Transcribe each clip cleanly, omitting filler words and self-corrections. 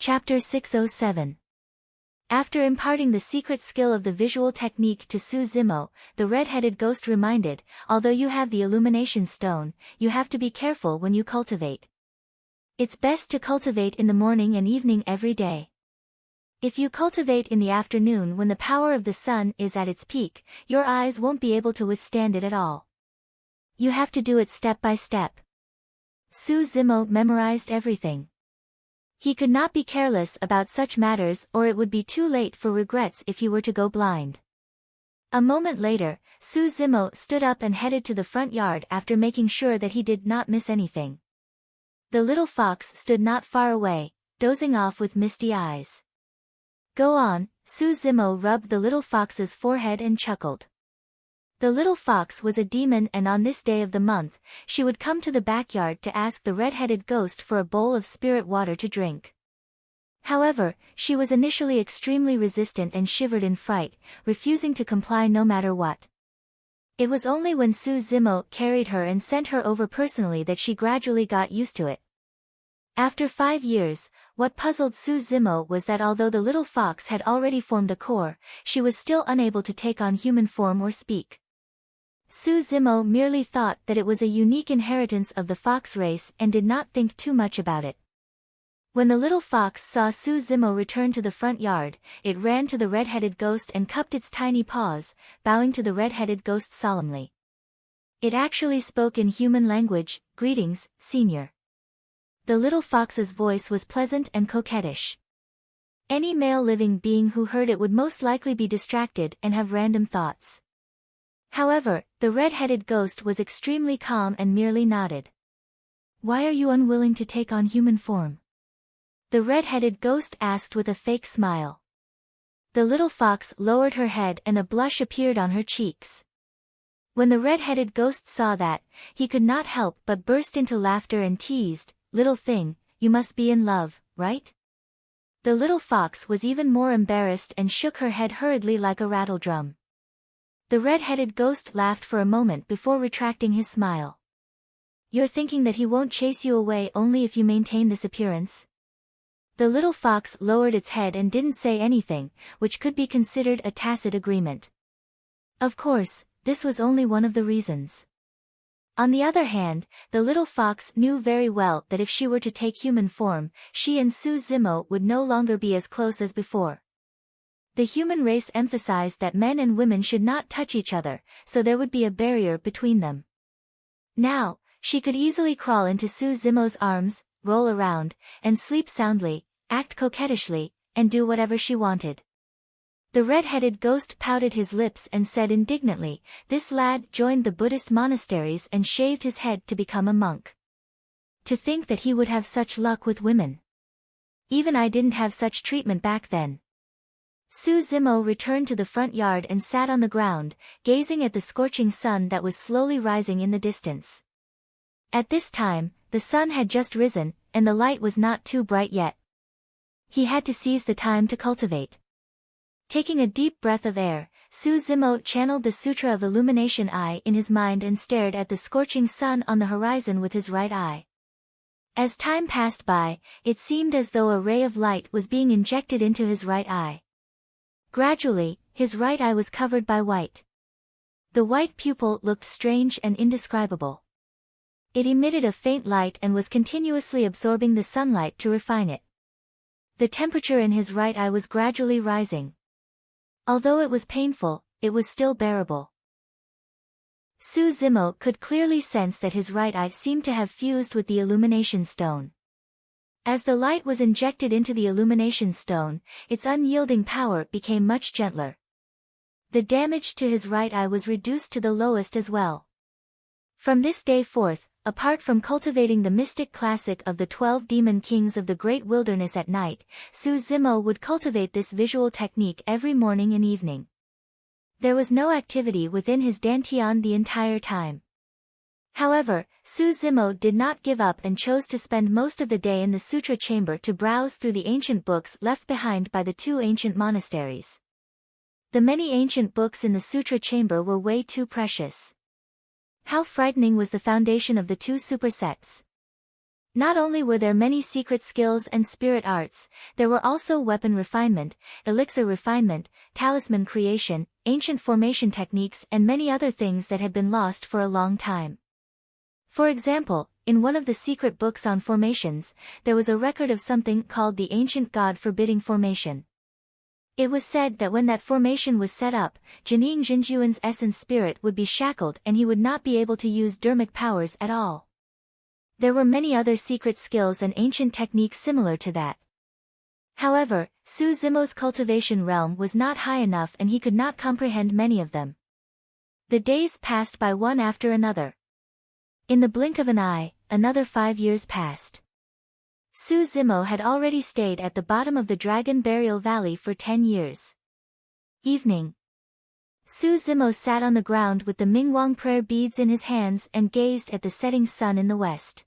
Chapter 607. After imparting the secret skill of the visual technique to Suzumo, the red-headed ghost reminded, although you have the illumination stone, you have to be careful when you cultivate. It's best to cultivate in the morning and evening every day. If you cultivate in the afternoon when the power of the sun is at its peak, your eyes won't be able to withstand it at all. You have to do it step by step. Suzumo memorized everything. He could not be careless about such matters, or it would be too late for regrets if he were to go blind. A moment later, Suzumo stood up and headed to the front yard after making sure that he did not miss anything. The little fox stood not far away, dozing off with misty eyes. "Go on," Suzumo rubbed the little fox's forehead and chuckled. The little fox was a demon, and on this day of the month, she would come to the backyard to ask the red-headed ghost for a bowl of spirit water to drink. However, she was initially extremely resistant and shivered in fright, refusing to comply no matter what. It was only when Suzumo carried her and sent her over personally that she gradually got used to it. After 5 years, what puzzled Suzumo was that although the little fox had already formed the core, she was still unable to take on human form or speak. Suzumo merely thought that it was a unique inheritance of the fox race and did not think too much about it. When the little fox saw Suzumo return to the front yard, it ran to the red-headed ghost and cupped its tiny paws, bowing to the red-headed ghost solemnly. It actually spoke in human language, "Greetings, Senior." The little fox's voice was pleasant and coquettish. Any male living being who heard it would most likely be distracted and have random thoughts. However, the red-headed ghost was extremely calm and merely nodded. "Why are you unwilling to take on human form?" the red-headed ghost asked with a fake smile. The little fox lowered her head and a blush appeared on her cheeks. When the red-headed ghost saw that, he could not help but burst into laughter and teased, "Little thing, you must be in love, right?" The little fox was even more embarrassed and shook her head hurriedly like a rattledrum. The red-headed ghost laughed for a moment before retracting his smile. "You're thinking that he won't chase you away only if you maintain this appearance?" The little fox lowered its head and didn't say anything, which could be considered a tacit agreement. Of course, this was only one of the reasons. On the other hand, the little fox knew very well that if she were to take human form, she and Suzumo would no longer be as close as before. The human race emphasized that men and women should not touch each other, so there would be a barrier between them. Now, she could easily crawl into Suzumo's arms, roll around, and sleep soundly, act coquettishly, and do whatever she wanted. The red-headed ghost pouted his lips and said indignantly, "This lad joined the Buddhist monasteries and shaved his head to become a monk. To think that he would have such luck with women. Even I didn't have such treatment back then." Suzumo returned to the front yard and sat on the ground, gazing at the scorching sun that was slowly rising in the distance. At this time, the sun had just risen, and the light was not too bright yet. He had to seize the time to cultivate. Taking a deep breath of air, Suzumo channeled the Sutra of Illumination Eye in his mind and stared at the scorching sun on the horizon with his right eye. As time passed by, it seemed as though a ray of light was being injected into his right eye. Gradually, his right eye was covered by white. The white pupil looked strange and indescribable. It emitted a faint light and was continuously absorbing the sunlight to refine it. The temperature in his right eye was gradually rising. Although it was painful, it was still bearable. Suzumo could clearly sense that his right eye seemed to have fused with the illumination stone. As the light was injected into the illumination stone, its unyielding power became much gentler. The damage to his right eye was reduced to the lowest as well. From this day forth, apart from cultivating the mystic classic of the 12 demon kings of the great wilderness at night, Suzumo would cultivate this visual technique every morning and evening. There was no activity within his dantian the entire time. However, Suzumo did not give up and chose to spend most of the day in the sutra chamber to browse through the ancient books left behind by the 2 ancient monasteries. The many ancient books in the sutra chamber were way too precious. How frightening was the foundation of the 2 supersets. Not only were there many secret skills and spirit arts, there were also weapon refinement, elixir refinement, talisman creation, ancient formation techniques and many other things that had been lost for a long time. For example, in one of the secret books on formations, there was a record of something called the ancient god forbidding formation. It was said that when that formation was set up, Jining Jinjuan's essence spirit would be shackled and he would not be able to use dermic powers at all. There were many other secret skills and ancient techniques similar to that. However, Su Zimo's cultivation realm was not high enough and he could not comprehend many of them. The days passed by one after another. In the blink of an eye, another 5 years passed. Su Zimo had already stayed at the bottom of the Dragon Burial Valley for 10 years. Evening. Su Zimo sat on the ground with the Mingwang prayer beads in his hands and gazed at the setting sun in the west.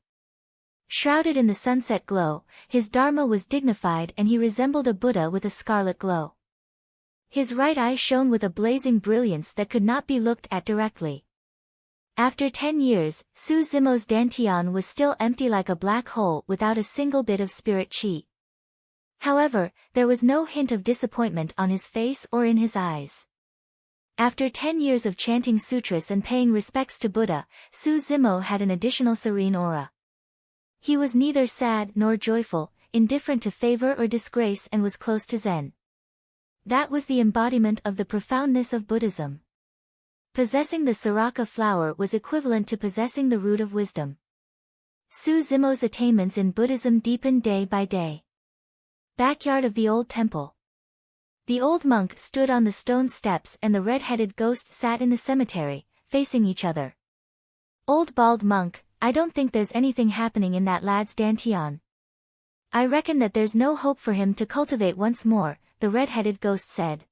Shrouded in the sunset glow, his dharma was dignified and he resembled a Buddha with a scarlet glow. His right eye shone with a blazing brilliance that could not be looked at directly. After 10 years, Su Zimo's dantian was still empty like a black hole without a single bit of spirit chi. However, there was no hint of disappointment on his face or in his eyes. After 10 years of chanting sutras and paying respects to Buddha, Su Zimo had an additional serene aura. He was neither sad nor joyful, indifferent to favor or disgrace and was close to Zen. That was the embodiment of the profoundness of Buddhism. Possessing the Saraka flower was equivalent to possessing the root of wisdom. Su Zimo's attainments in Buddhism deepened day by day. Backyard of the old temple. The old monk stood on the stone steps and the red-headed ghost sat in the cemetery, facing each other. Old bald monk, I don't think there's anything happening in that lad's dantian. I reckon that there's no hope for him to cultivate once more, the red-headed ghost said.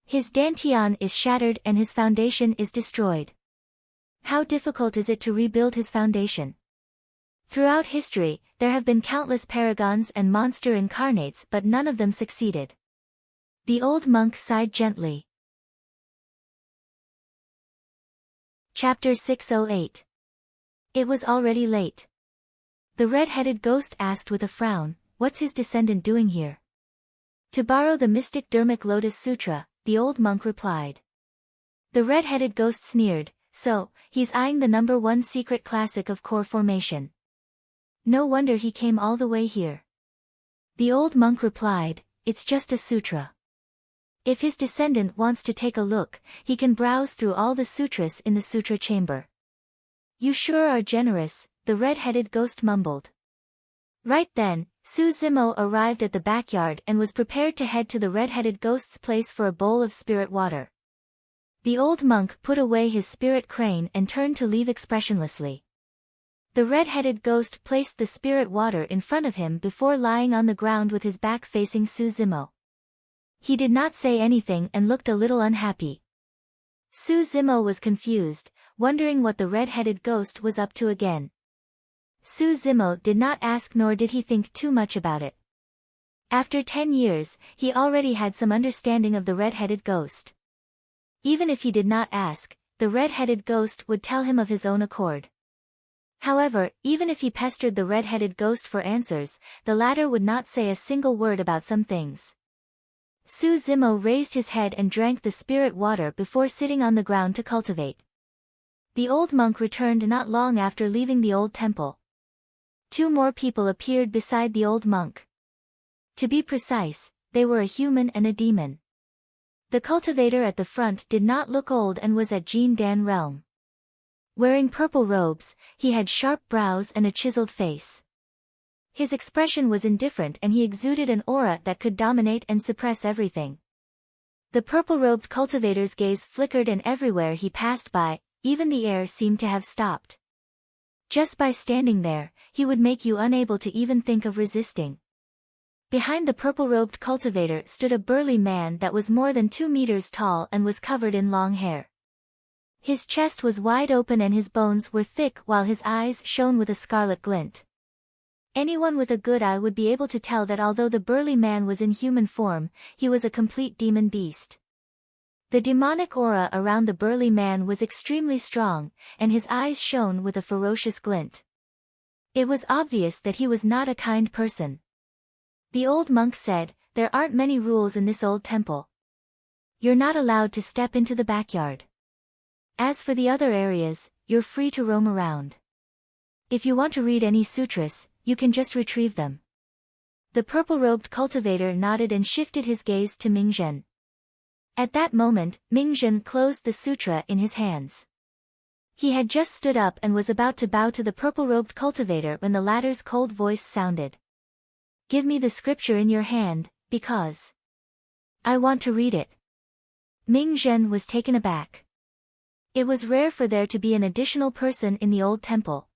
His dantian is shattered and his foundation is destroyed. How difficult is it to rebuild his foundation? Throughout history, there have been countless paragons and monster incarnates but none of them succeeded. The old monk sighed gently. Chapter 608. It was already late. The red-headed ghost asked with a frown, what's his descendant doing here? To borrow the mystic Dharmic Lotus Sutra, the old monk replied. The red-headed ghost sneered, so, he's eyeing the #1 secret classic of core formation. No wonder he came all the way here. The old monk replied, it's just a sutra. If his descendant wants to take a look, he can browse through all the sutras in the sutra chamber. You sure are generous, the red-headed ghost mumbled. Right then, Su Zimo arrived at the backyard and was prepared to head to the red-headed ghost's place for a bowl of spirit water. The old monk put away his spirit crane and turned to leave expressionlessly. The red-headed ghost placed the spirit water in front of him before lying on the ground with his back facing Su Zimo. He did not say anything and looked a little unhappy. Su Zimo was confused, wondering what the red-headed ghost was up to again. Su Zimo did not ask nor did he think too much about it. After 10 years, he already had some understanding of the red-headed ghost. Even if he did not ask, the red-headed ghost would tell him of his own accord. However, even if he pestered the red-headed ghost for answers, the latter would not say a single word about some things. Su Zimo raised his head and drank the spirit water before sitting on the ground to cultivate. The old monk returned not long after leaving the old temple. 2 more people appeared beside the old monk. To be precise, they were a human and a demon. The cultivator at the front did not look old and was at Jin Dan realm. Wearing purple robes, he had sharp brows and a chiseled face. His expression was indifferent and he exuded an aura that could dominate and suppress everything. The purple-robed cultivator's gaze flickered and everywhere he passed by, even the air seemed to have stopped. Just by standing there, he would make you unable to even think of resisting. Behind the purple-robed cultivator stood a burly man that was more than 2 meters tall and was covered in long hair. His chest was wide open and his bones were thick while his eyes shone with a scarlet glint. Anyone with a good eye would be able to tell that although the burly man was in human form, he was a complete demon beast. The demonic aura around the burly man was extremely strong, and his eyes shone with a ferocious glint. It was obvious that he was not a kind person. The old monk said, "There aren't many rules in this old temple. You're not allowed to step into the backyard. As for the other areas, you're free to roam around. If you want to read any sutras, you can just retrieve them." The purple-robed cultivator nodded and shifted his gaze to Mingzhen. At that moment, Mingzhen closed the sutra in his hands. He had just stood up and was about to bow to the purple-robed cultivator when the latter's cold voice sounded. "Give me the scripture in your hand, because I want to read it." Mingzhen was taken aback. It was rare for there to be an additional person in the old temple.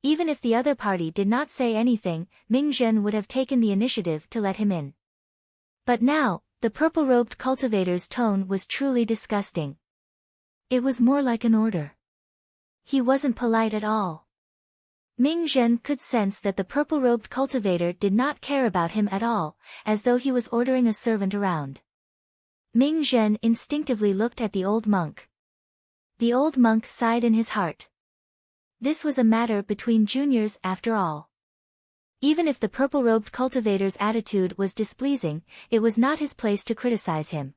Even if the other party did not say anything, Mingzhen would have taken the initiative to let him in. But now, the purple-robed cultivator's tone was truly disgusting. It was more like an order. He wasn't polite at all. Mingzhen could sense that the purple-robed cultivator did not care about him at all, as though he was ordering a servant around. Mingzhen instinctively looked at the old monk. The old monk sighed in his heart. This was a matter between juniors after all. Even if the purple-robed cultivator's attitude was displeasing, it was not his place to criticize him.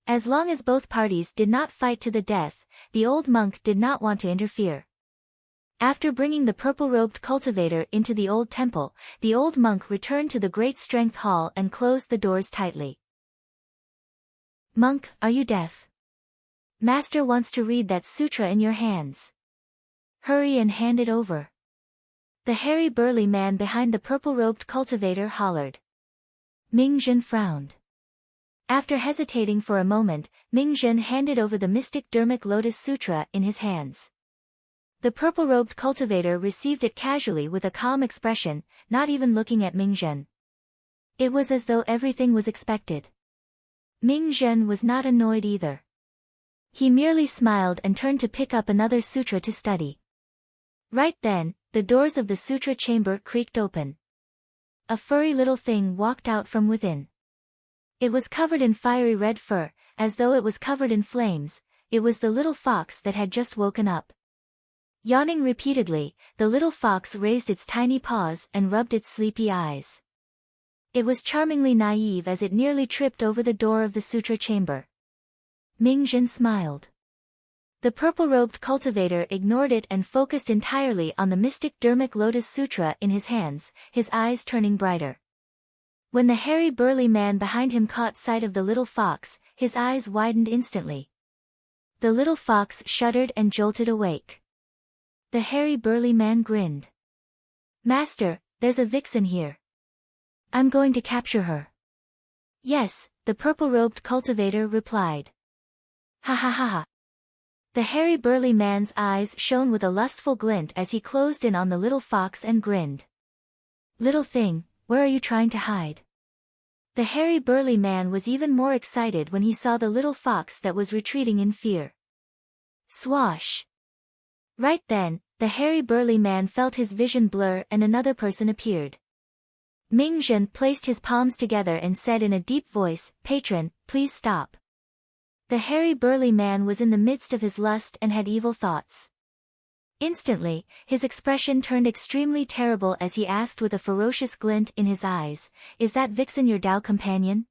As long as both parties did not fight to the death, the old monk did not want to interfere. After bringing the purple-robed cultivator into the old temple, the old monk returned to the great strength hall and closed the doors tightly. "Monk, are you deaf? Master wants to read that sutra in your hands. Hurry and hand it over." The hairy burly man behind the purple-robed cultivator hollered. Mingzhen frowned. After hesitating for a moment, Mingzhen handed over the mystic Dharmic Lotus Sutra in his hands. The purple-robed cultivator received it casually with a calm expression, not even looking at Mingzhen. It was as though everything was expected. Mingzhen was not annoyed either. He merely smiled and turned to pick up another sutra to study. Right then, the doors of the sutra chamber creaked open. A furry little thing walked out from within. It was covered in fiery red fur, as though it was covered in flames. It was the little fox that had just woken up. Yawning repeatedly, the little fox raised its tiny paws and rubbed its sleepy eyes. It was charmingly naive as it nearly tripped over the door of the sutra chamber. Mingzhen smiled. The purple-robed cultivator ignored it and focused entirely on the mystic Dharmic Lotus Sutra in his hands, his eyes turning brighter. When the hairy burly man behind him caught sight of the little fox, his eyes widened instantly. The little fox shuddered and jolted awake. The hairy burly man grinned. "Master, there's a vixen here. I'm going to capture her." "Yes," the purple-robed cultivator replied. "Ha ha ha ha." The hairy burly man's eyes shone with a lustful glint as he closed in on the little fox and grinned. "Little thing, where are you trying to hide?" The hairy burly man was even more excited when he saw the little fox that was retreating in fear. Swash! Right then, the hairy burly man felt his vision blur and another person appeared. Mingzhen placed his palms together and said in a deep voice, "Patron, please stop." The hairy burly man was in the midst of his lust and had evil thoughts. Instantly, his expression turned extremely terrible as he asked with a ferocious glint in his eyes, "Is that vixen your Tao companion?"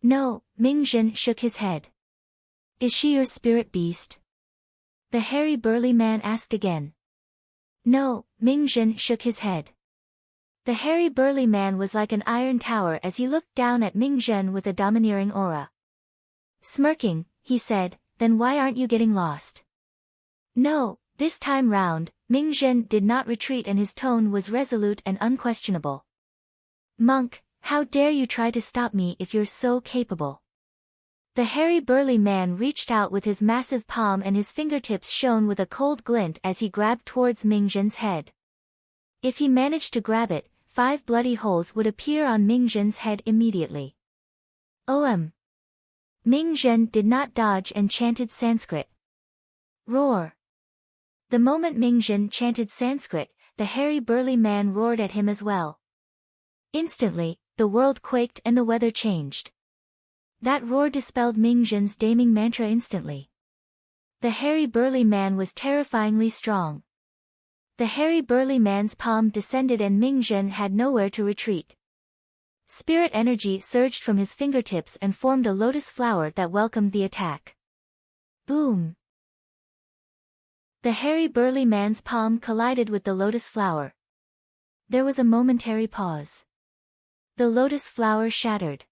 "No," Mingzhen shook his head. "Is she your spirit beast?" The hairy burly man asked again. "No," Mingzhen shook his head. The hairy burly man was like an iron tower as he looked down at Mingzhen with a domineering aura. Smirking, he said, "Then why aren't you getting lost?" "No." This time round, Mingzhen did not retreat and his tone was resolute and unquestionable. "Monk, how dare you try to stop me if you're so capable?" The hairy burly man reached out with his massive palm and his fingertips shone with a cold glint as he grabbed towards Mingzhen's head. If he managed to grab it, 5 bloody holes would appear on Mingzhen's head immediately. Mingzhen did not dodge and chanted Sanskrit. Roar! The moment Mingzhen chanted Sanskrit, the hairy burly man roared at him as well. Instantly, the world quaked and the weather changed. That roar dispelled Mingzhen's damning mantra instantly. The hairy burly man was terrifyingly strong. The hairy burly man's palm descended and Mingzhen had nowhere to retreat. Spirit energy surged from his fingertips and formed a lotus flower that welcomed the attack. Boom! The hairy burly man's palm collided with the lotus flower. There was a momentary pause. The lotus flower shattered.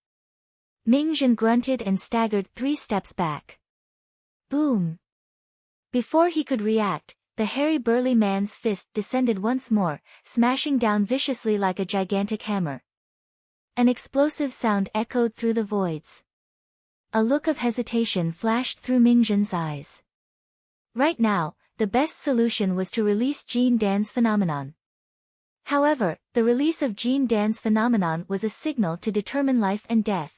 Mingzhen grunted and staggered 3 steps back. Boom! Before he could react, the hairy burly man's fist descended once more, smashing down viciously like a gigantic hammer. An explosive sound echoed through the voids. A look of hesitation flashed through Mingzhen's eyes. Right now, the best solution was to release Jean Dan's phenomenon. However, the release of Jean Dan's phenomenon was a signal to determine life and death.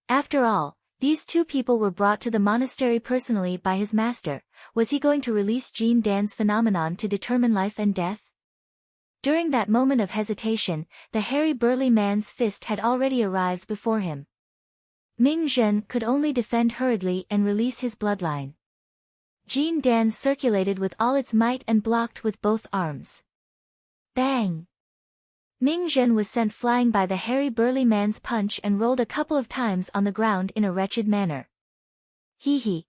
After all, these 2 people were brought to the monastery personally by his master. Was he going to release Jean Dan's phenomenon to determine life and death? During that moment of hesitation, the hairy burly man's fist had already arrived before him. Mingzhen could only defend hurriedly and release his bloodline. Jean Dan circulated with all its might and blocked with both arms. Bang! Mingzhen was sent flying by the hairy burly man's punch and rolled a couple of times on the ground in a wretched manner. Hee hee.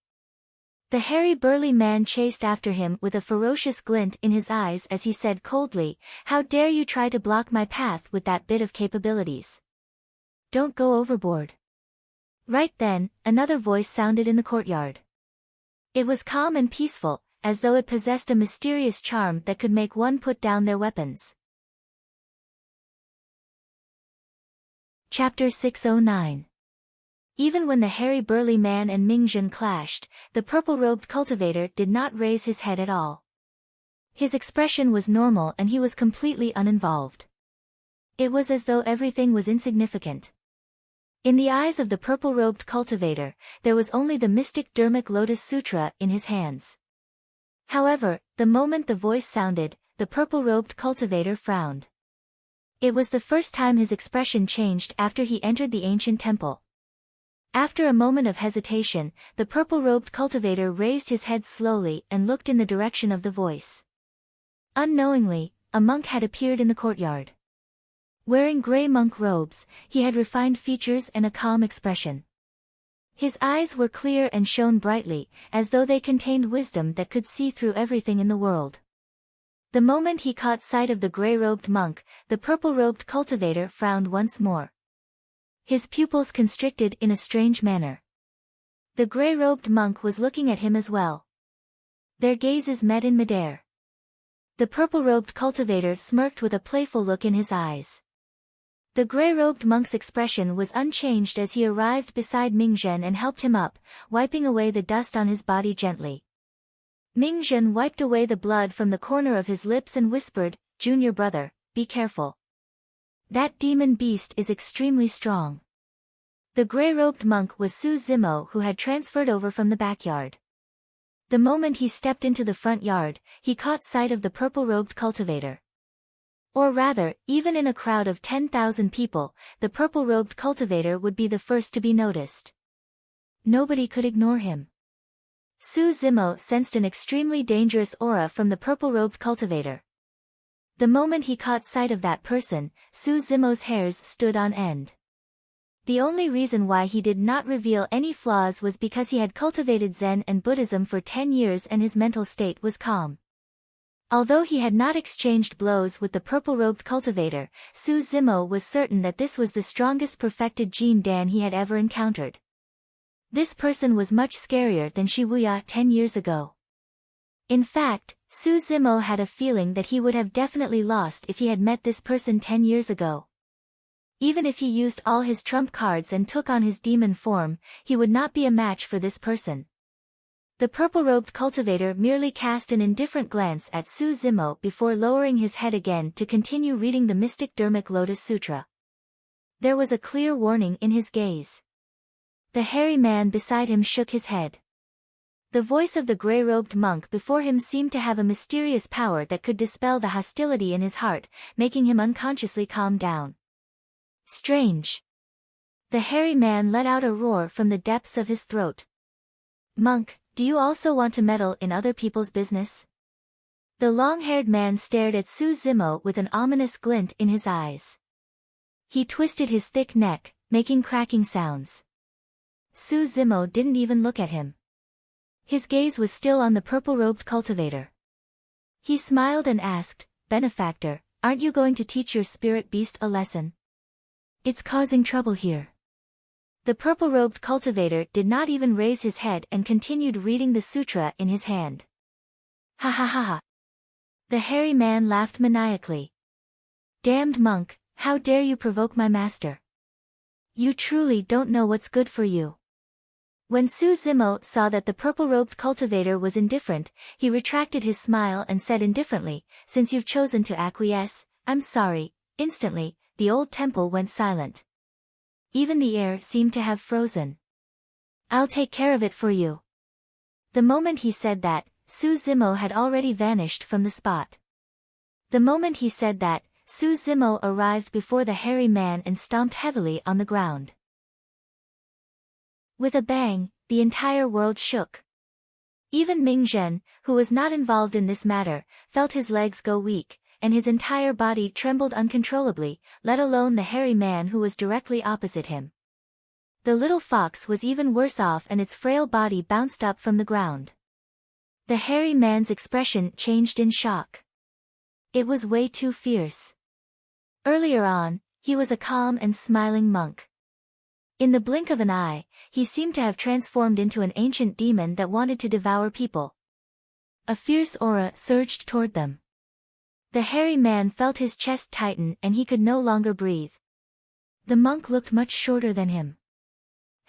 The hairy burly man chased after him with a ferocious glint in his eyes as he said coldly, "How dare you try to block my path with that bit of capabilities? Don't go overboard." Right then, another voice sounded in the courtyard. It was calm and peaceful, as though it possessed a mysterious charm that could make one put down their weapons. Chapter 609. Even when the hairy burly man and Mingzhen clashed, the purple-robed cultivator did not raise his head at all. His expression was normal and he was completely uninvolved. It was as though everything was insignificant. In the eyes of the purple-robed cultivator, there was only the mystic Dharmic Lotus Sutra in his hands. However, the moment the voice sounded, the purple-robed cultivator frowned. It was the first time his expression changed after he entered the ancient temple. After a moment of hesitation, the purple-robed cultivator raised his head slowly and looked in the direction of the voice. Unknowingly, a monk had appeared in the courtyard. Wearing grey monk robes, he had refined features and a calm expression. His eyes were clear and shone brightly, as though they contained wisdom that could see through everything in the world. The moment he caught sight of the grey-robed monk, the purple-robed cultivator frowned once more. His pupils constricted in a strange manner. The grey-robed monk was looking at him as well. Their gazes met in midair. The purple-robed cultivator smirked with a playful look in his eyes. The grey-robed monk's expression was unchanged as he arrived beside Mingzhen and helped him up, wiping away the dust on his body gently. Mingzhen wiped away the blood from the corner of his lips and whispered, "Junior brother, be careful. That demon beast is extremely strong." The grey-robed monk was Su Zimo, who had transferred over from the backyard. The moment he stepped into the front yard, he caught sight of the purple-robed cultivator. Or rather, even in a crowd of 10,000 people, the purple-robed cultivator would be the first to be noticed. Nobody could ignore him. Su Zimo sensed an extremely dangerous aura from the purple-robed cultivator. The moment he caught sight of that person, Su Zimo's hairs stood on end. The only reason why he did not reveal any flaws was because he had cultivated Zen and Buddhism for 10 years and his mental state was calm. Although he had not exchanged blows with the purple-robed cultivator, Su Zimo was certain that this was the strongest perfected Jean Dan he had ever encountered. This person was much scarier than Shibuya 10 years ago. In fact, Su Zimo had a feeling that he would have definitely lost if he had met this person 10 years ago. Even if he used all his trump cards and took on his demon form, he would not be a match for this person. The purple-robed cultivator merely cast an indifferent glance at Su Zimo before lowering his head again to continue reading the mystic Dharmic Lotus Sutra. There was a clear warning in his gaze. The hairy man beside him shook his head. The voice of the grey-robed monk before him seemed to have a mysterious power that could dispel the hostility in his heart, making him unconsciously calm down. Strange. The hairy man let out a roar from the depths of his throat. "Monk, do you also want to meddle in other people's business?" The long-haired man stared at Su Zimo with an ominous glint in his eyes. He twisted his thick neck, making cracking sounds. Su Zimo didn't even look at him. His gaze was still on the purple-robed cultivator. He smiled and asked, "Benefactor, aren't you going to teach your spirit beast a lesson? It's causing trouble here." The purple-robed cultivator did not even raise his head and continued reading the sutra in his hand. Ha ha ha ha. The hairy man laughed maniacally. "Damned monk, how dare you provoke my master? You truly don't know what's good for you." When Su Zimo saw that the purple-robed cultivator was indifferent, he retracted his smile and said indifferently, "Since you've chosen to acquiesce, I'm sorry." Instantly, the old temple went silent. Even the air seemed to have frozen. "I'll take care of it for you." The moment he said that, Su Zimo had already vanished from the spot. The moment he said that, Su Zimo arrived before the hairy man and stomped heavily on the ground. With a bang, the entire world shook. Even Ming Zhen, who was not involved in this matter, felt his legs go weak, and his entire body trembled uncontrollably, let alone the hairy man who was directly opposite him. The little fox was even worse off and its frail body bounced up from the ground. The hairy man's expression changed in shock. It was way too fierce. Earlier on, he was a calm and smiling monk. In the blink of an eye, he seemed to have transformed into an ancient demon that wanted to devour people. A fierce aura surged toward them. The hairy man felt his chest tighten and he could no longer breathe. The monk looked much shorter than him.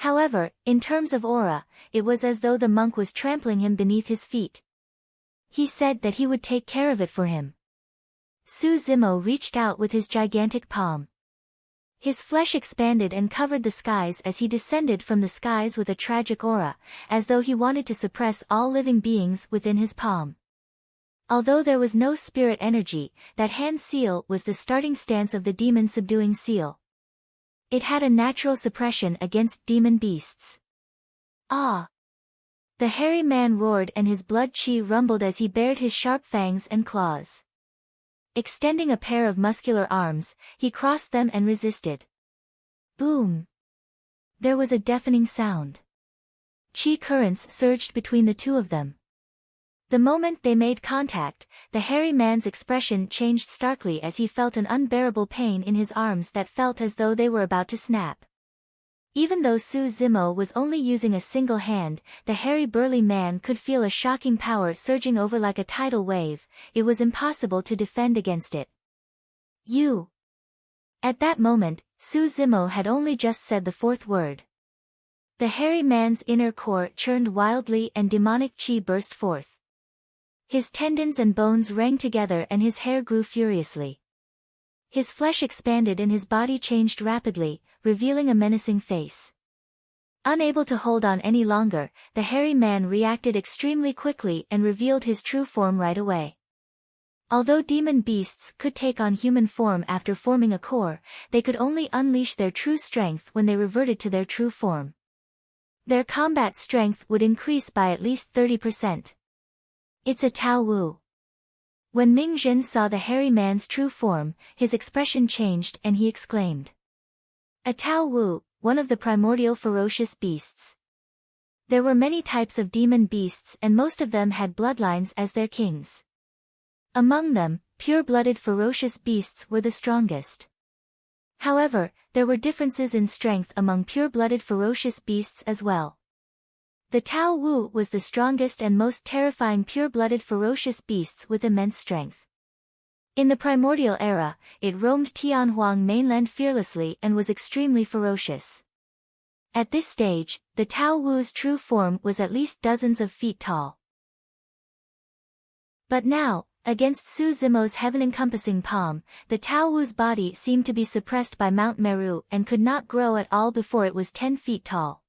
However, in terms of aura, it was as though the monk was trampling him beneath his feet. He said that he would take care of it for him. Su Zimo reached out with his gigantic palm. His flesh expanded and covered the skies as he descended from the skies with a tragic aura, as though he wanted to suppress all living beings within his palm. Although there was no spirit energy, that hand seal was the starting stance of the demon subduing seal. It had a natural suppression against demon beasts. Ah! The hairy man roared and his blood chi rumbled as he bared his sharp fangs and claws. Extending a pair of muscular arms, he crossed them and resisted. Boom! There was a deafening sound. Chi currents surged between the two of them. The moment they made contact, the hairy man's expression changed starkly as he felt an unbearable pain in his arms that felt as though they were about to snap. Even though Su Zimo was only using a single hand, the hairy burly man could feel a shocking power surging over like a tidal wave. It was impossible to defend against it. You! At that moment, Su Zimo had only just said the fourth word. The hairy man's inner core churned wildly and demonic chi burst forth. His tendons and bones rang together and his hair grew furiously. His flesh expanded and his body changed rapidly, revealing a menacing face. Unable to hold on any longer, the hairy man reacted extremely quickly and revealed his true form right away. Although demon beasts could take on human form after forming a core, they could only unleash their true strength when they reverted to their true form. Their combat strength would increase by at least 30%. It's a Tao Wu. When Ming Zhen saw the hairy man's true form, his expression changed and he exclaimed. A Tao Wu, one of the primordial ferocious beasts. There were many types of demon beasts and most of them had bloodlines as their kings. Among them, pure-blooded ferocious beasts were the strongest. However, there were differences in strength among pure-blooded ferocious beasts as well. The Tao Wu was the strongest and most terrifying pure-blooded ferocious beasts with immense strength. In the primordial era, it roamed Tianhuang mainland fearlessly and was extremely ferocious. At this stage, the Tao Wu's true form was at least dozens of feet tall. But now, against Su Zimo's heaven-encompassing palm, the Tao Wu's body seemed to be suppressed by Mount Meru and could not grow at all before it was 10 feet tall.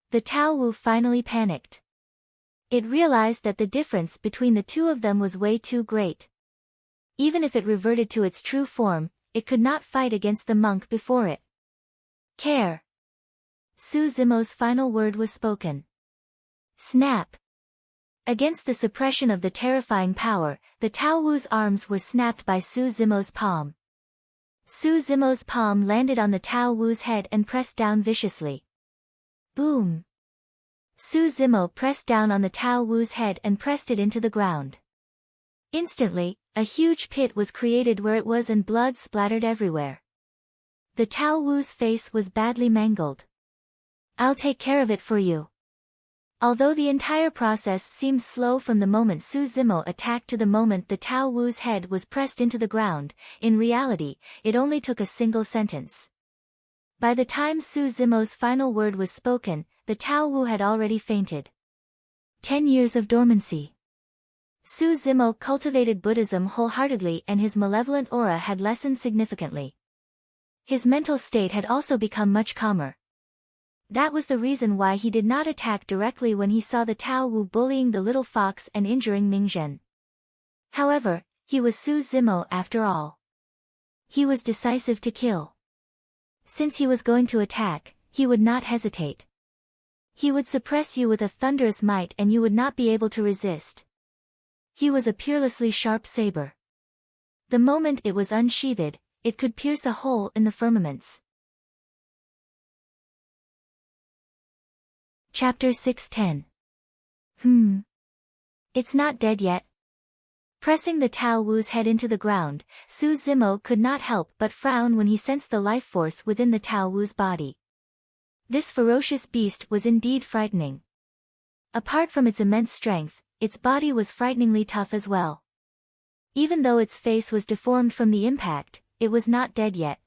The Tao Wu finally panicked. It realized that the difference between the two of them was way too great. Even if it reverted to its true form, it could not fight against the monk before it. Care. Su Zimo's final word was spoken. Snap. Against the suppression of the terrifying power, the Tao Wu's arms were snapped by Su Zimo's palm. Su Zimo's palm landed on the Tao Wu's head and pressed down viciously. Boom! Su Zimo pressed down on the Tao Wu's head and pressed it into the ground. Instantly, a huge pit was created where it was and blood splattered everywhere. The Tao Wu's face was badly mangled. "I'll take care of it for you." Although the entire process seemed slow from the moment Su Zimo attacked to the moment the Tao Wu's head was pressed into the ground, in reality, it only took a single sentence. By the time Su Zimo's final word was spoken, the Tao Wu had already fainted. 10 years of dormancy. Su Zimo cultivated Buddhism wholeheartedly and his malevolent aura had lessened significantly. His mental state had also become much calmer. That was the reason why he did not attack directly when he saw the Tao Wu bullying the little fox and injuring Ming Zhen. However, he was Su Zimo after all. He was decisive to kill. Since he was going to attack, he would not hesitate. He would suppress you with a thunderous might and you would not be able to resist. He was a peerlessly sharp saber. The moment it was unsheathed, it could pierce a hole in the firmaments. Chapter 610. It's not dead yet. Pressing the Tao Wu's head into the ground, Su Zimo could not help but frown when he sensed the life force within the Tao Wu's body. This ferocious beast was indeed frightening. Apart from its immense strength, its body was frighteningly tough as well. Even though its face was deformed from the impact, it was not dead yet.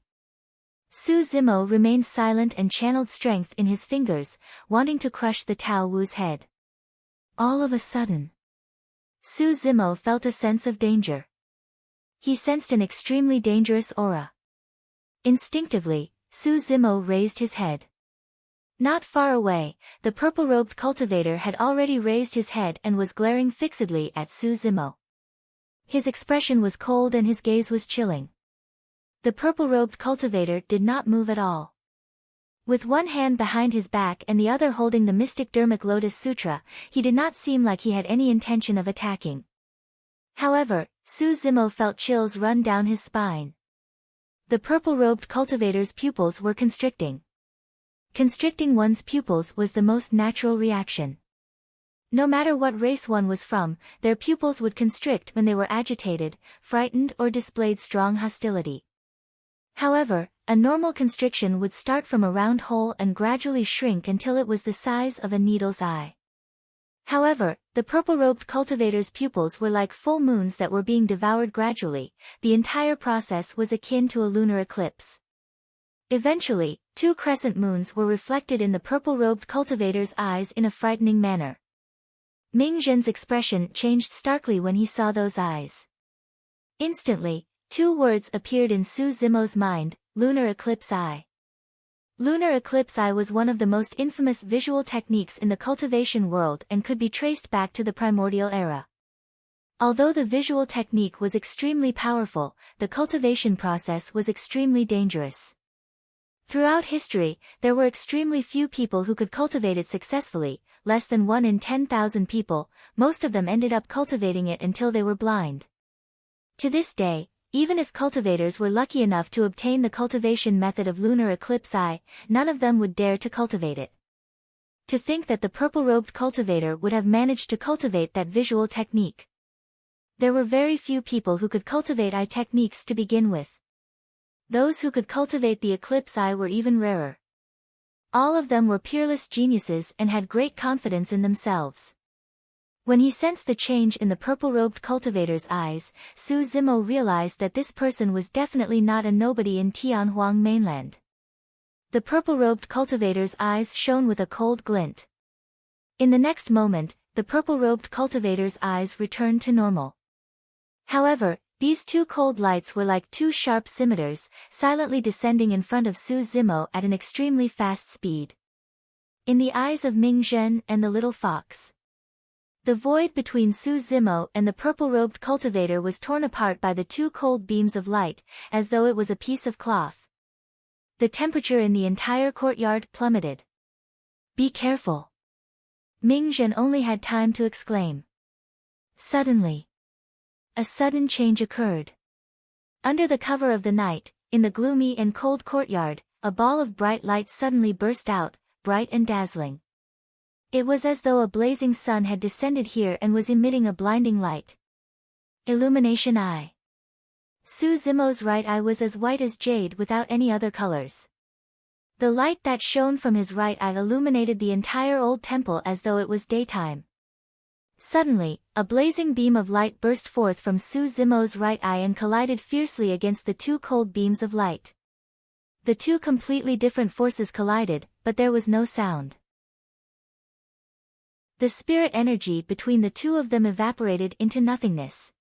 Su Zimo remained silent and channeled strength in his fingers, wanting to crush the Tao Wu's head. All of a sudden, Su Zimo felt a sense of danger. He sensed an extremely dangerous aura. Instinctively, Su Zimo raised his head. Not far away, the purple-robed cultivator had already raised his head and was glaring fixedly at Su Zimo. His expression was cold and his gaze was chilling. The purple-robed cultivator did not move at all. With one hand behind his back and the other holding the mystic Dharmic Lotus Sutra, he did not seem like he had any intention of attacking. However, Su Zimo felt chills run down his spine. The purple-robed cultivator's pupils were constricting. Constricting one's pupils was the most natural reaction. No matter what race one was from, their pupils would constrict when they were agitated, frightened or displayed strong hostility. However, a normal constriction would start from a round hole and gradually shrink until it was the size of a needle's eye. However, the purple-robed cultivator's pupils were like full moons that were being devoured gradually. The entire process was akin to a lunar eclipse. Eventually, 2 crescent moons were reflected in the purple-robed cultivator's eyes in a frightening manner. Ming Zhen's expression changed starkly when he saw those eyes. Instantly, 2 words appeared in Su Zimo's mind: lunar eclipse eye. Lunar eclipse eye was one of the most infamous visual techniques in the cultivation world and could be traced back to the primordial era. Although the visual technique was extremely powerful, the cultivation process was extremely dangerous. Throughout history, there were extremely few people who could cultivate it successfully, less than 1 in 10,000 people. Most of them ended up cultivating it until they were blind. To this day, even if cultivators were lucky enough to obtain the cultivation method of lunar eclipse eye, none of them would dare to cultivate it. To think that the purple-robed cultivator would have managed to cultivate that visual technique. There were very few people who could cultivate eye techniques to begin with. Those who could cultivate the eclipse eye were even rarer. All of them were peerless geniuses and had great confidence in themselves. When he sensed the change in the purple-robed cultivator's eyes, Su Zimo realized that this person was definitely not a nobody in Tianhuang mainland. The purple-robed cultivator's eyes shone with a cold glint. In the next moment, the purple-robed cultivator's eyes returned to normal. However, these 2 cold lights were like 2 sharp scimitars, silently descending in front of Su Zimo at an extremely fast speed. In the eyes of Ming Zhen and the little fox, the void between Su Zimo and the purple-robed cultivator was torn apart by the 2 cold beams of light, as though it was a piece of cloth. The temperature in the entire courtyard plummeted. "Be careful," Ming Zhen only had time to exclaim. Suddenly, a sudden change occurred. Under the cover of the night, in the gloomy and cold courtyard, a ball of bright light suddenly burst out, bright and dazzling. It was as though a blazing sun had descended here and was emitting a blinding light. Illumination Eye. Su Zimo's right eye was as white as jade without any other colors. The light that shone from his right eye illuminated the entire old temple as though it was daytime. Suddenly, a blazing beam of light burst forth from Su Zimo's right eye and collided fiercely against the two cold beams of light. The two completely different forces collided, but there was no sound. The spirit energy between the two of them evaporated into nothingness.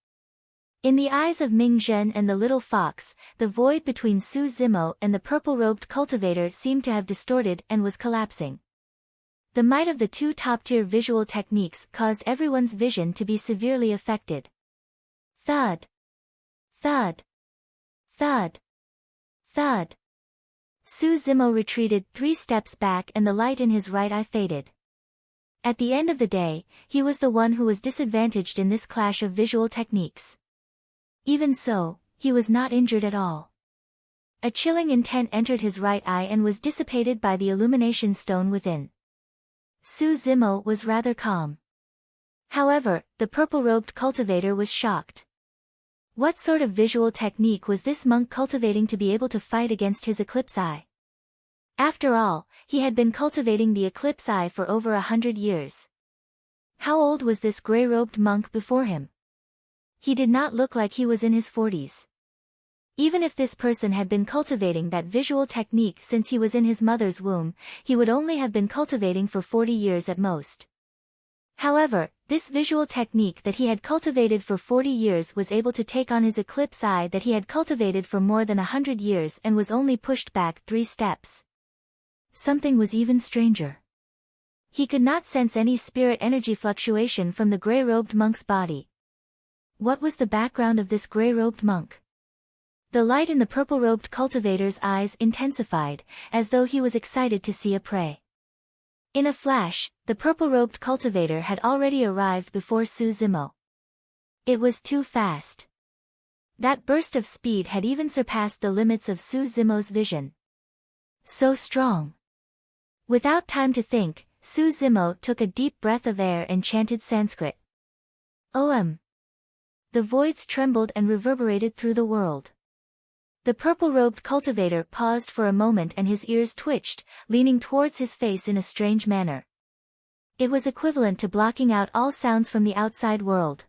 In the eyes of Ming Zhen and the little fox, the void between Su Zimo and the purple-robed cultivator seemed to have distorted and was collapsing. The might of the two top-tier visual techniques caused everyone's vision to be severely affected. Thud. Thud. Thud. Thud. Su Zimo retreated 3 steps back and the light in his right eye faded. At the end of the day, he was the one who was disadvantaged in this clash of visual techniques. Even so, he was not injured at all. A chilling intent entered his right eye and was dissipated by the illumination stone within. Su Zimo was rather calm. However, the purple-robed cultivator was shocked. What sort of visual technique was this monk cultivating to be able to fight against his eclipse eye? After all, he had been cultivating the eclipse eye for over 100 years. How old was this gray-robed monk before him? He did not look like he was in his 40s. Even if this person had been cultivating that visual technique since he was in his mother's womb, he would only have been cultivating for 40 years at most. However, this visual technique that he had cultivated for 40 years was able to take on his eclipse eye that he had cultivated for more than 100 years and was only pushed back 3 steps. Something was even stranger. He could not sense any spirit energy fluctuation from the gray-robed monk's body. What was the background of this gray-robed monk? The light in the purple-robed cultivator's eyes intensified, as though he was excited to see a prey. In a flash, the purple-robed cultivator had already arrived before Su Zimo. It was too fast. That burst of speed had even surpassed the limits of Su Zimo's vision. So strong. Without time to think, Su Zimo took a deep breath of air and chanted Sanskrit. Om. The voids trembled and reverberated through the world. The purple-robed cultivator paused for a moment and his ears twitched, leaning towards his face in a strange manner. It was equivalent to blocking out all sounds from the outside world.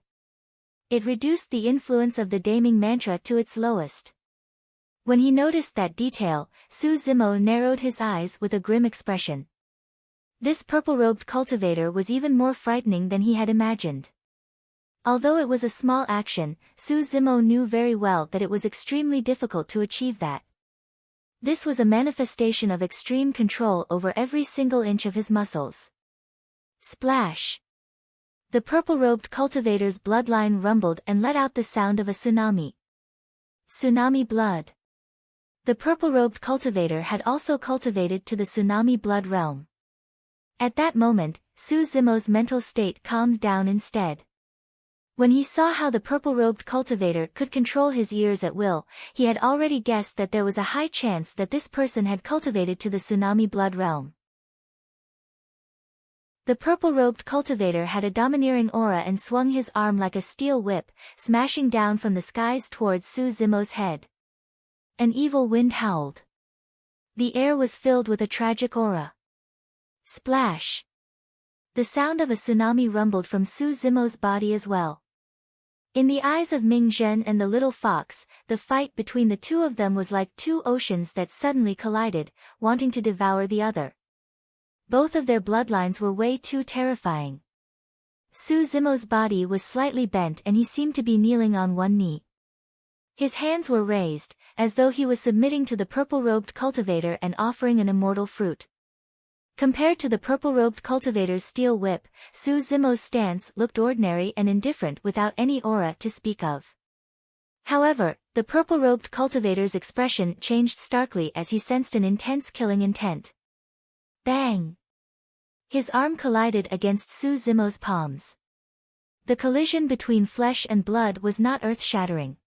It reduced the influence of the damning mantra to its lowest. When he noticed that detail, Su Zimo narrowed his eyes with a grim expression. This purple-robed cultivator was even more frightening than he had imagined. Although it was a small action, Su Zimo knew very well that it was extremely difficult to achieve that. This was a manifestation of extreme control over every single inch of his muscles. Splash! The purple-robed cultivator's bloodline rumbled and let out the sound of a tsunami. Tsunami blood. The purple-robed cultivator had also cultivated to the tsunami blood realm. At that moment, Su Zimo's mental state calmed down instead. When he saw how the purple-robed cultivator could control his ears at will, he had already guessed that there was a high chance that this person had cultivated to the tsunami blood realm. The purple-robed cultivator had a domineering aura and swung his arm like a steel whip, smashing down from the skies towards Su Zimo's head. An evil wind howled. The air was filled with a tragic aura. Splash! The sound of a tsunami rumbled from Su Zimo's body as well. In the eyes of Ming Zhen and the little fox, the fight between the two of them was like two oceans that suddenly collided, wanting to devour the other. Both of their bloodlines were way too terrifying. Su Zimo's body was slightly bent and he seemed to be kneeling on one knee. His hands were raised, as though he was submitting to the purple-robed cultivator and offering an immortal fruit. Compared to the purple-robed cultivator's steel whip, Su Zimo's stance looked ordinary and indifferent without any aura to speak of. However, the purple-robed cultivator's expression changed starkly as he sensed an intense killing intent. Bang! His arm collided against Suzumo's palms. The collision between flesh and blood was not earth-shattering.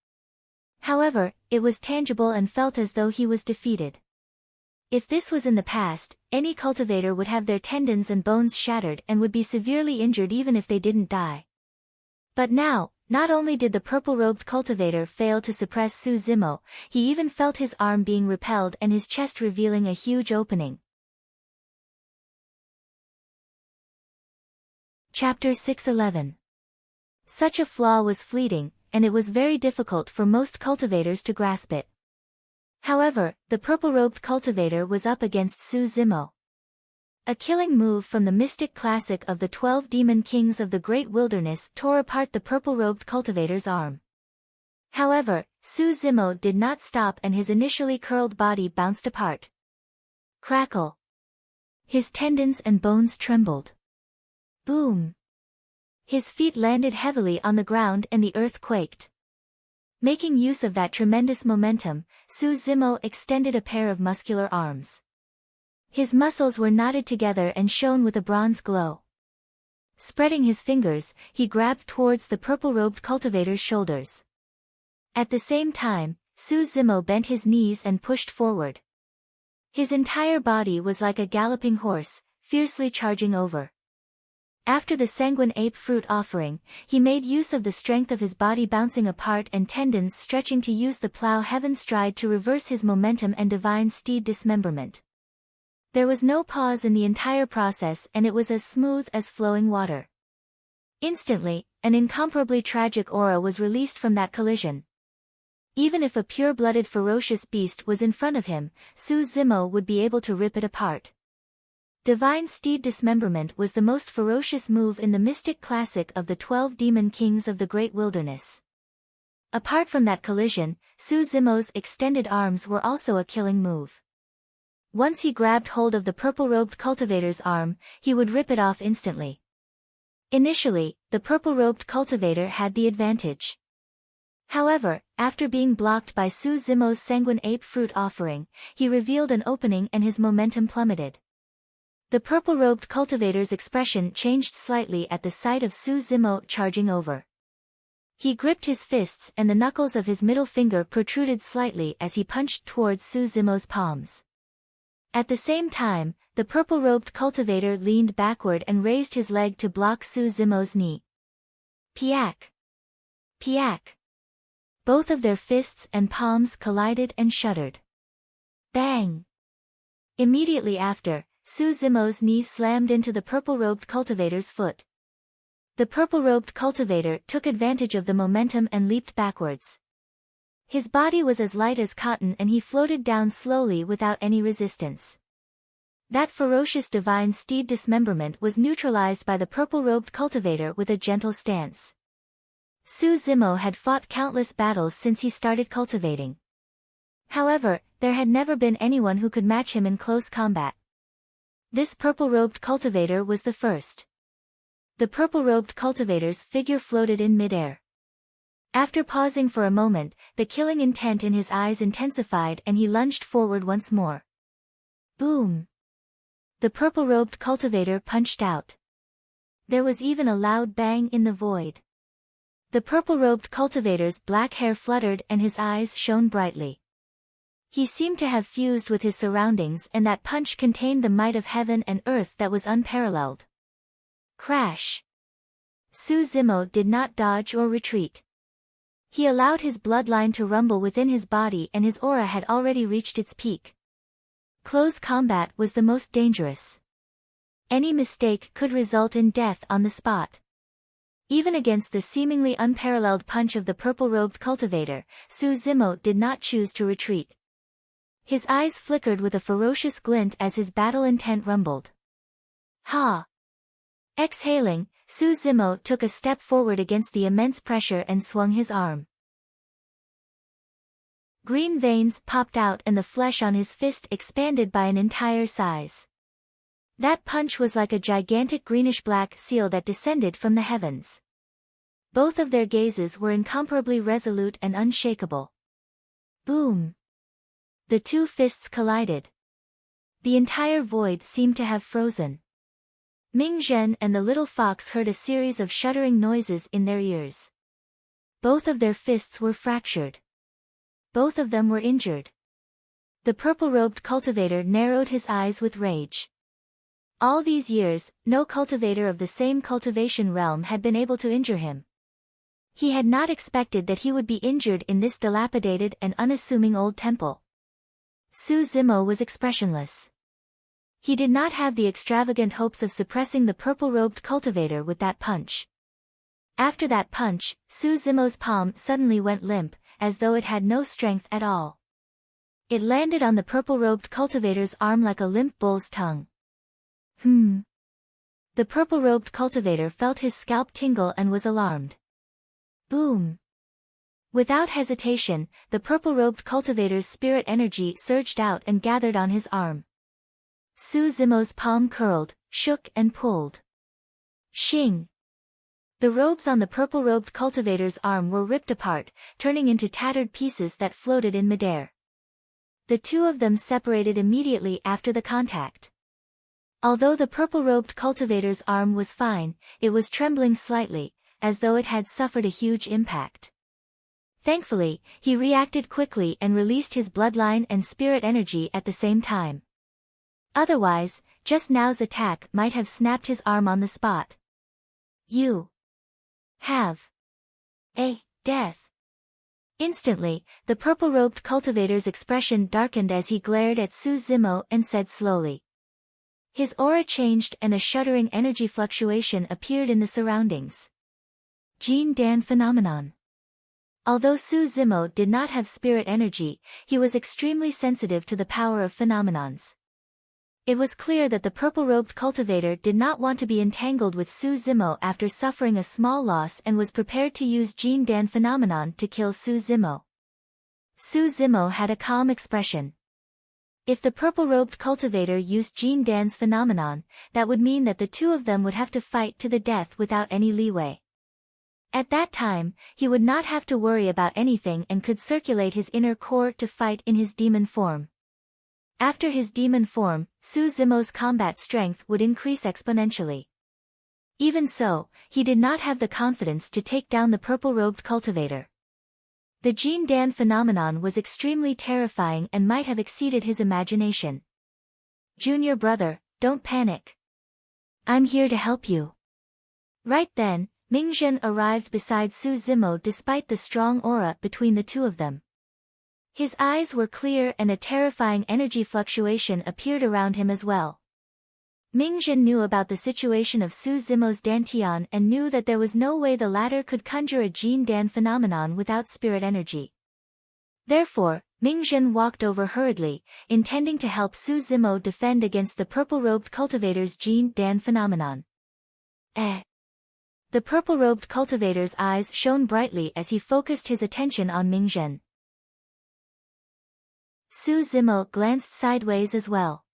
However, it was tangible and felt as though he was defeated. If this was in the past, any cultivator would have their tendons and bones shattered and would be severely injured even if they didn't die. But now, not only did the purple-robed cultivator fail to suppress Suzumo, he even felt his arm being repelled and his chest revealing a huge opening. Chapter 611. Such a flaw was fleeting, and it was very difficult for most cultivators to grasp it. However, the purple-robed cultivator was up against Suzumo. A killing move from the mystic classic of the 12 demon kings of the great wilderness tore apart the purple-robed cultivator's arm. However, Suzumo did not stop and his initially curled body bounced apart. Crackle. His tendons and bones trembled. Boom. His feet landed heavily on the ground and the earth quaked. Making use of that tremendous momentum, Suzumo extended a pair of muscular arms. His muscles were knotted together and shone with a bronze glow. Spreading his fingers, he grabbed towards the purple-robed cultivator's shoulders. At the same time, Suzumo bent his knees and pushed forward. His entire body was like a galloping horse, fiercely charging over. After the sanguine ape fruit offering, he made use of the strength of his body bouncing apart and tendons stretching to use the plow heaven stride to reverse his momentum and divine steed dismemberment. There was no pause in the entire process and it was as smooth as flowing water. Instantly, an incomparably tragic aura was released from that collision. Even if a pure-blooded ferocious beast was in front of him, Suzumo would be able to rip it apart. Divine steed dismemberment was the most ferocious move in the mystic classic of the 12 demon kings of the great wilderness. Apart from that collision, Suzumo's extended arms were also a killing move. Once he grabbed hold of the purple-robed cultivator's arm, he would rip it off instantly. Initially, the purple-robed cultivator had the advantage. However, after being blocked by Suzumo's sanguine ape fruit offering, he revealed an opening and his momentum plummeted. The purple-robed cultivator's expression changed slightly at the sight of Suzumo charging over. He gripped his fists and the knuckles of his middle finger protruded slightly as he punched towards Suzumo's palms. At the same time, the purple-robed cultivator leaned backward and raised his leg to block Suzumo's knee. Piak! Piak! Both of their fists and palms collided and shuddered. Bang! Immediately after, Suzumo's knee slammed into the purple-robed cultivator's foot. The purple-robed cultivator took advantage of the momentum and leaped backwards. His body was as light as cotton and he floated down slowly without any resistance. That ferocious divine steed dismemberment was neutralized by the purple-robed cultivator with a gentle stance. Suzumo had fought countless battles since he started cultivating. However, there had never been anyone who could match him in close combat. This purple-robed cultivator was the first. The purple-robed cultivator's figure floated in midair. After pausing for a moment, the killing intent in his eyes intensified and he lunged forward once more. Boom! The purple-robed cultivator punched out. There was even a loud bang in the void. The purple-robed cultivator's black hair fluttered and his eyes shone brightly. He seemed to have fused with his surroundings and that punch contained the might of heaven and earth that was unparalleled. Crash! Suzumo did not dodge or retreat. He allowed his bloodline to rumble within his body and his aura had already reached its peak. Close combat was the most dangerous. Any mistake could result in death on the spot. Even against the seemingly unparalleled punch of the purple-robed cultivator, Suzumo did not choose to retreat. His eyes flickered with a ferocious glint as his battle intent rumbled. Ha! Exhaling, Suzumo took a step forward against the immense pressure and swung his arm. Green veins popped out and the flesh on his fist expanded by an entire size. That punch was like a gigantic greenish-black seal that descended from the heavens. Both of their gazes were incomparably resolute and unshakable. Boom! The two fists collided. The entire void seemed to have frozen. Ming Zhen and the little fox heard a series of shuddering noises in their ears. Both of their fists were fractured. Both of them were injured. The purple-robed cultivator narrowed his eyes with rage. All these years, no cultivator of the same cultivation realm had been able to injure him. He had not expected that he would be injured in this dilapidated and unassuming old temple. Su Zimo was expressionless. He did not have the extravagant hopes of suppressing the purple-robed cultivator with that punch. After that punch, Su Zimo's palm suddenly went limp, as though it had no strength at all. It landed on the purple-robed cultivator's arm like a limp bull's tongue. The purple-robed cultivator felt his scalp tingle and was alarmed. Boom! Without hesitation, the purple-robed cultivator's spirit energy surged out and gathered on his arm. Su Zimo's palm curled, shook and pulled. Shing! The robes on the purple-robed cultivator's arm were ripped apart, turning into tattered pieces that floated in midair. The two of them separated immediately after the contact. Although the purple-robed cultivator's arm was fine, it was trembling slightly, as though it had suffered a huge impact. Thankfully, he reacted quickly and released his bloodline and spirit energy at the same time. Otherwise, just now's attack might have snapped his arm on the spot. You have a death. Instantly, the purple-robed cultivator's expression darkened as he glared at Su Zimo and said slowly. His aura changed and a shuddering energy fluctuation appeared in the surroundings. Jin Dan phenomenon. Although Su Zimo did not have spirit energy, he was extremely sensitive to the power of phenomenons. It was clear that the purple-robed cultivator did not want to be entangled with Su Zimo after suffering a small loss and was prepared to use Jin Dan phenomenon to kill Su Zimo. Su Zimo had a calm expression. If the purple-robed cultivator used Jin Dan's phenomenon, that would mean that the two of them would have to fight to the death without any leeway. At that time, he would not have to worry about anything and could circulate his inner core to fight in his demon form. After his demon form, Su Zimo's combat strength would increase exponentially. Even so, he did not have the confidence to take down the purple-robed cultivator. The Jin Dan phenomenon was extremely terrifying and might have exceeded his imagination. Junior brother, don't panic. I'm here to help you. Right then, Ming Zhen arrived beside Su Zimo despite the strong aura between the two of them. His eyes were clear and a terrifying energy fluctuation appeared around him as well. Ming Zhen knew about the situation of Su Zimo's Dantian and knew that there was no way the latter could conjure a Jin Dan phenomenon without spirit energy. Therefore, Ming Zhen walked over hurriedly, intending to help Su Zimo defend against the purple-robed cultivator's Jin Dan phenomenon. The purple-robed cultivator's eyes shone brightly as he focused his attention on Ming Zhen. Su Zimo glanced sideways as well.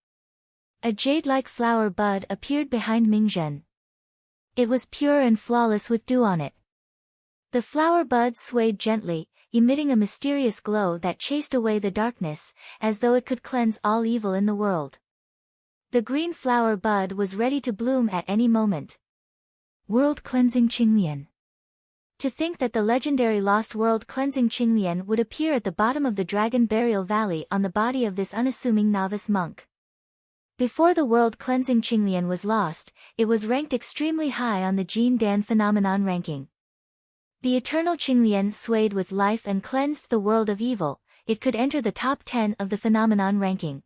A jade-like flower bud appeared behind Ming Zhen. It was pure and flawless with dew on it. The flower bud swayed gently, emitting a mysterious glow that chased away the darkness, as though it could cleanse all evil in the world. The green flower bud was ready to bloom at any moment. World-cleansing Qinglian. To think that the legendary lost world-cleansing Qinglian would appear at the bottom of the Dragon Burial Valley on the body of this unassuming novice monk. Before the world-cleansing Qinglian was lost, it was ranked extremely high on the Jin Dan phenomenon ranking. The eternal Qinglian swayed with life and cleansed the world of evil, it could enter the top 10 of the phenomenon ranking.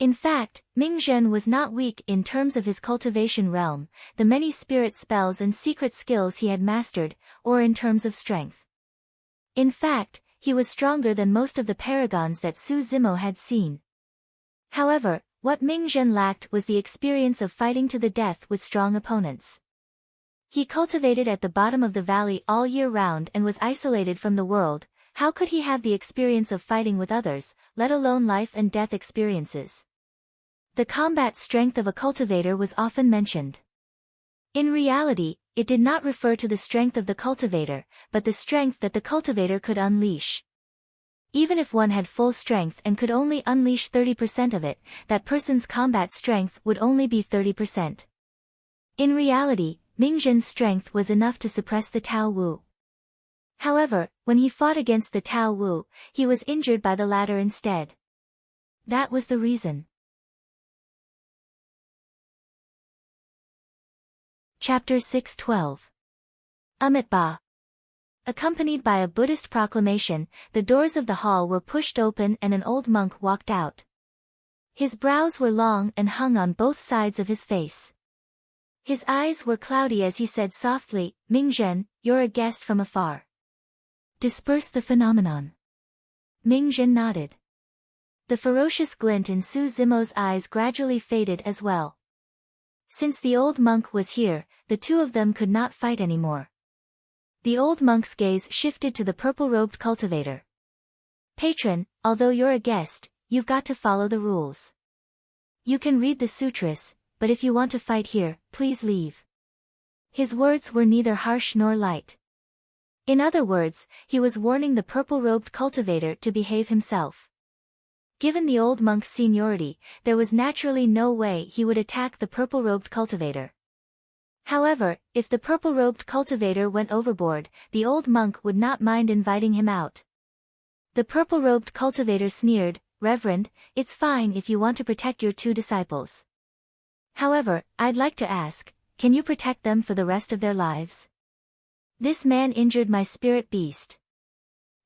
In fact, Ming Zhen was not weak in terms of his cultivation realm, the many spirit spells and secret skills he had mastered, or in terms of strength. In fact, he was stronger than most of the paragons that Su Zimo had seen. However, what Ming Zhen lacked was the experience of fighting to the death with strong opponents. He cultivated at the bottom of the valley all year round and was isolated from the world. How could he have the experience of fighting with others, let alone life and death experiences? The combat strength of a cultivator was often mentioned. In reality, it did not refer to the strength of the cultivator, but the strength that the cultivator could unleash. Even if one had full strength and could only unleash 30% of it, that person's combat strength would only be 30%. In reality, Mingzhen's strength was enough to suppress the Tao Wu. However, when he fought against the Tao Wu, he was injured by the latter instead. That was the reason. Chapter 612. Amitabha. Accompanied by a Buddhist proclamation, the doors of the hall were pushed open and an old monk walked out. His brows were long and hung on both sides of his face. His eyes were cloudy as he said softly, "Mingzhen, you're a guest from afar. Disperse the phenomenon." Mingzhen nodded. The ferocious glint in Su Zimo's eyes gradually faded as well. Since the old monk was here, the two of them could not fight anymore. The old monk's gaze shifted to the purple-robed cultivator. "Patron, although you're a guest, you've got to follow the rules. You can read the sutras, but if you want to fight here, please leave." His words were neither harsh nor light. In other words, he was warning the purple-robed cultivator to behave himself. Given the old monk's seniority, there was naturally no way he would attack the purple-robed cultivator. However, if the purple-robed cultivator went overboard, the old monk would not mind inviting him out. The purple-robed cultivator sneered, "Reverend, it's fine if you want to protect your two disciples. However, I'd like to ask, can you protect them for the rest of their lives? This man injured my spirit beast."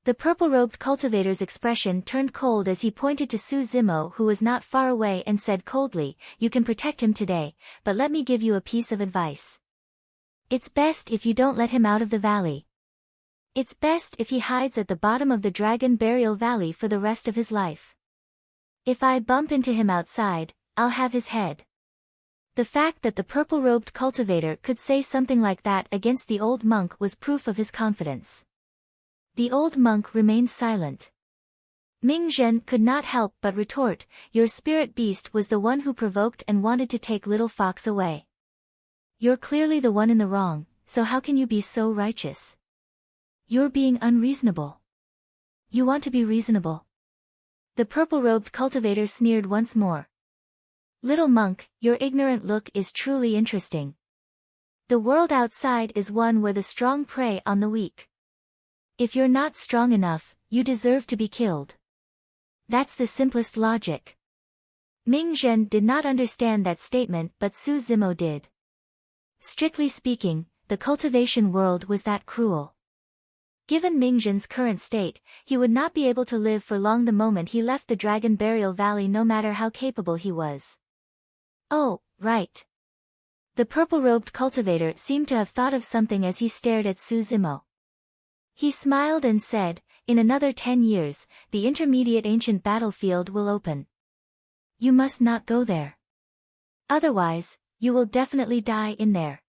The purple-robed cultivator's expression turned cold as he pointed to Su Zimo, who was not far away, and said coldly, "You can protect him today, but let me give you a piece of advice. It's best if you don't let him out of the valley. It's best if he hides at the bottom of the Dragon Burial Valley for the rest of his life. If I bump into him outside, I'll have his head." The fact that the purple-robed cultivator could say something like that against the old monk was proof of his confidence. The old monk remained silent. Mingzhen could not help but retort, "Your spirit beast was the one who provoked and wanted to take little Fox away. You're clearly the one in the wrong, so how can you be so righteous? You're being unreasonable. You want to be reasonable." The purple-robed cultivator sneered once more. "Little monk, your ignorant look is truly interesting. The world outside is one where the strong prey on the weak. If you're not strong enough, you deserve to be killed. That's the simplest logic." Mingzhen did not understand that statement, but Su Zimo did. Strictly speaking, the cultivation world was that cruel. Given Mingzhen's current state, he would not be able to live for long the moment he left the Dragon Burial Valley, no matter how capable he was. "Oh, right." The purple-robed cultivator seemed to have thought of something as he stared at Su Zimo. He smiled and said, "In another 10 years, the intermediate ancient battlefield will open. You must not go there. Otherwise, you will definitely die in there."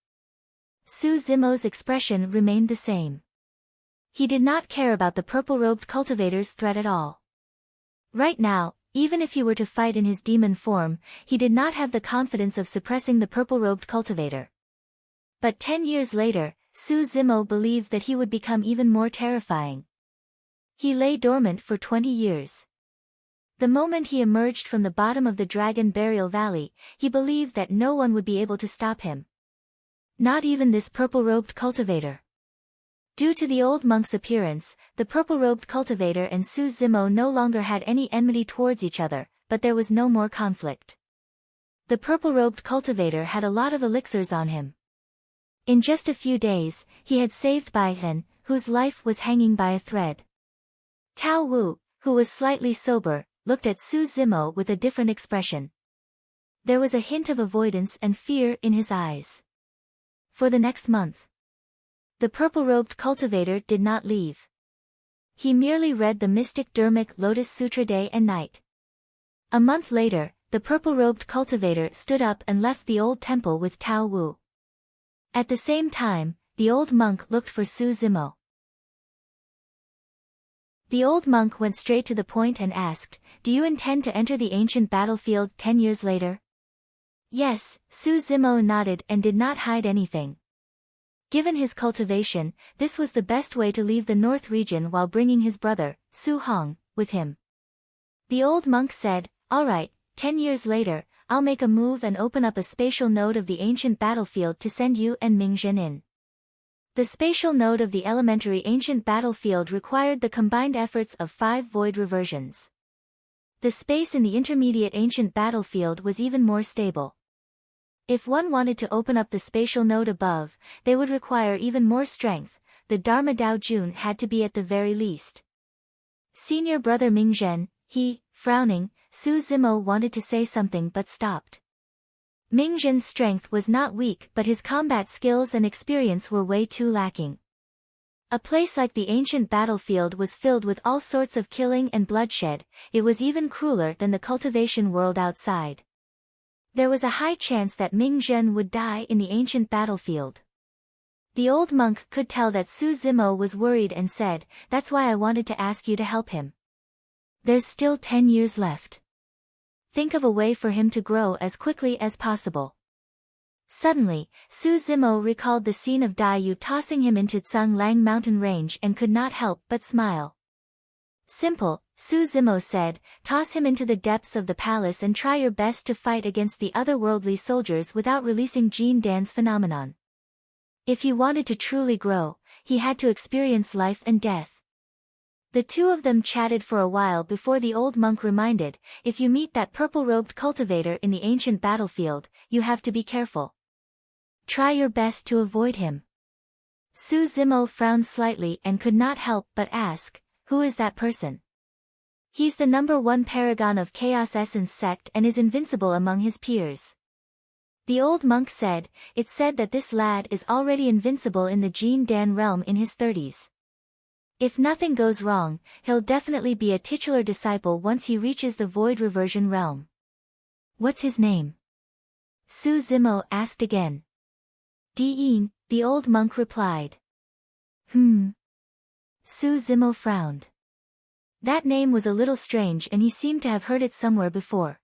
Su Zimo's expression remained the same. He did not care about the purple-robed cultivator's threat at all. Right now, even if he were to fight in his demon form, he did not have the confidence of suppressing the purple-robed cultivator. But 10 years later, Su Zimo believed that he would become even more terrifying. He lay dormant for 20 years. The moment he emerged from the bottom of the Dragon Burial Valley, he believed that no one would be able to stop him. Not even this purple-robed cultivator. Due to the old monk's appearance, the purple-robed cultivator and Su Zimo no longer had any enmity towards each other, but there was no more conflict. The purple-robed cultivator had a lot of elixirs on him. In just a few days, he had saved Bai Hen, whose life was hanging by a thread. Tao Wu, who was slightly sober, looked at Su Zimo with a different expression. There was a hint of avoidance and fear in his eyes. For the next month, the purple-robed cultivator did not leave. He merely read the mystic Dharmic Lotus Sutra day and night. A month later, the purple-robed cultivator stood up and left the old temple with Tao Wu. At the same time, the old monk looked for Su Zimo. The old monk went straight to the point and asked, "Do you intend to enter the ancient battlefield 10 years later?" "Yes," Su Zimo nodded and did not hide anything. Given his cultivation, this was the best way to leave the north region while bringing his brother, Su Hong, with him. The old monk said, "All right, 10 years later, I'll make a move and open up a spatial node of the ancient battlefield to send you and Mingzhen in. The spatial node of the elementary ancient battlefield required the combined efforts of 5 void reversions. The space in the intermediate ancient battlefield was even more stable. If one wanted to open up the spatial node above, they would require even more strength. The Dharma Dao Jun had to be at the very least. Senior brother Mingzhen, frowning, Su Zimo wanted to say something but stopped. Mingzhen's strength was not weak, but his combat skills and experience were way too lacking. A place like the ancient battlefield was filled with all sorts of killing and bloodshed. It was even crueler than the cultivation world outside. There was a high chance that Mingzhen would die in the ancient battlefield. The old monk could tell that Su Zimo was worried and said, "That's why I wanted to ask you to help him. There's still 10 years left. Think of a way for him to grow as quickly as possible." Suddenly, Su Zimo recalled the scene of Dai Yu tossing him into Tsang Lang mountain range and could not help but smile. "Simple," Su Zimo said, "toss him into the depths of the palace and try your best to fight against the otherworldly soldiers without releasing Jin Dan's phenomenon." If he wanted to truly grow, he had to experience life and death. The two of them chatted for a while before the old monk reminded, "If you meet that purple-robed cultivator in the ancient battlefield, you have to be careful. Try your best to avoid him." Su Zimo frowned slightly and could not help but ask, "Who is that person?" "He's the #1 paragon of Chaos Essence sect and is invincible among his peers." The old monk said, "It's said that this lad is already invincible in the Jin Dan realm in his 30s. If nothing goes wrong, he'll definitely be a titular disciple once he reaches the void reversion realm." "What's his name?" Su Zimo asked again. "Diyin," the old monk replied. Su Zimo frowned. That name was a little strange and he seemed to have heard it somewhere before.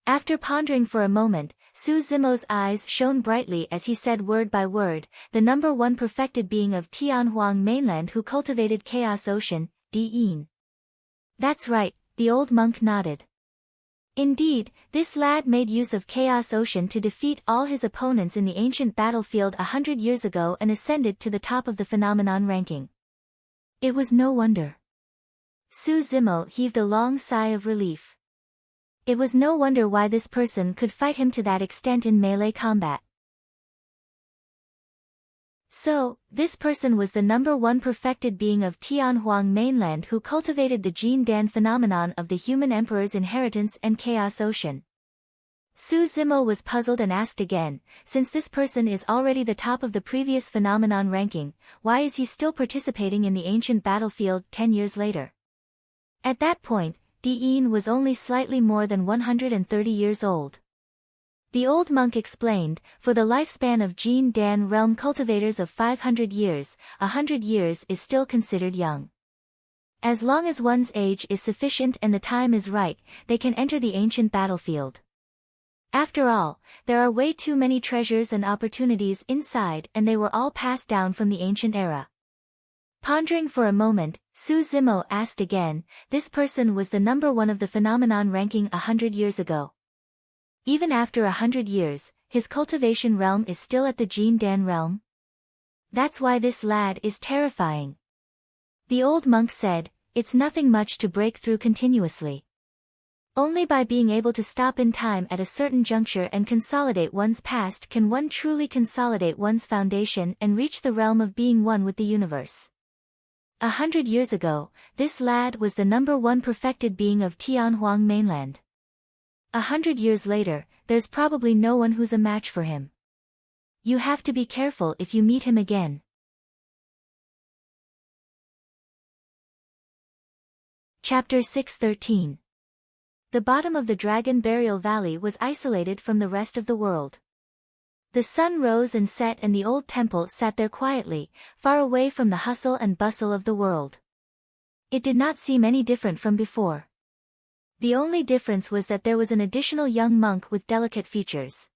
After pondering for a moment, Su Zimo's eyes shone brightly as he said word by word, "The #1 perfected being of Tianhuang mainland who cultivated Chaos Ocean, Diyin." "That's right," the old monk nodded. Indeed, this lad made use of Chaos Ocean to defeat all his opponents in the ancient battlefield 100 years ago and ascended to the top of the phenomenon ranking. It was no wonder. Su Zimo heaved a long sigh of relief. It was no wonder why this person could fight him to that extent in melee combat. So, this person was the #1 perfected being of Tianhuang mainland who cultivated the Jin Dan phenomenon of the human emperor's inheritance and Chaos Ocean. Su Zimo was puzzled and asked again, "Since this person is already the top of the previous phenomenon ranking, why is he still participating in the ancient battlefield 10 years later?" At that point, Diyin was only slightly more than 130 years old. The old monk explained, "For the lifespan of Jin Dan realm cultivators of 500 years, 100 years is still considered young. As long as one's age is sufficient and the time is right, they can enter the ancient battlefield. After all, there are way too many treasures and opportunities inside and they were all passed down from the ancient era." Pondering for a moment, Su Zimo asked again, "This person was the #1 of the phenomenon ranking 100 years ago. Even after 100 years, his cultivation realm is still at the Jin Dan realm? That's why this lad is terrifying." The old monk said, "It's nothing much to break through continuously. Only by being able to stop in time at a certain juncture and consolidate one's past can one truly consolidate one's foundation and reach the realm of being one with the universe. 100 years ago, this lad was the #1 perfected being of Tianhuang mainland. 100 years later, there's probably no one who's a match for him. You have to be careful if you meet him again." Chapter 613. The bottom of the Dragon Burial Valley was isolated from the rest of the world. The sun rose and set and the old temple sat there quietly, far away from the hustle and bustle of the world. It did not seem any different from before. The only difference was that there was an additional young monk with delicate features.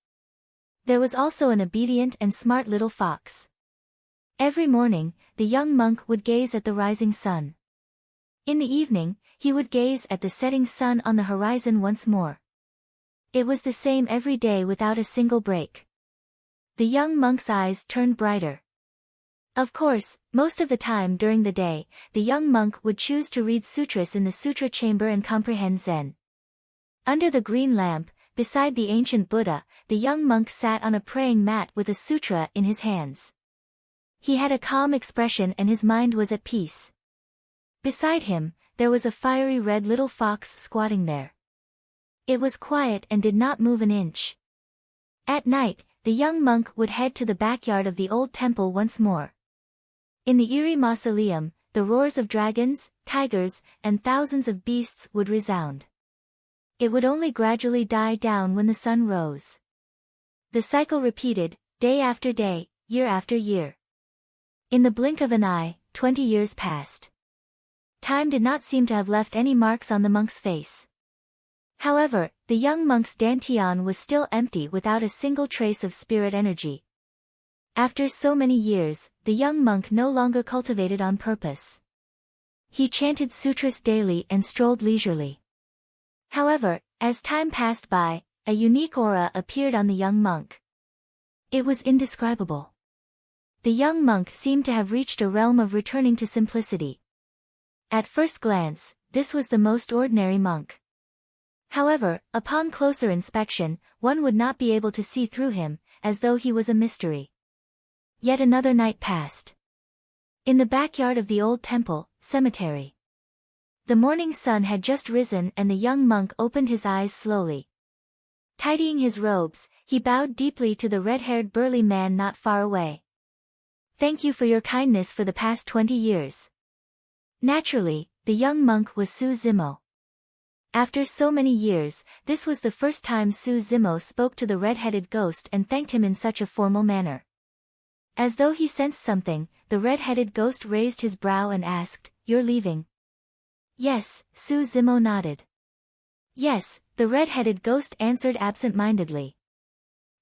There was also an obedient and smart little fox. Every morning, the young monk would gaze at the rising sun. In the evening, he would gaze at the setting sun on the horizon once more. It was the same every day without a single break. The young monk's eyes turned brighter. Of course, most of the time during the day, the young monk would choose to read sutras in the sutra chamber and comprehend Zen. Under the green lamp, beside the ancient Buddha, the young monk sat on a praying mat with a sutra in his hands. He had a calm expression and his mind was at peace. Beside him, there was a fiery red little fox squatting there. It was quiet and did not move an inch. At night, the young monk would head to the backyard of the old temple once more. In the eerie mausoleum, the roars of dragons, tigers, and thousands of beasts would resound. It would only gradually die down when the sun rose. The cycle repeated, day after day, year after year. In the blink of an eye, 20 years passed. Time did not seem to have left any marks on the monk's face. However, the young monk's dantian was still empty without a single trace of spirit energy. After so many years, the young monk no longer cultivated on purpose. He chanted sutras daily and strolled leisurely. However, as time passed by, a unique aura appeared on the young monk. It was indescribable. The young monk seemed to have reached a realm of returning to simplicity. At first glance, this was the most ordinary monk. However, upon closer inspection, one would not be able to see through him, as though he was a mystery. Yet another night passed. In the backyard of the old temple, cemetery. The morning sun had just risen and the young monk opened his eyes slowly. Tidying his robes, he bowed deeply to the red-haired burly man not far away. Thank you for your kindness for the past 20 years. Naturally, the young monk was Su Zimo. After so many years, this was the first time Su Zimo spoke to the red-headed ghost and thanked him in such a formal manner. As though he sensed something, the red-headed ghost raised his brow and asked, "You're leaving?" Yes, Su Zimo nodded. Yes, the red-headed ghost answered absent-mindedly.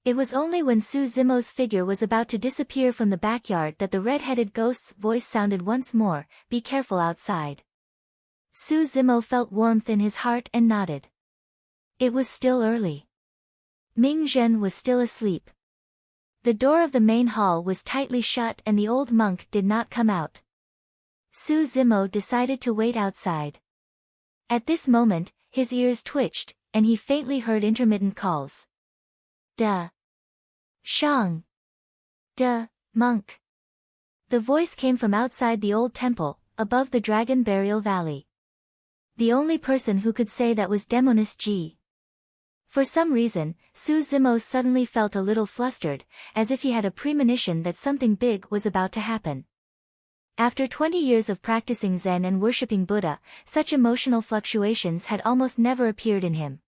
It was only when Su Zimo's figure was about to disappear from the backyard that the red-headed ghost's voice sounded once more, "Be careful outside." Su Zimo felt warmth in his heart and nodded. It was still early. Ming Zhen was still asleep. The door of the main hall was tightly shut and the old monk did not come out. Su Zimo decided to wait outside. At this moment, his ears twitched, and he faintly heard intermittent calls. "Duh. Shang. Duh, monk." The voice came from outside the old temple, above the dragon burial valley. The only person who could say that was Demoness Ji. For some reason, Su Zimo suddenly felt a little flustered, as if he had a premonition that something big was about to happen. After 20 years of practicing Zen and worshipping Buddha, such emotional fluctuations had almost never appeared in him.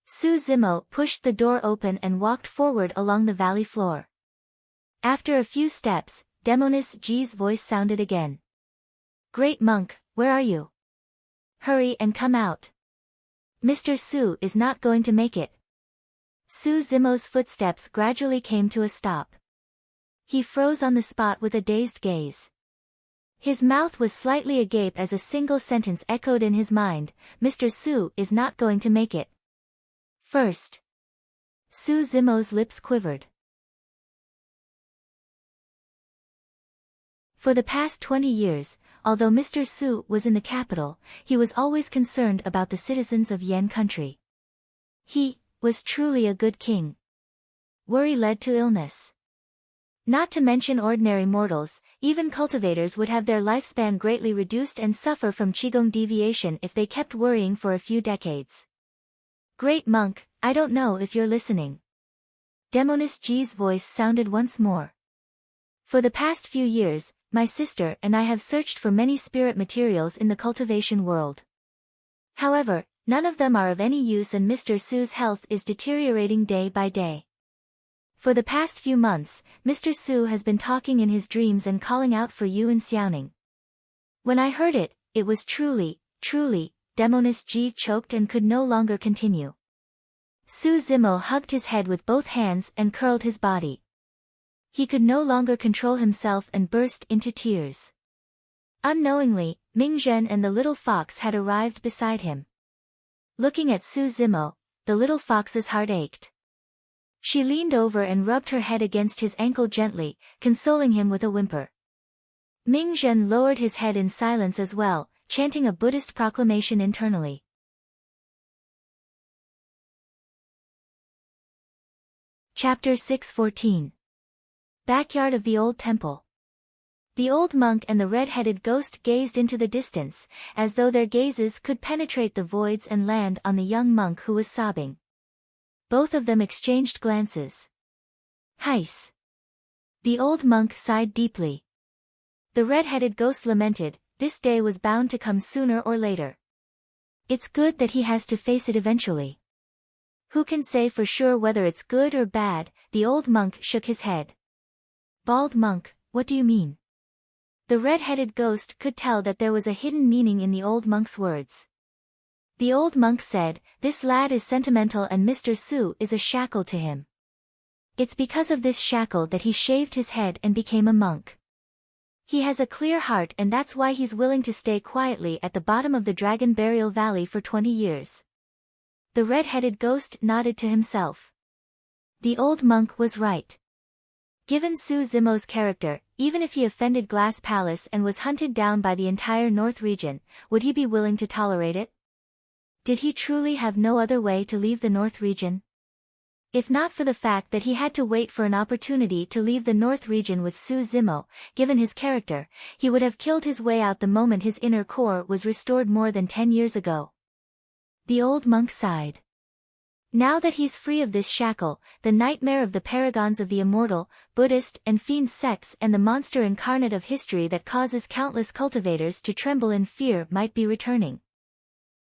Su Zimo pushed the door open and walked forward along the valley floor. After a few steps, Demoness Ji's voice sounded again. "Great monk, where are you? Hurry and come out. Mr. Su is not going to make it." Su Zimo's footsteps gradually came to a stop. He froze on the spot with a dazed gaze. His mouth was slightly agape as a single sentence echoed in his mind, "Mr. Su is not going to make it." First. Su Zimo's lips quivered. For the past 20 years, although Mr. Su was in the capital, he was always concerned about the citizens of Yan country. He was truly a good king. Worry led to illness. Not to mention ordinary mortals, even cultivators would have their lifespan greatly reduced and suffer from qigong deviation if they kept worrying for a few decades. "Great monk, I don't know if you're listening." Demoness Ji's voice sounded once more. "For the past few years, my sister and I have searched for many spirit materials in the cultivation world. However, none of them are of any use and Mr. Su's health is deteriorating day by day. For the past few months, Mr. Su has been talking in his dreams and calling out for you in Xiaoning." When I heard it, it was truly, Demoness Ji choked and could no longer continue. Su Zimo hugged his head with both hands and curled his body. He could no longer control himself and burst into tears. Unknowingly, Ming Zhen and the little fox had arrived beside him. Looking at Su Zimo, the little fox's heart ached. She leaned over and rubbed her head against his ankle gently, consoling him with a whimper. Ming Zhen lowered his head in silence as well, chanting a Buddhist proclamation internally. Chapter 6:14. Backyard of the Old Temple. The old monk and the red-headed ghost gazed into the distance, as though their gazes could penetrate the voids and land on the young monk who was sobbing. Both of them exchanged glances. Heis. The old monk sighed deeply. The red-headed ghost lamented, this day was bound to come sooner or later. It's good that he has to face it eventually. Who can say for sure whether it's good or bad? The old monk shook his head. Bald monk, what do you mean? The red-headed ghost could tell that there was a hidden meaning in the old monk's words. The old monk said, this lad is sentimental and Mr. Su is a shackle to him. It's because of this shackle that he shaved his head and became a monk. He has a clear heart and that's why he's willing to stay quietly at the bottom of the Dragon Burial Valley for 20 years. The red-headed ghost nodded to himself. The old monk was right. Given Su Zimo's character, even if he offended Glass Palace and was hunted down by the entire North region, would he be willing to tolerate it? Did he truly have no other way to leave the North region? If not for the fact that he had to wait for an opportunity to leave the North region with Su Zimo, given his character, he would have killed his way out the moment his inner core was restored more than 10 years ago. The old monk sighed. Now that he's free of this shackle, the nightmare of the paragons of the immortal, Buddhist and fiend sects and the monster incarnate of history that causes countless cultivators to tremble in fear might be returning.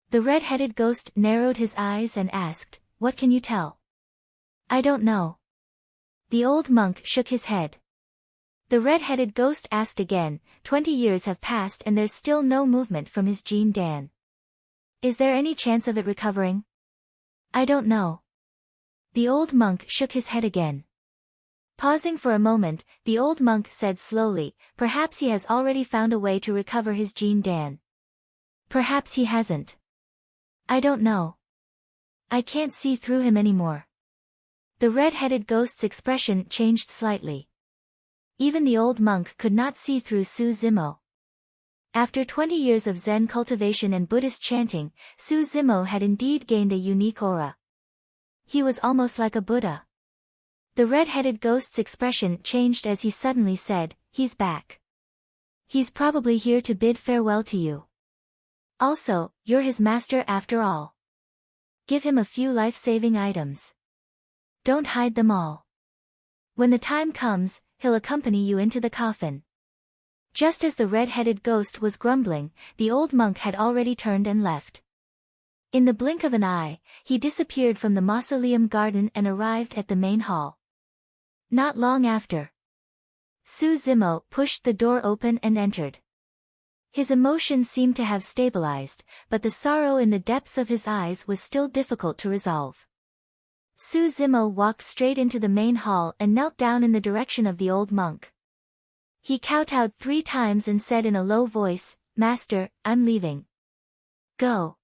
The red-headed ghost narrowed his eyes and asked, what can you tell? I don't know. The old monk shook his head. The red-headed ghost asked again, 20 years have passed and there's still no movement from his Jin Dan. Is there any chance of it recovering? I don't know. The old monk shook his head again. Pausing for a moment, the old monk said slowly, perhaps he has already found a way to recover his Jin Dan. Perhaps he hasn't. I don't know. I can't see through him anymore. The red-headed ghost's expression changed slightly. Even the old monk could not see through Su Zimo. After 20 years of Zen cultivation and Buddhist chanting, Su Zimo had indeed gained a unique aura. He was almost like a Buddha. The red-headed ghost's expression changed as he suddenly said, he's back. He's probably here to bid farewell to you. Also, you're his master after all. Give him a few life-saving items. Don't hide them all. When the time comes, he'll accompany you into the coffin. Just as the red-headed ghost was grumbling, the old monk had already turned and left. In the blink of an eye, he disappeared from the mausoleum garden and arrived at the main hall. Not long after, Su Zimo pushed the door open and entered. His emotions seemed to have stabilized, but the sorrow in the depths of his eyes was still difficult to resolve. Su Zimo walked straight into the main hall and knelt down in the direction of the old monk. He kowtowed 3 times and said in a low voice, Master, I'm leaving. Go.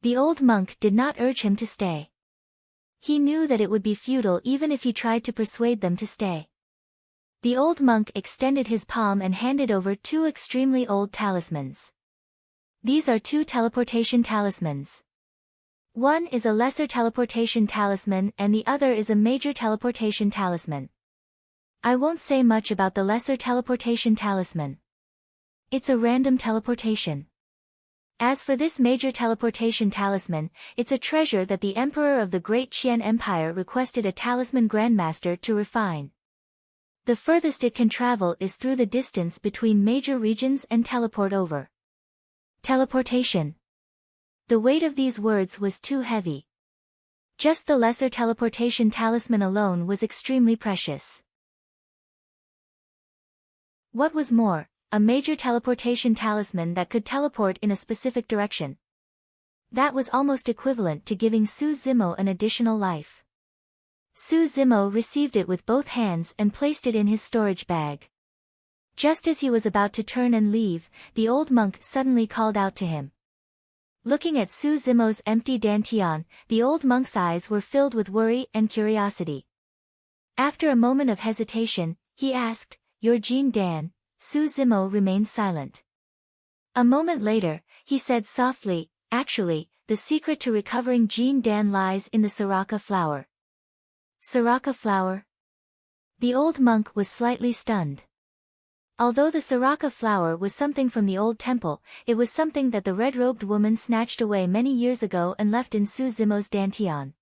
The old monk did not urge him to stay. He knew that it would be futile even if he tried to persuade them to stay. The old monk extended his palm and handed over 2 extremely old talismans. These are 2 teleportation talismans. One is a lesser teleportation talisman and the other is a major teleportation talisman. I won't say much about the lesser teleportation talisman. It's a random teleportation. As for this major teleportation talisman, it's a treasure that the Emperor of the Great Qian Empire requested a talisman grandmaster to refine. The furthest it can travel is through the distance between major regions and teleport over. Teleportation. The weight of these words was too heavy. Just the lesser teleportation talisman alone was extremely precious. What was more, a major teleportation talisman that could teleport in a specific direction. That was almost equivalent to giving Su Zimo an additional life. Su Zimo received it with both hands and placed it in his storage bag. Just as he was about to turn and leave, the old monk suddenly called out to him. Looking at Suzumo's empty dantian, the old monk's eyes were filled with worry and curiosity. After a moment of hesitation, he asked, "Your Jin Dan?" Suzumo remained silent. A moment later, he said softly, "Actually, the secret to recovering Jin Dan lies in the Siraka flower." Siraka flower? The old monk was slightly stunned. Although the Siraka flower was something from the old temple, it was something that the red-robed woman snatched away many years ago and left in Suzumo's dantian.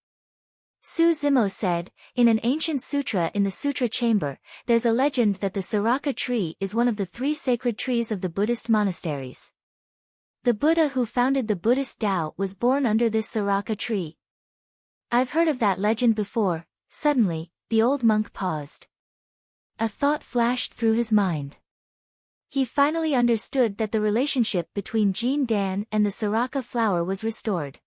Suzumo said, "In an ancient sutra in the sutra chamber, there's a legend that the Siraka tree is one of the 3 sacred trees of the Buddhist monasteries. The Buddha who founded the Buddhist Tao was born under this Siraka tree." "I've heard of that legend before." Suddenly, the old monk paused. A thought flashed through his mind. He finally understood that the relationship between Jin Dan and the Siraka flower was restored.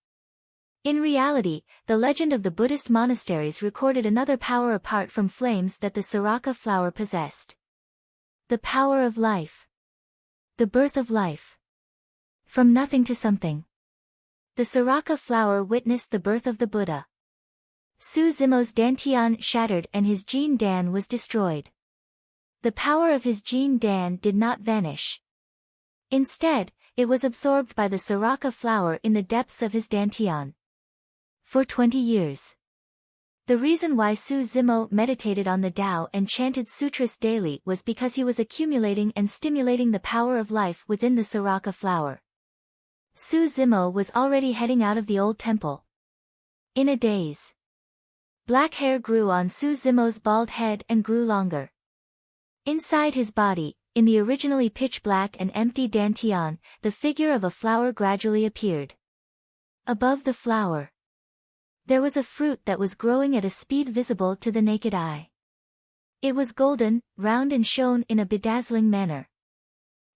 In reality, the legend of the Buddhist monasteries recorded another power apart from flames that the Siraka flower possessed. The power of life. The birth of life. From nothing to something. The Siraka flower witnessed the birth of the Buddha. Suzumo's dantian shattered and his Jin Dan was destroyed. The power of his Jin Dan did not vanish. Instead, it was absorbed by the Siraka flower in the depths of his dantian. For 20 years. The reason why Suzumo meditated on the Tao and chanted sutras daily was because he was accumulating and stimulating the power of life within the Siraka flower. Suzumo was already heading out of the old temple. In a daze. Black hair grew on Suzumo's bald head and grew longer. Inside his body, in the originally pitch-black and empty dantian, the figure of a flower gradually appeared. Above the flower, there was a fruit that was growing at a speed visible to the naked eye. It was golden, round and shone in a bedazzling manner.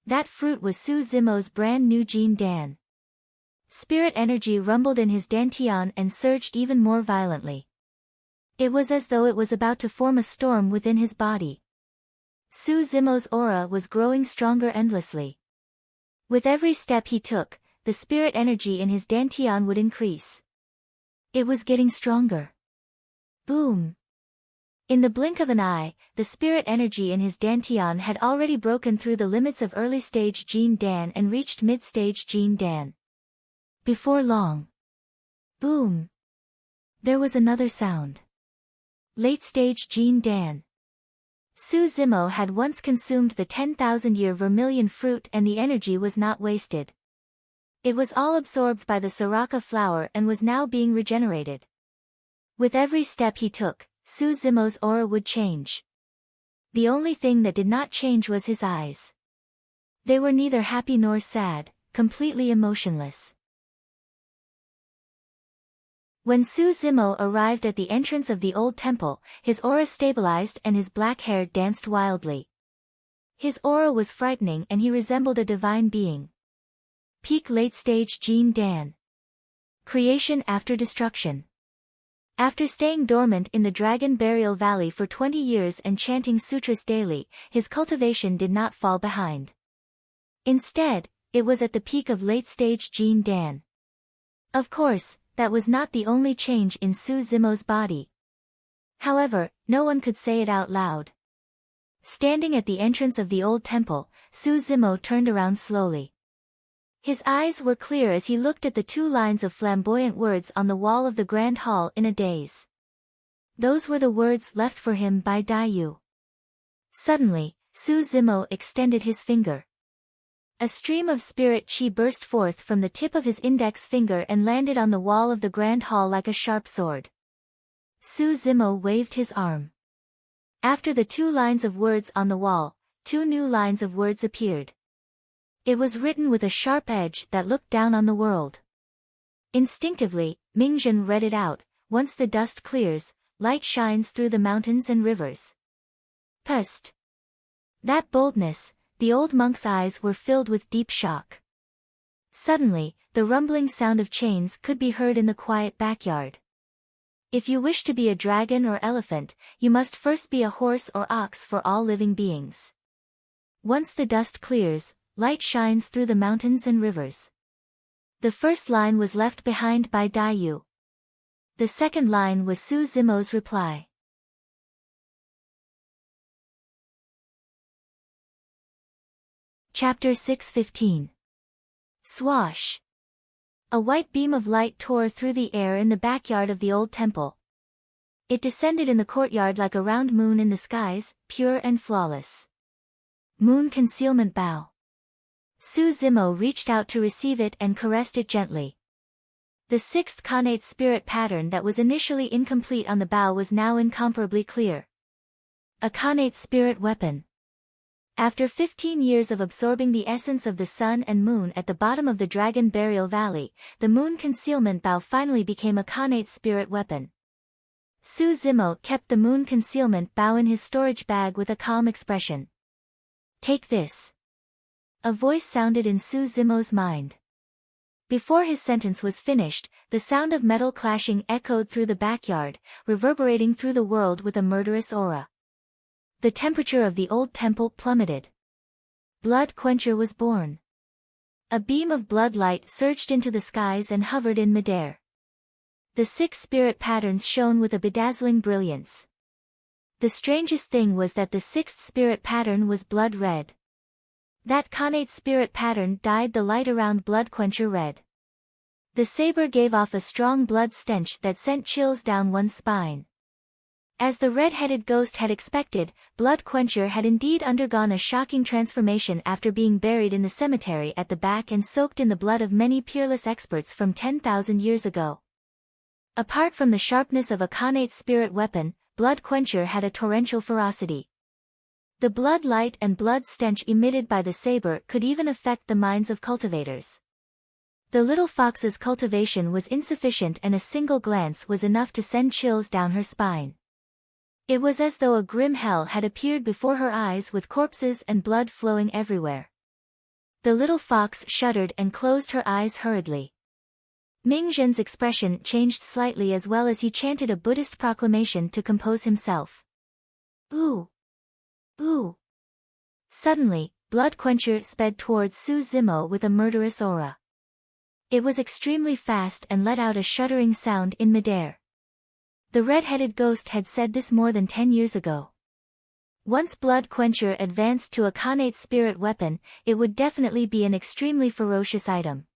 That fruit was Suzumo's brand new Jin Dan. Spirit energy rumbled in his dantian and surged even more violently. It was as though it was about to form a storm within his body. Suzumo's aura was growing stronger endlessly. With every step he took, the spirit energy in his dantian would increase. It was getting stronger. Boom! In the blink of an eye, the spirit energy in his dantian had already broken through the limits of early-stage Jin Dan and reached mid-stage Jin Dan. Before long. Boom! There was another sound. Late-stage Jin Dan. Suzumo had once consumed the 10,000-year vermilion fruit and the energy was not wasted. It was all absorbed by the Siraka flower and was now being regenerated. With every step he took, Suzumo's aura would change. The only thing that did not change was his eyes. They were neither happy nor sad, completely emotionless. When Suzumo arrived at the entrance of the old temple, his aura stabilized and his black hair danced wildly. His aura was frightening and he resembled a divine being. Peak late-stage Jin Dan. Creation after destruction. After staying dormant in the Dragon Burial Valley for 20 years and chanting sutras daily, his cultivation did not fall behind. Instead, it was at the peak of late-stage Jin Dan. Of course, that was not the only change in Suzumo's body. However, no one could say it out loud. Standing at the entrance of the old temple, Suzumo turned around slowly. His eyes were clear as he looked at the 2 lines of flamboyant words on the wall of the grand hall in a daze. Those were the words left for him by Daiyu. Suddenly, Suzumo extended his finger. A stream of spirit chi burst forth from the tip of his index finger and landed on the wall of the grand hall like a sharp sword. Suzumo waved his arm. After the 2 lines of words on the wall, 2 new lines of words appeared. It was written with a sharp edge that looked down on the world. Instinctively, Mingjun read it out, "Once the dust clears, light shines through the mountains and rivers." Pust. That boldness, the old monk's eyes were filled with deep shock. Suddenly, the rumbling sound of chains could be heard in the quiet backyard. If you wish to be a dragon or elephant, you must first be a horse or ox for all living beings. Once the dust clears, light shines through the mountains and rivers. The first line was left behind by Daiyu. The second line was Su Zimo's reply. Chapter 6:15. Swash! A white beam of light tore through the air in the backyard of the old temple. It descended in the courtyard like a round moon in the skies, pure and flawless. Moon concealment bow. Su Zimo reached out to receive it and caressed it gently. The sixth Khanate spirit pattern that was initially incomplete on the bow was now incomparably clear. A Khanate spirit weapon. After 15 years of absorbing the essence of the sun and moon at the bottom of the Dragon Burial Valley, the moon concealment bow finally became a Khanate spirit weapon. Su Zimo kept the moon concealment bow in his storage bag with a calm expression. Take this. A voice sounded in Su Zimo's mind. Before his sentence was finished, the sound of metal clashing echoed through the backyard, reverberating through the world with a murderous aura. The temperature of the old temple plummeted. Blood Quencher was born. A beam of blood light surged into the skies and hovered in midair. The 6 spirit patterns shone with a bedazzling brilliance. The strangest thing was that the 6th spirit pattern was blood red. That Khanate spirit pattern dyed the light around Blood Quencher red. The saber gave off a strong blood stench that sent chills down one's spine. As the red-headed ghost had expected, Blood Quencher had indeed undergone a shocking transformation after being buried in the cemetery at the back and soaked in the blood of many peerless experts from 10,000 years ago. Apart from the sharpness of a Khanate spirit weapon, Blood Quencher had a torrential ferocity. The blood light and blood stench emitted by the saber could even affect the minds of cultivators. The little fox's cultivation was insufficient and a single glance was enough to send chills down her spine. It was as though a grim hell had appeared before her eyes with corpses and blood flowing everywhere. The little fox shuddered and closed her eyes hurriedly. Ming Zhen's expression changed slightly as well as he chanted a Buddhist proclamation to compose himself. Ooh! Ooh! Suddenly, Blood Quencher sped towards Su Zimo with a murderous aura. It was extremely fast and let out a shuddering sound in midair. The red-headed ghost had said this more than 10 years ago. Once Blood Quencher advanced to a Khanate spirit weapon, it would definitely be an extremely ferocious item.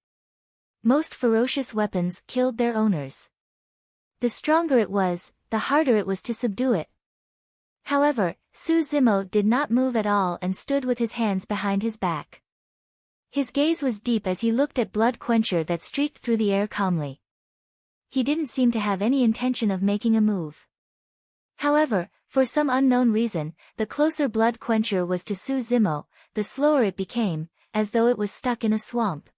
Most ferocious weapons killed their owners. The stronger it was, the harder it was to subdue it. However, Su Zimo did not move at all and stood with his hands behind his back. His gaze was deep as he looked at Blood Quencher that streaked through the air calmly. He didn't seem to have any intention of making a move. However, for some unknown reason, the closer Blood Quencher was to Su Zimo, the slower it became, as though it was stuck in a swamp.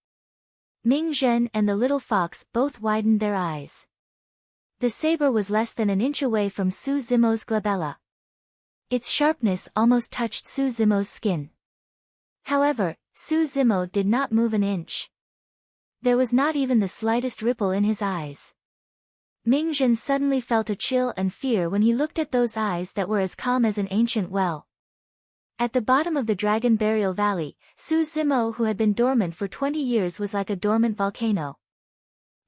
Ming Zhen and the little fox both widened their eyes. The saber was less than an inch away from Su Zimo's glabella. Its sharpness almost touched Su Zimo's skin. However, Su Zimo did not move an inch. There was not even the slightest ripple in his eyes. Ming Zhen suddenly felt a chill and fear when he looked at those eyes that were as calm as an ancient well. At the bottom of the Dragon Burial Valley, Su Zimo, who had been dormant for 20 years, was like a dormant volcano.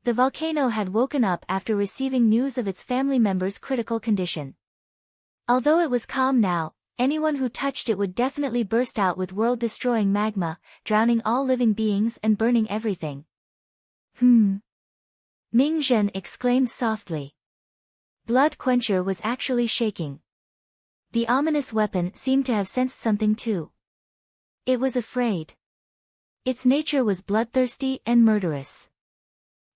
The volcano had woken up after receiving news of its family member's critical condition. Although it was calm now, anyone who touched it would definitely burst out with world-destroying magma, drowning all living beings and burning everything. Ming Zhen exclaimed softly. Blood Quencher was actually shaking. The ominous weapon seemed to have sensed something too. It was afraid. Its nature was bloodthirsty and murderous.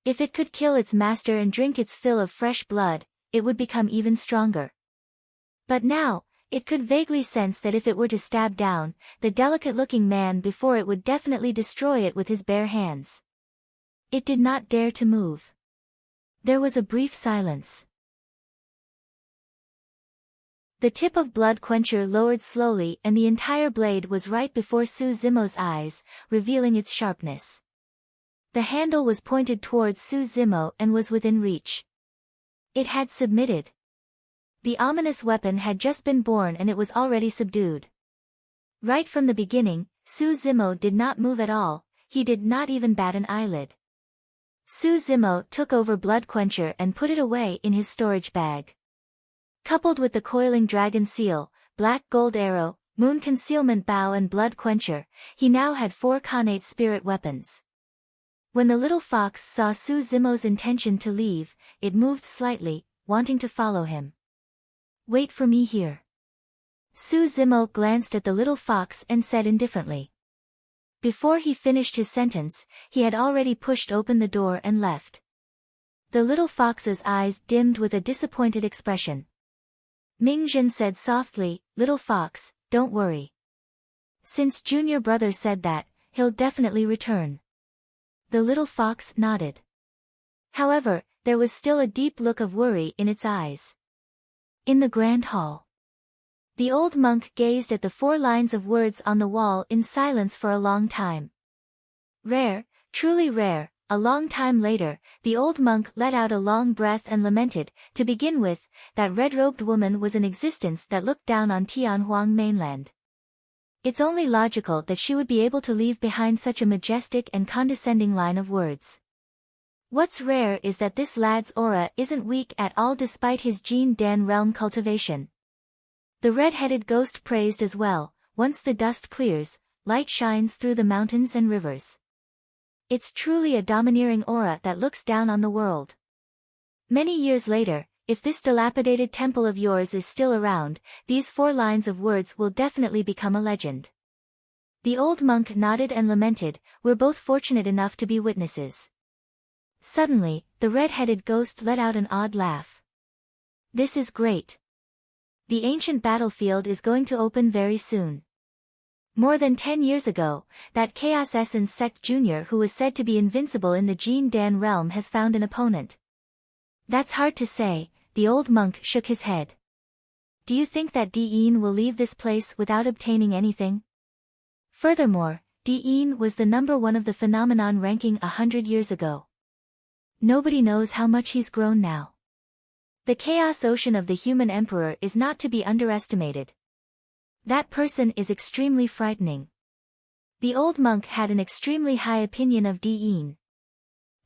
If it could kill its master and drink its fill of fresh blood, it would become even stronger. But now, it could vaguely sense that if it were to stab down the delicate-looking man before it would definitely destroy it with his bare hands. It did not dare to move. There was a brief silence. The tip of Blood Quencher lowered slowly and the entire blade was right before Su Zimo's eyes, revealing its sharpness. The handle was pointed towards Su Zimo and was within reach. It had submitted. The ominous weapon had just been born and it was already subdued. Right from the beginning, Su Zimo did not move at all, he did not even bat an eyelid. Su Zimo took over Blood Quencher and put it away in his storage bag. Coupled with the coiling dragon seal, black gold arrow, moon concealment bow and Blood Quencher, he now had 4 Khanate spirit weapons. When the little fox saw Su Zimo's intention to leave, it moved slightly, wanting to follow him. "Wait for me here." Su Zimo glanced at the little fox and said indifferently. Before he finished his sentence, he had already pushed open the door and left. The little fox's eyes dimmed with a disappointed expression. Ming Zhen said softly, "Little fox, don't worry. Since Junior Brother said that, he'll definitely return." The little fox nodded. However, there was still a deep look of worry in its eyes. In the grand hall, the old monk gazed at the 4 lines of words on the wall in silence for a long time. Rare, truly rare. A long time later, the old monk let out a long breath and lamented, "To begin with, that red-robed woman was an existence that looked down on Tianhuang mainland. It's only logical that she would be able to leave behind such a majestic and condescending line of words. What's rare is that this lad's aura isn't weak at all despite his Jin Dan realm cultivation." The red-headed ghost praised as well, "Once the dust clears, light shines through the mountains and rivers. It's truly a domineering aura that looks down on the world. Many years later, if this dilapidated temple of yours is still around, these 4 lines of words will definitely become a legend." The old monk nodded and lamented, "We're both fortunate enough to be witnesses." Suddenly, the red-headed ghost let out an odd laugh. "This is great. The ancient battlefield is going to open very soon. More than 10 years ago, that Chaos Essence Sect Junior who was said to be invincible in the Jin Dan realm has found an opponent." "That's hard to say," the old monk shook his head. "Do you think that Diin will leave this place without obtaining anything? Furthermore, Diin was the number 1 of the phenomenon ranking 100 years ago. Nobody knows how much he's grown now. The chaos ocean of the human emperor is not to be underestimated. That person is extremely frightening." The old monk had an extremely high opinion of Diin.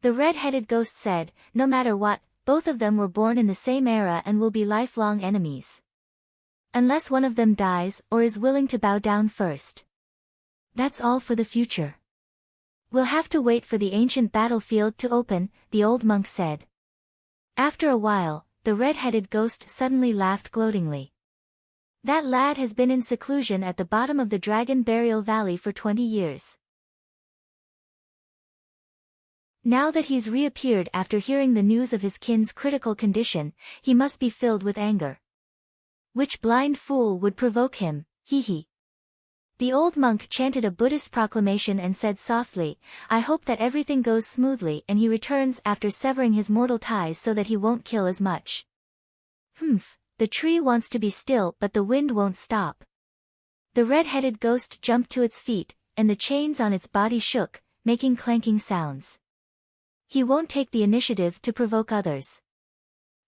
The red-headed ghost said, "No matter what, both of them were born in the same era and will be lifelong enemies. Unless one of them dies or is willing to bow down first. That's all for the future. We'll have to wait for the ancient battlefield to open," the old monk said. After a while, the red-headed ghost suddenly laughed gloatingly. "That lad has been in seclusion at the bottom of the Dragon Burial Valley for 20 years. Now that he's reappeared after hearing the news of his kin's critical condition, he must be filled with anger. Which blind fool would provoke him, hee." The old monk chanted a Buddhist proclamation and said softly, "I hope that everything goes smoothly and he returns after severing his mortal ties so that he won't kill as much. Humph. The tree wants to be still but the wind won't stop." The red-headed ghost jumped to its feet, and the chains on its body shook, making clanking sounds. He won't take the initiative to provoke others.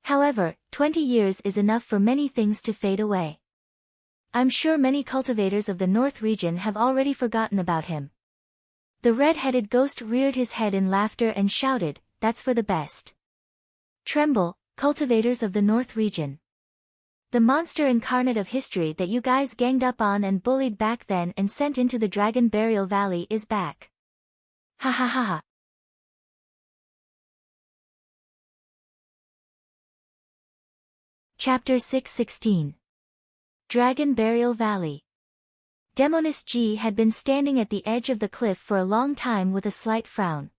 However, 20 years is enough for many things to fade away. I'm sure many cultivators of the North region have already forgotten about him. The red-headed ghost reared his head in laughter and shouted, "That's for the best. Tremble, cultivators of the North region. The monster incarnate of history that you guys ganged up on and bullied back then and sent into the Dragon Burial Valley is back. Ha ha ha ha." Chapter 616. Dragon Burial Valley. Demonis G had been standing at the edge of the cliff for a long time with a slight frown.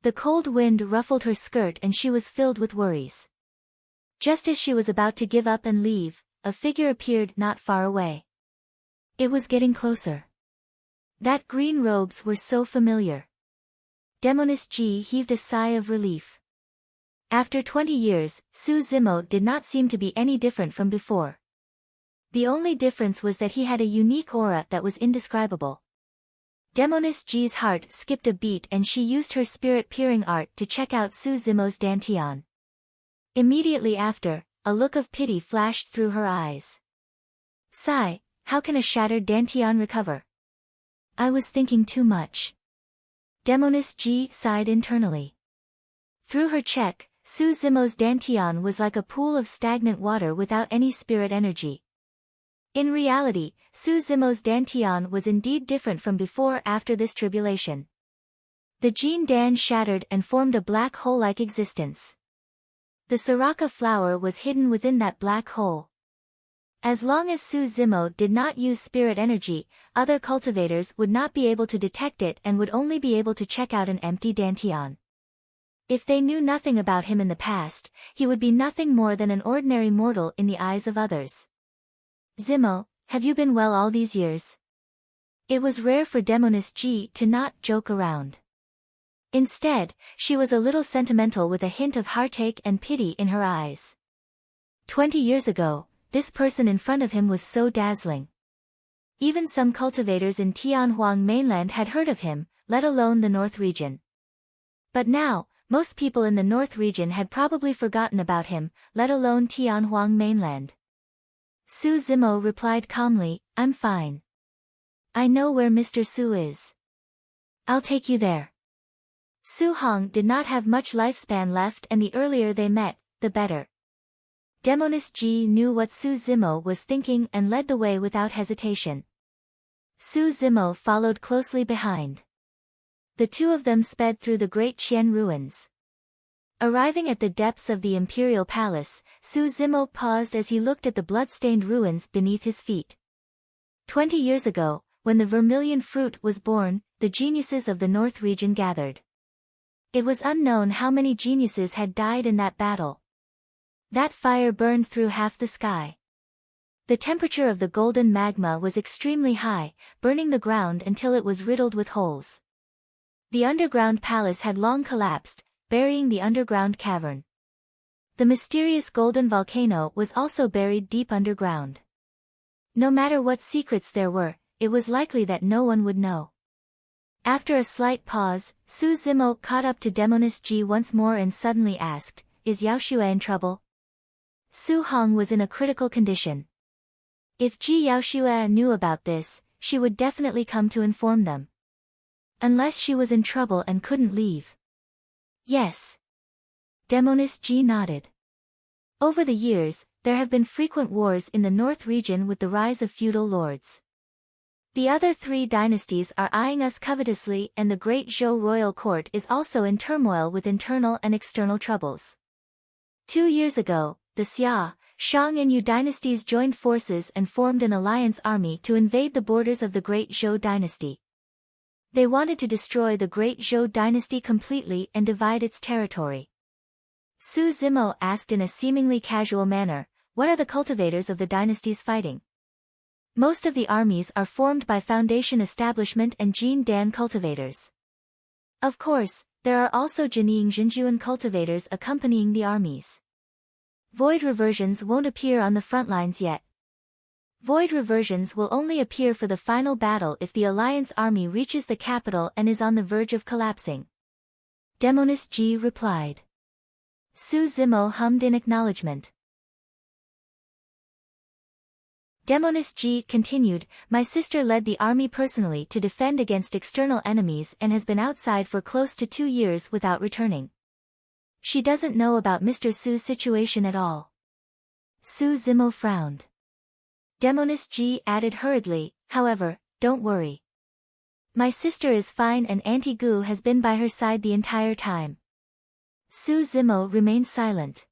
The cold wind ruffled her skirt and she was filled with worries. Just as she was about to give up and leave, a figure appeared not far away. It was getting closer. That green robes were so familiar. Demonis G heaved a sigh of relief. After 20 years, Su Zimo did not seem to be any different from before. The only difference was that he had a unique aura that was indescribable. Demonis G's heart skipped a beat and she used her spirit-peering art to check out Su Zimo's dantian. Immediately after, a look of pity flashed through her eyes. "Sigh, how can a shattered dantian recover? I was thinking too much." Demonis G sighed internally. Through her check, Su Zimo's dantian was like a pool of stagnant water without any spirit energy. In reality, Su Zimo's dantian was indeed different from before after this tribulation. The Jin Dan shattered and formed a black hole-like existence. The Soraka flower was hidden within that black hole. As long as Su Zimo did not use spirit energy, other cultivators would not be able to detect it and would only be able to check out an empty dantian. If they knew nothing about him in the past, he would be nothing more than an ordinary mortal in the eyes of others. Zimo, have you been well all these years? It was rare for Demoness Ji to not joke around. Instead, she was a little sentimental with a hint of heartache and pity in her eyes. 20 years ago, this person in front of him was so dazzling. Even some cultivators in Tianhuang mainland had heard of him, let alone the North region. But now, most people in the North region had probably forgotten about him, let alone Tianhuang mainland. Su Zimo replied calmly, I'm fine. I know where Mr. Su is. I'll take you there. Su Hong did not have much lifespan left, and the earlier they met, the better. Demoness Ji knew what Su Zimo was thinking and led the way without hesitation. Su Zimo followed closely behind. The two of them sped through the great Qian ruins. Arriving at the depths of the imperial palace, Su Zimo paused as he looked at the blood-stained ruins beneath his feet. 20 years ago, when the vermilion fruit was born, the geniuses of the North region gathered. It was unknown how many geniuses had died in that battle. That fire burned through half the sky. The temperature of the golden magma was extremely high, burning the ground until it was riddled with holes. The underground palace had long collapsed, burying the underground cavern. The mysterious golden volcano was also buried deep underground. No matter what secrets there were, it was likely that no one would know. After a slight pause, Su Zimo caught up to Demoness Ji once more and suddenly asked, Is Yao Xue in trouble? Su Hong was in a critical condition. If Ji Yao Xue knew about this, she would definitely come to inform them. Unless she was in trouble and couldn't leave. Yes. Demoness Ji nodded. Over the years, there have been frequent wars in the North region with the rise of feudal lords. The other three dynasties are eyeing us covetously, and the great Zhou royal court is also in turmoil with internal and external troubles. 2 years ago, the Xia, Shang and Yu dynasties joined forces and formed an alliance army to invade the borders of the great Zhou dynasty. They wanted to destroy the great Zhou dynasty completely and divide its territory. Su Zimo asked in a seemingly casual manner, what are the cultivators of the dynasties fighting? Most of the armies are formed by Foundation Establishment and Jin Dan cultivators. Of course, there are also Jining Jinjuan cultivators accompanying the armies. Void reversions won't appear on the front lines yet. Void reversions will only appear for the final battle if the Alliance army reaches the capital and is on the verge of collapsing. Demoness Ji replied. Su Zimo hummed in acknowledgement. Demoness Ji continued, My sister led the army personally to defend against external enemies and has been outside for close to 2 years without returning. She doesn't know about Mr. Su's situation at all. Su Zimo frowned. Demoness Ji added hurriedly, however, don't worry. My sister is fine and Auntie Gu has been by her side the entire time. Su Zimo remained silent.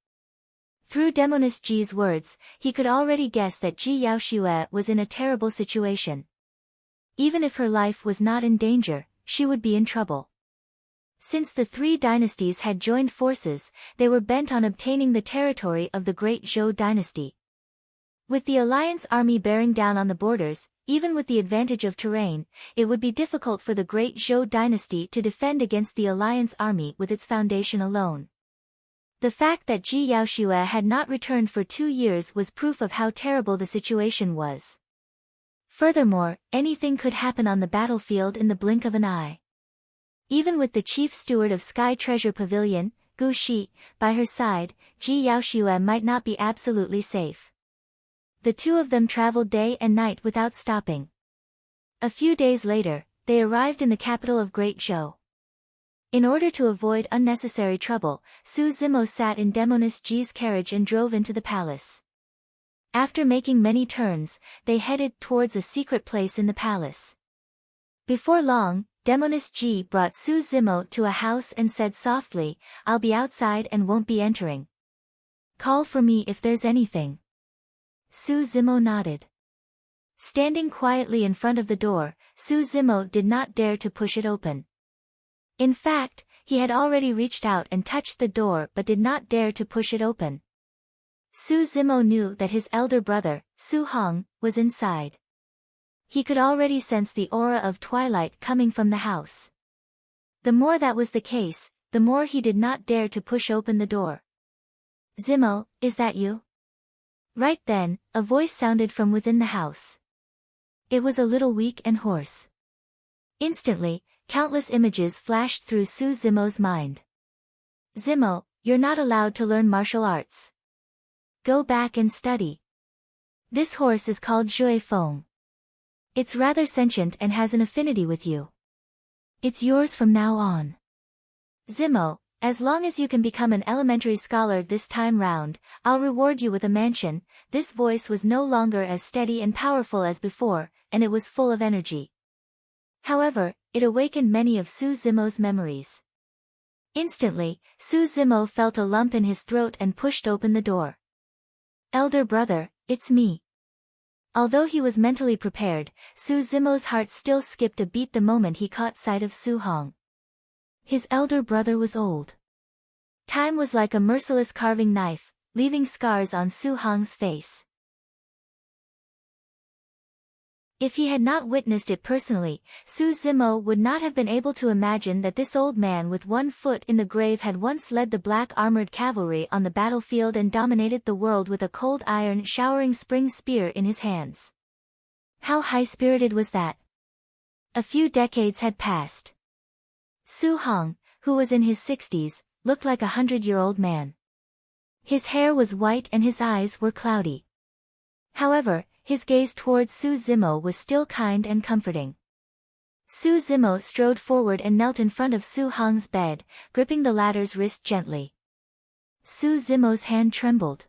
Through Demoness Ji's words, he could already guess that Ji Yaoxue was in a terrible situation. Even if her life was not in danger, she would be in trouble. Since the 3 dynasties had joined forces, they were bent on obtaining the territory of the great Zhou dynasty. With the alliance army bearing down on the borders, even with the advantage of terrain, it would be difficult for the great Zhou dynasty to defend against the alliance army with its foundation alone. The fact that Ji Yaoxue had not returned for 2 years was proof of how terrible the situation was. Furthermore, anything could happen on the battlefield in the blink of an eye. Even with the chief steward of Sky Treasure Pavilion, Gu Shi, by her side, Ji Yaoxue might not be absolutely safe. The two of them traveled day and night without stopping. A few days later, they arrived in the capital of Great Zhou. In order to avoid unnecessary trouble, Su Zimo sat in Demoness Ji's carriage and drove into the palace. After making many turns, they headed towards a secret place in the palace. Before long, Demoness Ji brought Su Zimo to a house and said softly, "I'll be outside and won't be entering. Call for me if there's anything." Su Zimo nodded. Standing quietly in front of the door, Su Zimo did not dare to push it open. In fact, he had already reached out and touched the door but did not dare to push it open. Su Zimo knew that his elder brother, Su Hong, was inside. He could already sense the aura of twilight coming from the house. The more that was the case, the more he did not dare to push open the door. "Zimo, is that you?" Right then, a voice sounded from within the house. It was a little weak and hoarse. Instantly, countless images flashed through Su Zimo's mind. "Zimo, you're not allowed to learn martial arts. Go back and study. This horse is called Jue Feng. It's rather sentient and has an affinity with you. It's yours from now on. Zimo, as long as you can become an elementary scholar this time round, I'll reward you with a mansion." This voice was no longer as steady and powerful as before, and it was full of energy. However, it awakened many of Su Zimo's memories. Instantly, Su Zimo felt a lump in his throat and pushed open the door. "Elder brother, it's me." Although he was mentally prepared, Su Zimo's heart still skipped a beat the moment he caught sight of Su Hong. His elder brother was old. Time was like a merciless carving knife, leaving scars on Su Hong's face. If he had not witnessed it personally, Su Zimo would not have been able to imagine that this old man with one foot in the grave had once led the black armored cavalry on the battlefield and dominated the world with a cold iron showering spring spear in his hands. How high-spirited was that? A few decades had passed. Su Hong, who was in his 60s, looked like a 100-year-old man. His hair was white and his eyes were cloudy. However, his gaze towards Su Zimo was still kind and comforting. Su Zimo strode forward and knelt in front of Su Hong's bed, gripping the latter's wrist gently. Su Zimo's hand trembled.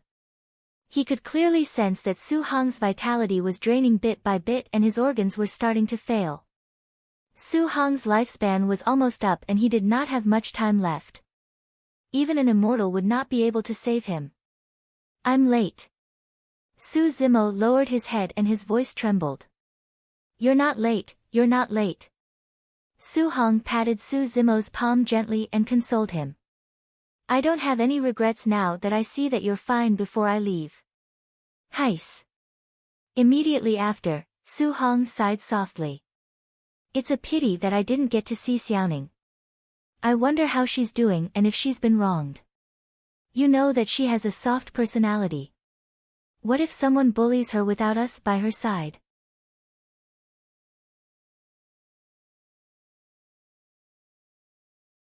He could clearly sense that Su Hong's vitality was draining bit by bit and his organs were starting to fail. Su Hong's lifespan was almost up and he did not have much time left. Even an immortal would not be able to save him. "I'm late." Su Zimo lowered his head and his voice trembled. "You're not late, you're not late." Su Hong patted Su Zimo's palm gently and consoled him. "I don't have any regrets now that I see that you're fine before I leave." Heis. Immediately after, Su Hong sighed softly. "It's a pity that I didn't get to see Xiaoning. I wonder how she's doing and if she's been wronged. You know that she has a soft personality. What if someone bullies her without us by her side?"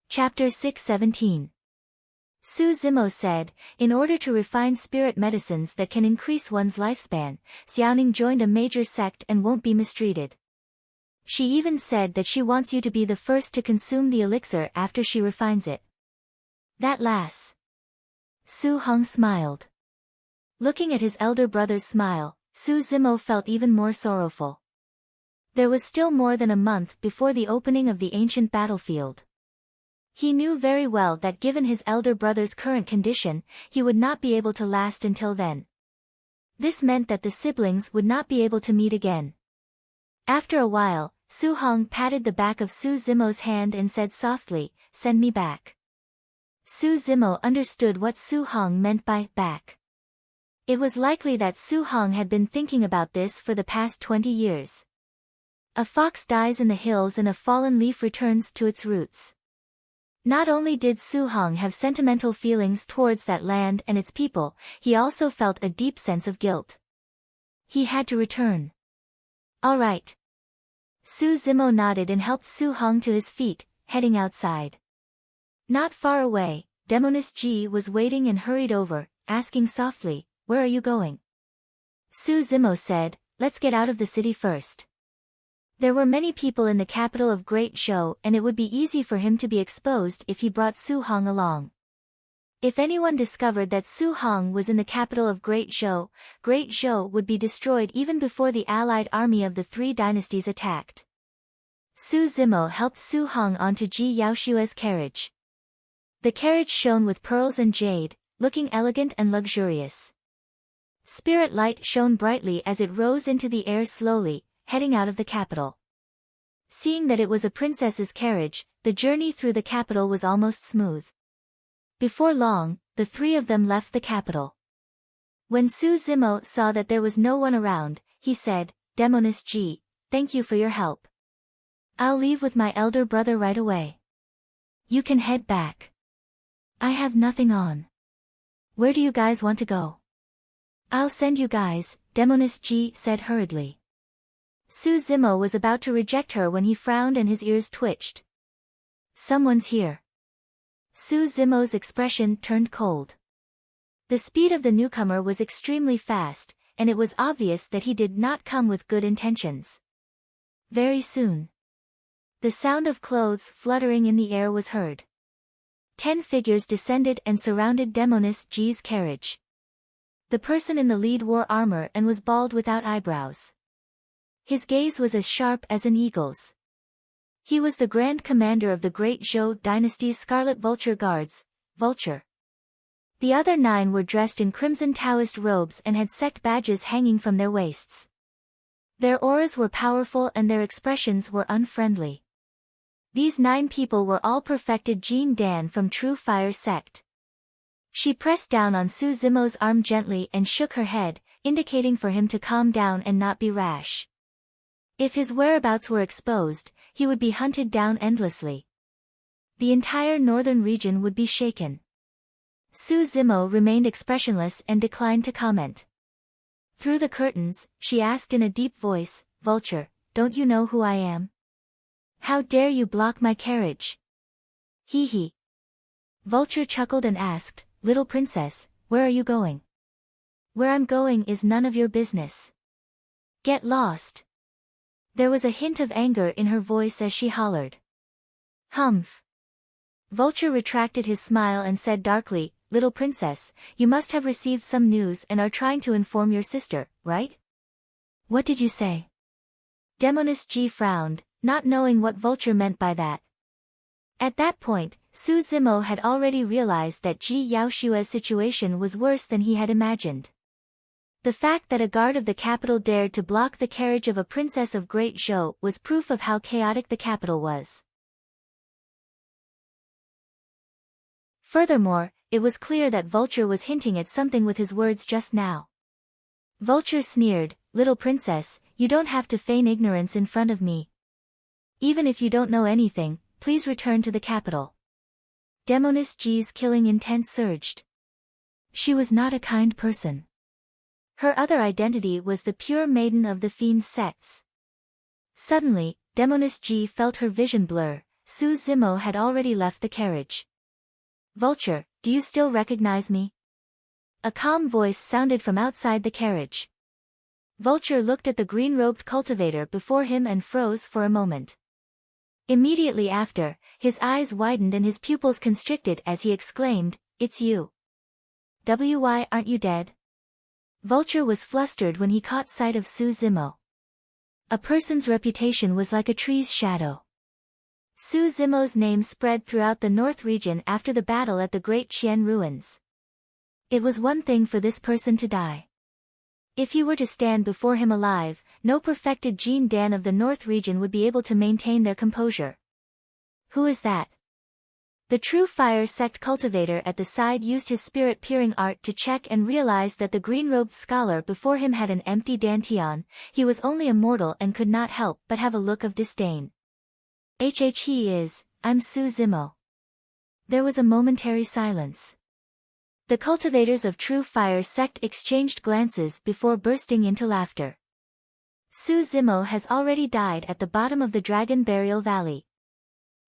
Chapter 617. Su Zimo said, in order to refine spirit medicines that can increase one's lifespan, Xiaoning joined a major sect and won't be mistreated. She even said that she wants you to be the first to consume the elixir after she refines it. That lass. Su Hong smiled. Looking at his elder brother's smile, Su Zimo felt even more sorrowful. There was still more than a month before the opening of the ancient battlefield. He knew very well that given his elder brother's current condition, he would not be able to last until then. This meant that the siblings would not be able to meet again. After a while, Su Hong patted the back of Su Zimo's hand and said softly, "Send me back." Su Zimo understood what Su Hong meant by back. It was likely that Su Hong had been thinking about this for the past 20 years. A fox dies in the hills and a fallen leaf returns to its roots. Not only did Su Hong have sentimental feelings towards that land and its people, he also felt a deep sense of guilt. He had to return. All right. Su Zimo nodded and helped Su Hong to his feet, heading outside. Not far away, Demoness Ji was waiting and hurried over, asking softly, "Where are you going?" Su Zimo said, "Let's get out of the city first." There were many people in the capital of Great Zhou and it would be easy for him to be exposed if he brought Su Hong along. If anyone discovered that Su Hong was in the capital of Great Zhou would be destroyed even before the allied army of the three dynasties attacked. Su Zimo helped Su Hong onto Ji Yaoshue's carriage. The carriage shone with pearls and jade, looking elegant and luxurious. Spirit light shone brightly as it rose into the air slowly, heading out of the capital. Seeing that it was a princess's carriage, the journey through the capital was almost smooth. Before long, the three of them left the capital. When Su Zimo saw that there was no one around, he said, "Demoness Ji, thank you for your help. I'll leave with my elder brother right away. You can head back. I have nothing on. Where do you guys want to go?" "I'll send you guys," Demoness Ji said hurriedly. Su Zimo was about to reject her when he frowned and his ears twitched. "Someone's here." Su Zimo's expression turned cold. The speed of the newcomer was extremely fast, and it was obvious that he did not come with good intentions. Very soon, the sound of clothes fluttering in the air was heard. 10 figures descended and surrounded Demoness Ji's carriage. The person in the lead wore armor and was bald without eyebrows. His gaze was as sharp as an eagle's. He was the Grand Commander of the Great Zhou Dynasty's Scarlet Vulture Guards, Vulture. The other 9 were dressed in crimson Taoist robes and had sect badges hanging from their waists. Their auras were powerful and their expressions were unfriendly. These 9 people were all perfected Jean Dan from True Fire sect. She pressed down on Su Zimo's arm gently and shook her head, indicating for him to calm down and not be rash. If his whereabouts were exposed, he would be hunted down endlessly. The entire northern region would be shaken. Su Zimo remained expressionless and declined to comment. Through the curtains, she asked in a deep voice, "Vulture, don't you know who I am? How dare you block my carriage?" "Hee hee." Vulture chuckled and asked, "Little princess, where are you going?" "Where I'm going is none of your business. Get lost." There was a hint of anger in her voice as she hollered. "Humph." Vulture retracted his smile and said darkly, "Little princess, you must have received some news and are trying to inform your sister, right?" "What did you say?" Demoness Ji frowned, not knowing what Vulture meant by that. At that point, Su Zimo had already realized that Ji Yaoshue's situation was worse than he had imagined. The fact that a guard of the capital dared to block the carriage of a princess of Great Zhou was proof of how chaotic the capital was. Furthermore, it was clear that Vulture was hinting at something with his words just now. Vulture sneered, "Little princess, you don't have to feign ignorance in front of me. Even if you don't know anything, please return to the capital." Demoness Ji's killing intent surged. She was not a kind person. Her other identity was the pure maiden of the fiend sects. Suddenly, Demoness Ji felt her vision blur. Su Zimo had already left the carriage. "Vulture, do you still recognize me?" A calm voice sounded from outside the carriage. Vulture looked at the green-robed cultivator before him and froze for a moment. Immediately after, his eyes widened and his pupils constricted as he exclaimed, "It's you. Why aren't you dead?" Vulture was flustered when he caught sight of Su Zimo. A person's reputation was like a tree's shadow. Su Zimo's name spread throughout the North region after the battle at the Great Qian Ruins. It was one thing for this person to die. If he were to stand before him alive, no perfected Jean Dan of the North region would be able to maintain their composure. "Who is that?" The True Fire sect cultivator at the side used his spirit-peering art to check and realized that the green-robed scholar before him had an empty dantian. He was only a mortal and could not help but have a look of disdain. He is, I'm Su Zimo." There was a momentary silence. The cultivators of True Fire sect exchanged glances before bursting into laughter. "Su Zimo has already died at the bottom of the Dragon Burial Valley.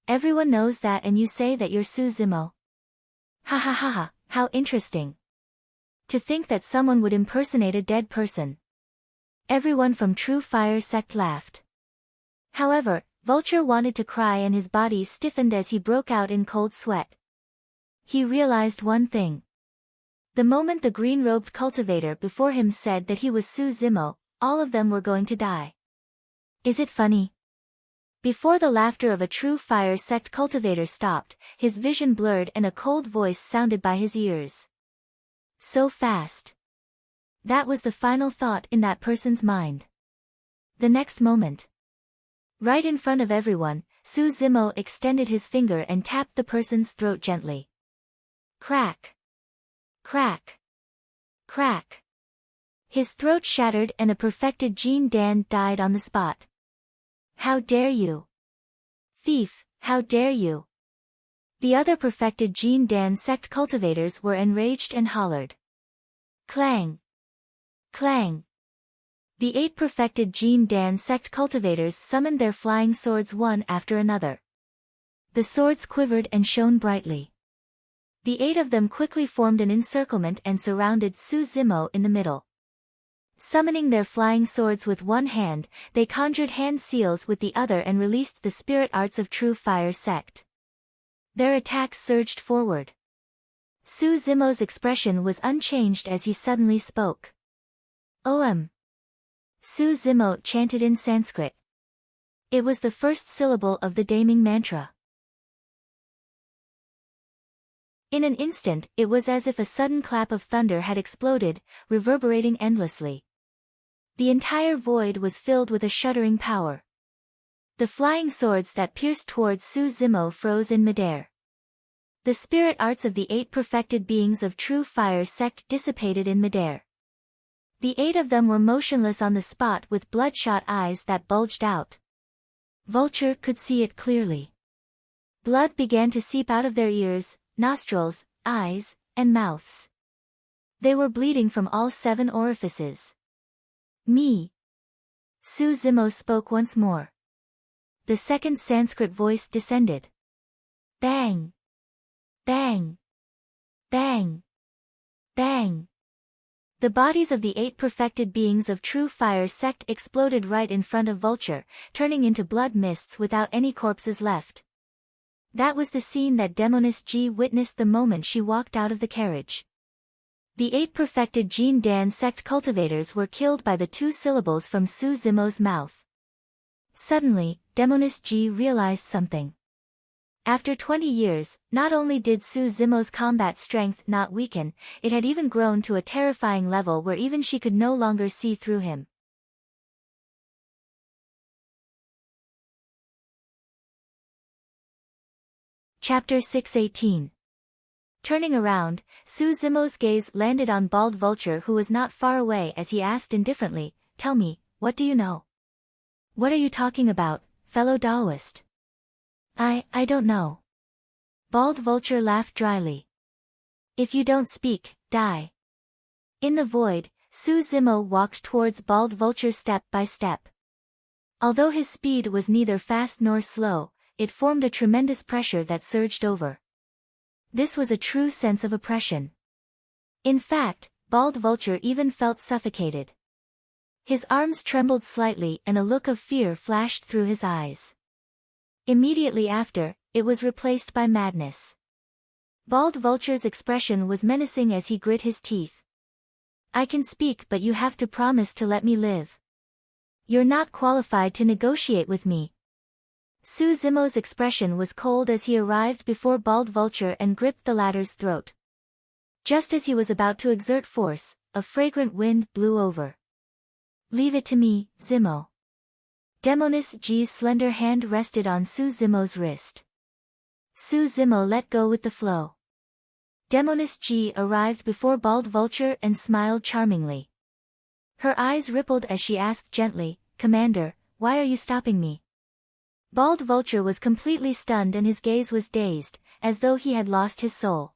Everyone knows that and you say that you're Su Zimo? Ha ha ha ha, how interesting. To think that someone would impersonate a dead person." Everyone from True Fire sect laughed. However, Vulture wanted to cry and his body stiffened as he broke out in cold sweat. He realized one thing. The moment the green-robed cultivator before him said that he was Su Zimo, all of them were going to die. Is it funny? Before the laughter of a true fire sect cultivator stopped, his vision blurred and a cold voice sounded by his ears. So fast. That was the final thought in that person's mind. The next moment. Right in front of everyone, Su Zimo extended his finger and tapped the person's throat gently. Crack. Crack. Crack. His throat shattered and a perfected Jean Dan died on the spot. How dare you? Thief, how dare you? The other perfected Jean Dan sect cultivators were enraged and hollered. Clang. Clang. The 8 perfected Jean Dan sect cultivators summoned their flying swords one after another. The swords quivered and shone brightly. The 8 of them quickly formed an encirclement and surrounded Su Zimo in the middle. Summoning their flying swords with one hand, they conjured hand seals with the other and released the spirit arts of True Fire Sect. Their attacks surged forward. Su Zimo's expression was unchanged as he suddenly spoke. Om. Su Zimo chanted in Sanskrit. It was the first syllable of the Daming mantra. In an instant, it was as if a sudden clap of thunder had exploded, reverberating endlessly. The entire void was filled with a shuddering power. The flying swords that pierced towards Su Zimo froze in midair. The spirit arts of the 8 perfected beings of True Fire Sect dissipated in midair. The 8 of them were motionless on the spot with bloodshot eyes that bulged out. Vulture could see it clearly. Blood began to seep out of their ears, nostrils, eyes, and mouths. They were bleeding from all 7 orifices. Me. Su Zimo spoke once more. The second Sanskrit voice descended. Bang. Bang. Bang. Bang. The bodies of the 8 perfected beings of True Fire Sect exploded right in front of Vulture, turning into blood mists without any corpses left. That was the scene that Demoness G witnessed the moment she walked out of the carriage. The 8 perfected Jean Dan sect cultivators were killed by the 2 syllables from Su Zimo's mouth. Suddenly, Demoness G realized something. After 20 years, not only did Su Zimo's combat strength not weaken, it had even grown to a terrifying level where even she could no longer see through him. Chapter 618. Turning around, Su Zimo's gaze landed on Bald Vulture who was not far away as he asked indifferently, "Tell me, what do you know?" "What are you talking about, fellow Taoist?" I don't know." Bald Vulture laughed dryly. "If you don't speak, die." In the void, Su Zimo walked towards Bald Vulture step by step. Although his speed was neither fast nor slow, it formed a tremendous pressure that surged over. This was a true sense of oppression. In fact, Bald Vulture even felt suffocated. His arms trembled slightly and a look of fear flashed through his eyes. Immediately after, it was replaced by madness. Bald Vulture's expression was menacing as he grit his teeth. "I can speak, but you have to promise to let me live. You're not qualified to negotiate with me." Su Zimo's expression was cold as he arrived before Bald Vulture and gripped the latter's throat. Just as he was about to exert force, a fragrant wind blew over. "Leave it to me, Zimo." Demoness G's slender hand rested on Su Zimo's wrist. Su Zimo let go with the flow. Demoness G arrived before Bald Vulture and smiled charmingly. Her eyes rippled as she asked gently, "Commander, why are you stopping me?" Bald Vulture was completely stunned and his gaze was dazed, as though he had lost his soul.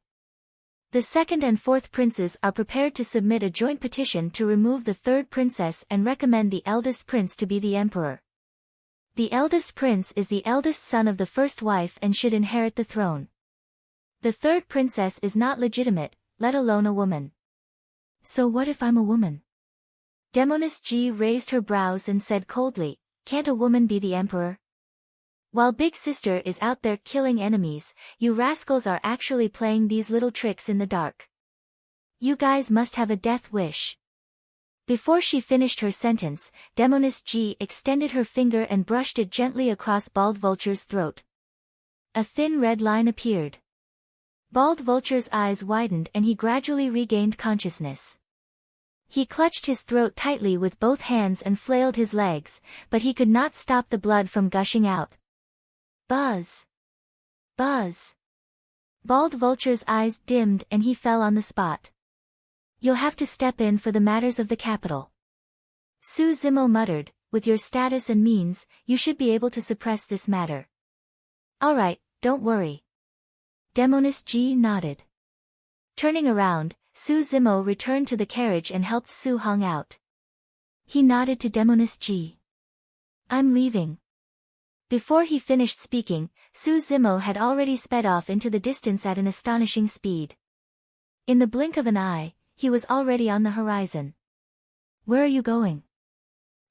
The 2nd and 4th princes are prepared to submit a joint petition to remove the 3rd princess and recommend the eldest prince to be the emperor. The eldest prince is the eldest son of the first wife and should inherit the throne. The 3rd princess is not legitimate, let alone a woman. "So what if I'm a woman?" Demoness G raised her brows and said coldly, can't a woman be the emperor? While Big Sister is out there killing enemies, you rascals are actually playing these little tricks in the dark. You guys must have a death wish. Before she finished her sentence, Demoness G extended her finger and brushed it gently across Bald Vulture's throat. A thin red line appeared. Bald Vulture's eyes widened and he gradually regained consciousness. He clutched his throat tightly with both hands and flailed his legs, but he could not stop the blood from gushing out. Buzz! Buzz! Bald Vulture's eyes dimmed and he fell on the spot. You'll have to step in for the matters of the capital. Su Zimo muttered, with your status and means, you should be able to suppress this matter. All right, don't worry. Demoness G nodded. Turning around, Su Zimo returned to the carriage and helped Su Hong out. He nodded to Demoness G. I'm leaving. Before he finished speaking, Su Zimo had already sped off into the distance at an astonishing speed. In the blink of an eye, he was already on the horizon. Where are you going?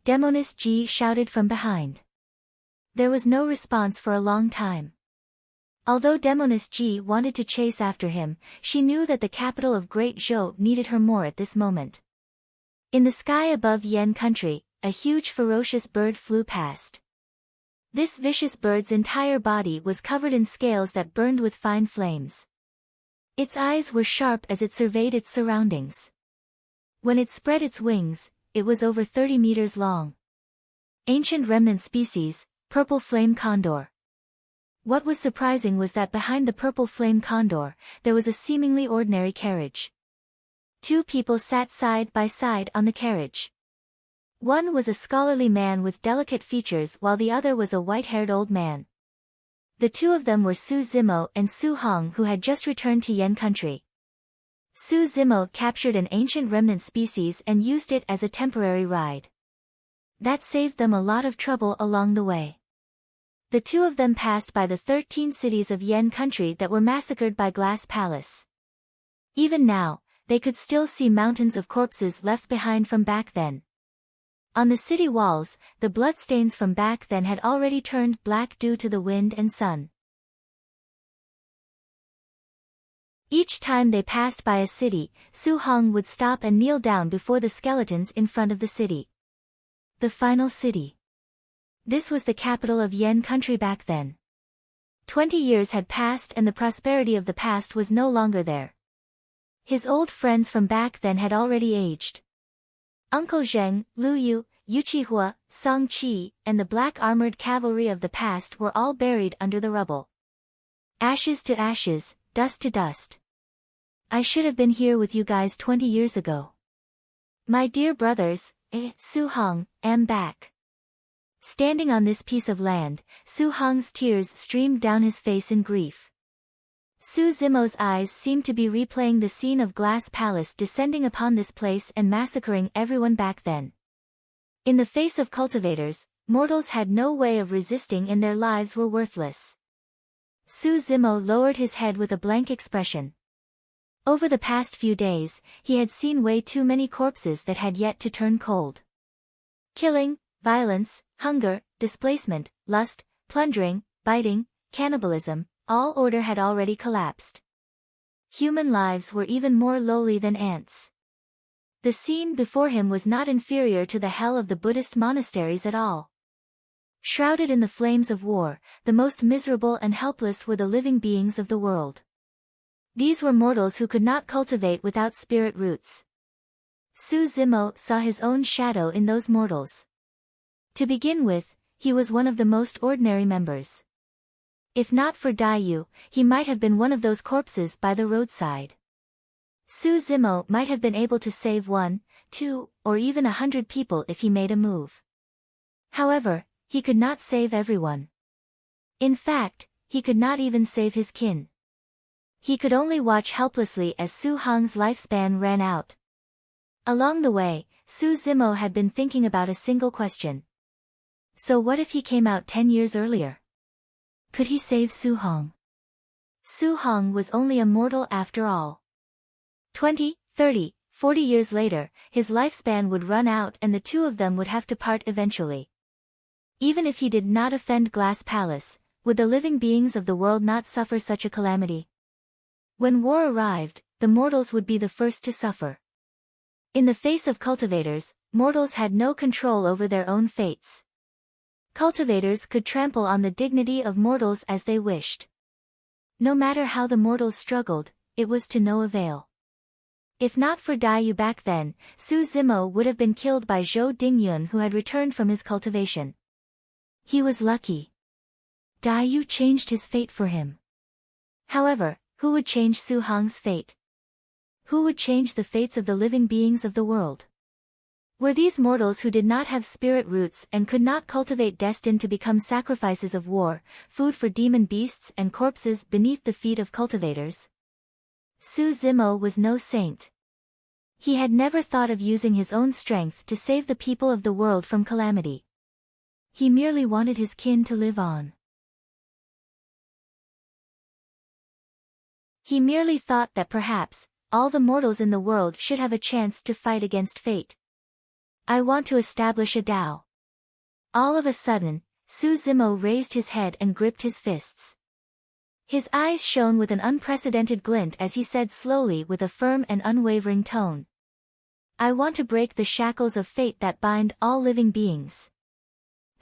Demoness G shouted from behind. There was no response for a long time. Although Demoness G wanted to chase after him, she knew that the capital of Great Zhou needed her more at this moment. In the sky above Yan country, a huge ferocious bird flew past. This vicious bird's entire body was covered in scales that burned with fine flames. Its eyes were sharp as it surveyed its surroundings. When it spread its wings, it was over 30 meters long. Ancient remnant species, purple flame condor. What was surprising was that behind the purple flame condor, there was a seemingly ordinary carriage. Two people sat side by side on the carriage. One was a scholarly man with delicate features while the other was a white-haired old man. The two of them were Su Zimo and Su Hong, who had just returned to Yan country. Su Zimo captured an ancient remnant species and used it as a temporary ride. That saved them a lot of trouble along the way. The two of them passed by the 13 cities of Yan country that were massacred by Glass Palace. Even now, they could still see mountains of corpses left behind from back then. On the city walls, the bloodstains from back then had already turned black due to the wind and sun. Each time they passed by a city, Su Hong would stop and kneel down before the skeletons in front of the city. The final city. This was the capital of Yan country back then. 20 years had passed and the prosperity of the past was no longer there. His old friends from back then had already aged. Uncle Zheng, Lu Yu, Yuchihua, Song Qi, and the black-armored cavalry of the past were all buried under the rubble. Ashes to ashes, dust to dust. I should have been here with you guys 20 years ago. My dear brothers, Su Hong, am back. Standing on this piece of land, Su Hong's tears streamed down his face in grief. Su Zimo's eyes seemed to be replaying the scene of Glass Palace descending upon this place and massacring everyone back then. In the face of cultivators, mortals had no way of resisting and their lives were worthless. Su Zimo lowered his head with a blank expression. Over the past few days, he had seen way too many corpses that had yet to turn cold. Killing, violence, hunger, displacement, lust, plundering, biting, cannibalism, all order had already collapsed. Human lives were even more lowly than ants. The scene before him was not inferior to the hell of the Buddhist monasteries at all. Shrouded in the flames of war, the most miserable and helpless were the living beings of the world. These were mortals who could not cultivate without spirit roots. Su Zimo saw his own shadow in those mortals. To begin with, he was one of the most ordinary members. If not for Daiyu, he might have been one of those corpses by the roadside. Su Zimo might have been able to save 1, 2, or even 100 people if he made a move. However, he could not save everyone. In fact, he could not even save his kin. He could only watch helplessly as Su Hong's lifespan ran out. Along the way, Su Zimo had been thinking about a single question. So what if he came out 10 years earlier? Could he save Su Hong? Su Hong was only a mortal after all. 20, 30, 40 years later, his lifespan would run out and the two of them would have to part eventually. Even if he did not offend Glass Palace, would the living beings of the world not suffer such a calamity? When war arrived, the mortals would be the first to suffer. In the face of cultivators, mortals had no control over their own fates. Cultivators could trample on the dignity of mortals as they wished. No matter how the mortals struggled, it was to no avail. If not for Dai back then, Su Zimo would have been killed by Zhou Dingyun, who had returned from his cultivation. He was lucky. Dai changed his fate for him. However, who would change Su Hong's fate? Who would change the fates of the living beings of the world? Were these mortals who did not have spirit roots and could not cultivate destined to become sacrifices of war, food for demon beasts and corpses beneath the feet of cultivators? Su Zimo was no saint. He had never thought of using his own strength to save the people of the world from calamity. He merely wanted his kin to live on. He merely thought that perhaps, all the mortals in the world should have a chance to fight against fate. I want to establish a Tao. All of a sudden, Su Zimo raised his head and gripped his fists. His eyes shone with an unprecedented glint as he said slowly with a firm and unwavering tone. I want to break the shackles of fate that bind all living beings.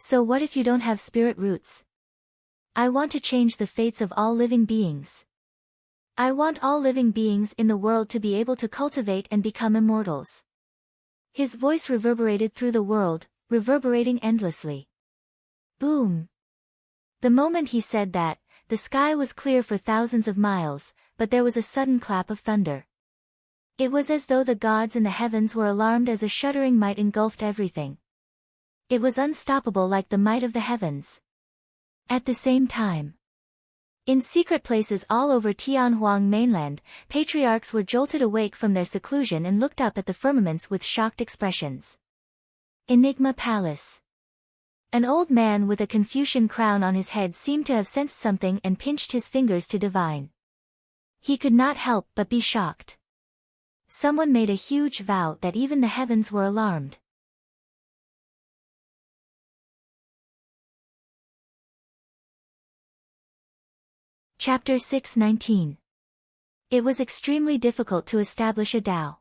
So what if you don't have spirit roots? I want to change the fates of all living beings. I want all living beings in the world to be able to cultivate and become immortals. His voice reverberated through the world, reverberating endlessly. Boom! The moment he said that, the sky was clear for thousands of miles, but there was a sudden clap of thunder. It was as though the gods in the heavens were alarmed as a shuddering might engulfed everything. It was unstoppable like the might of the heavens. At the same time, in secret places all over Tianhuang mainland, patriarchs were jolted awake from their seclusion and looked up at the firmaments with shocked expressions. Enigma Palace. An old man with a Confucian crown on his head seemed to have sensed something and pinched his fingers to divine. He could not help but be shocked. Someone made a huge vow that even the heavens were alarmed. Chapter 6:19. It was extremely difficult to establish a Tao.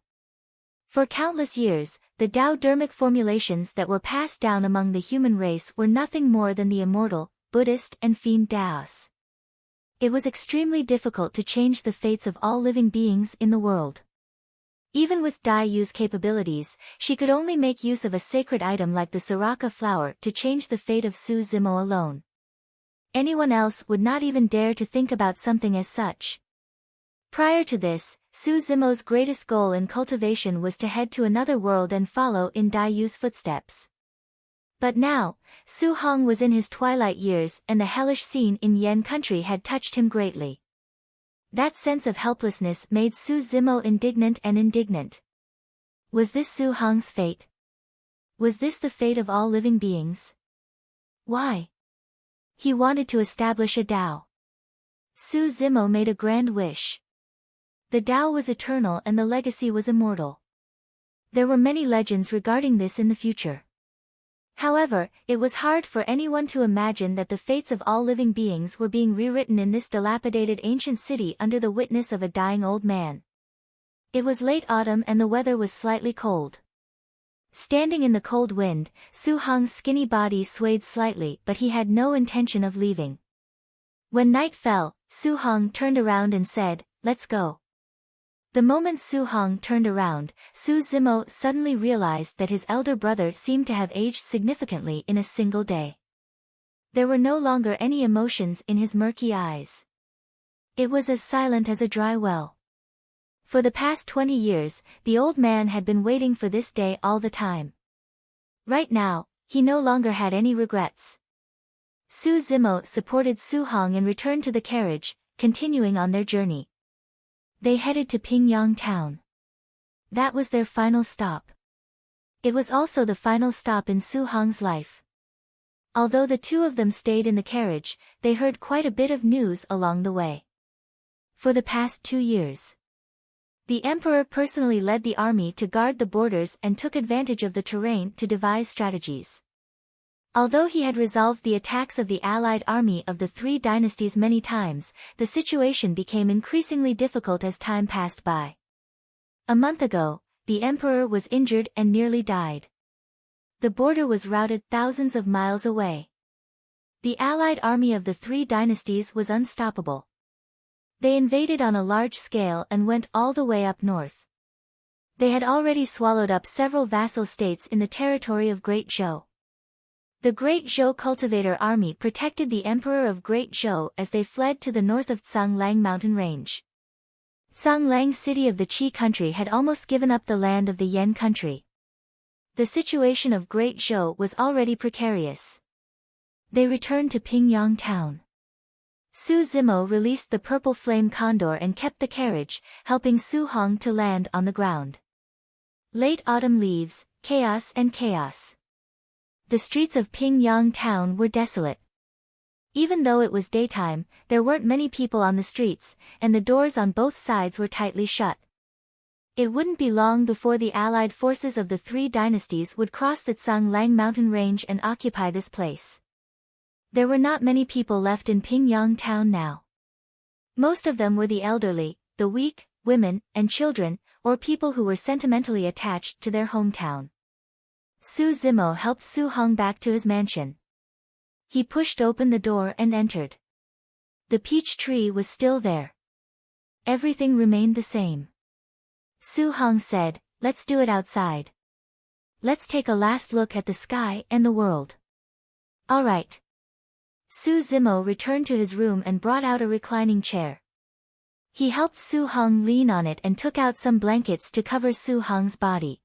For countless years, the Tao-dermic formulations that were passed down among the human race were nothing more than the immortal, Buddhist and fiend Taos. It was extremely difficult to change the fates of all living beings in the world. Even with Dai Yu's capabilities, she could only make use of a sacred item like the Siraka flower to change the fate of Su Zimo alone. Anyone else would not even dare to think about something as such. Prior to this, Su Zimo's greatest goal in cultivation was to head to another world and follow in Dai Yu's footsteps. But now, Su Hong was in his twilight years and the hellish scene in Yen country had touched him greatly. That sense of helplessness made Su Zimo indignant. Was this Su Hong's fate? Was this the fate of all living beings? Why? He wanted to establish a Tao. Su Zimo made a grand wish. The Tao was eternal and the legacy was immortal. There were many legends regarding this in the future. However, it was hard for anyone to imagine that the fates of all living beings were being rewritten in this dilapidated ancient city under the witness of a dying old man. It was late autumn and the weather was slightly cold. Standing in the cold wind, Su Hong's skinny body swayed slightly but he had no intention of leaving. When night fell, Su Hong turned around and said, "Let's go." The moment Su Hong turned around, Su Zimo suddenly realized that his elder brother seemed to have aged significantly in a single day. There were no longer any emotions in his murky eyes. It was as silent as a dry well. For the past 20 years, the old man had been waiting for this day all the time. Right now, he no longer had any regrets. Su Zimo supported Su Hong and returned to the carriage, continuing on their journey. They headed to Pingyang town. That was their final stop. It was also the final stop in Su Hong's life. Although the two of them stayed in the carriage, they heard quite a bit of news along the way. For the past 2 years, the emperor personally led the army to guard the borders and took advantage of the terrain to devise strategies. Although he had resolved the attacks of the allied army of the three dynasties many times, the situation became increasingly difficult as time passed by. A month ago, the emperor was injured and nearly died. The border was routed thousands of miles away. The allied army of the three dynasties was unstoppable. They invaded on a large scale and went all the way up north. They had already swallowed up several vassal states in the territory of Great Zhou. The Great Zhou cultivator army protected the emperor of Great Zhou as they fled to the north of Zhanglang mountain range. Zhanglang city of the Qi country had almost given up the land of the Yan country. The situation of Great Zhou was already precarious. They returned to Pingyang town. Su Zimo released the purple flame condor and kept the carriage, helping Su Hong to land on the ground. Late autumn leaves, chaos and chaos. The streets of Pingyang town were desolate. Even though it was daytime, there weren't many people on the streets, and the doors on both sides were tightly shut. It wouldn't be long before the allied forces of the three dynasties would cross the Zhanglang mountain range and occupy this place. There were not many people left in Pingyang town now. Most of them were the elderly, the weak, women, and children, or people who were sentimentally attached to their hometown. Su Zimo helped Su Hong back to his mansion. He pushed open the door and entered. The peach tree was still there. Everything remained the same. Su Hong said, "Let's do it outside. Let's take a last look at the sky and the world." "All right." Su Zimo returned to his room and brought out a reclining chair. He helped Su Hong lean on it and took out some blankets to cover Su Hong's body.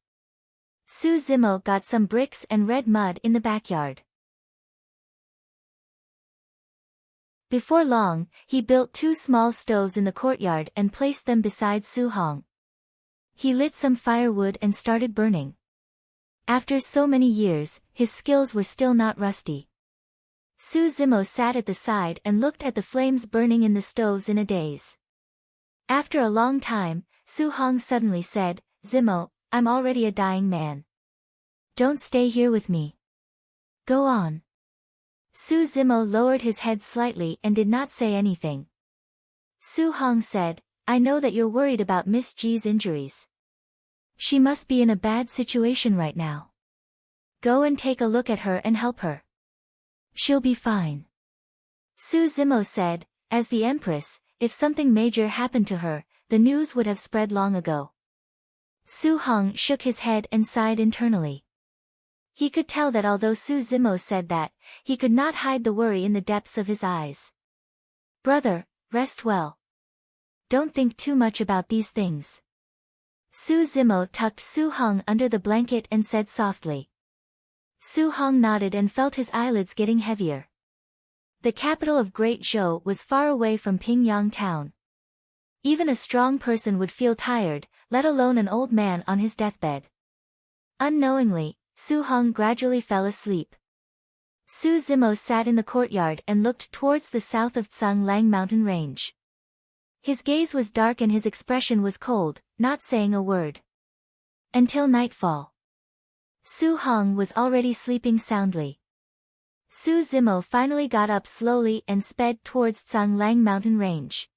Su Zimo got some bricks and red mud in the backyard. Before long, he built 2 small stoves in the courtyard and placed them beside Su Hong. He lit some firewood and started burning. After so many years, his skills were still not rusty. Su Zimo sat at the side and looked at the flames burning in the stoves in a daze. After a long time, Su Hong suddenly said, "Zimo, I'm already a dying man. Don't stay here with me. Go on." Su Zimo lowered his head slightly and did not say anything. Su Hong said, "I know that you're worried about Miss Ji's injuries. She must be in a bad situation right now. Go and take a look at her and help her. She'll be fine." Su Zimo said, "As the Empress, if something major happened to her, the news would have spread long ago." Su Hong shook his head and sighed internally. He could tell that although Su Zimo said that, he could not hide the worry in the depths of his eyes. "Brother, rest well. Don't think too much about these things." Su Zimo tucked Su Hong under the blanket and said softly. Su Hong nodded and felt his eyelids getting heavier. The capital of Great Zhou was far away from Pingyang town. Even a strong person would feel tired, let alone an old man on his deathbed. Unknowingly, Su Hong gradually fell asleep. Su Zimo sat in the courtyard and looked towards the south of Zhanglang mountain range. His gaze was dark and his expression was cold, not saying a word. Until nightfall. Su Hong was already sleeping soundly. Su Zimo finally got up slowly and sped towards Zhanglang mountain range.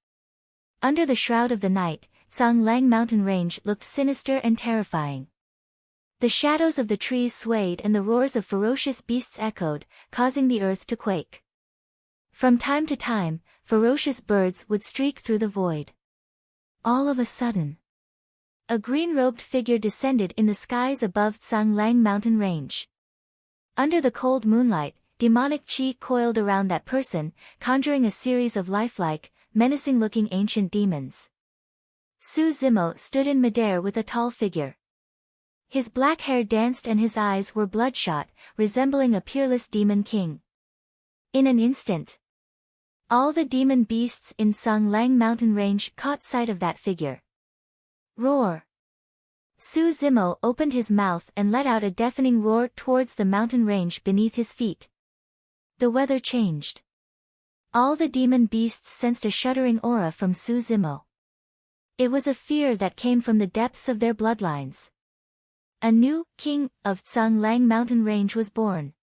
Under the shroud of the night, Zhanglang mountain range looked sinister and terrifying. The shadows of the trees swayed and the roars of ferocious beasts echoed, causing the earth to quake. From time to time, ferocious birds would streak through the void. All of a sudden, a green-robed figure descended in the skies above Zhanglang mountain range. Under the cold moonlight, demonic qi coiled around that person, conjuring a series of lifelike, menacing-looking ancient demons. Su Zimo stood in midair with a tall figure. His black hair danced and his eyes were bloodshot, resembling a peerless demon king. In an instant, all the demon beasts in Zhanglang mountain range caught sight of that figure. Roar! Su Zimo opened his mouth and let out a deafening roar towards the mountain range beneath his feet. The weather changed. All the demon beasts sensed a shuddering aura from Su Zimo. It was a fear that came from the depths of their bloodlines. A new king of Zhanglang mountain range was born.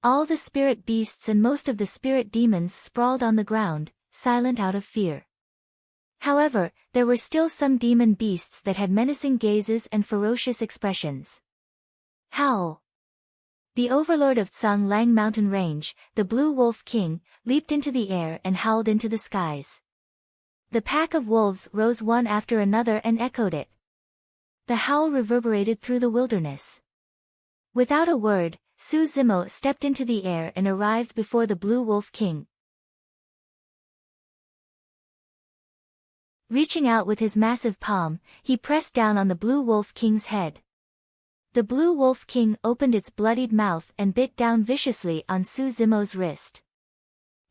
All the spirit beasts and most of the spirit demons sprawled on the ground, silent out of fear. However, there were still some demon beasts that had menacing gazes and ferocious expressions. Howl! The overlord of Tsang Lang mountain range, the Blue Wolf King, leaped into the air and howled into the skies. The pack of wolves rose one after another and echoed it. The howl reverberated through the wilderness. Without a word, Su Zimo stepped into the air and arrived before the Blue Wolf King. Reaching out with his massive palm, he pressed down on the Blue Wolf King's head. The Blue Wolf King opened its bloodied mouth and bit down viciously on Su Zimo's wrist.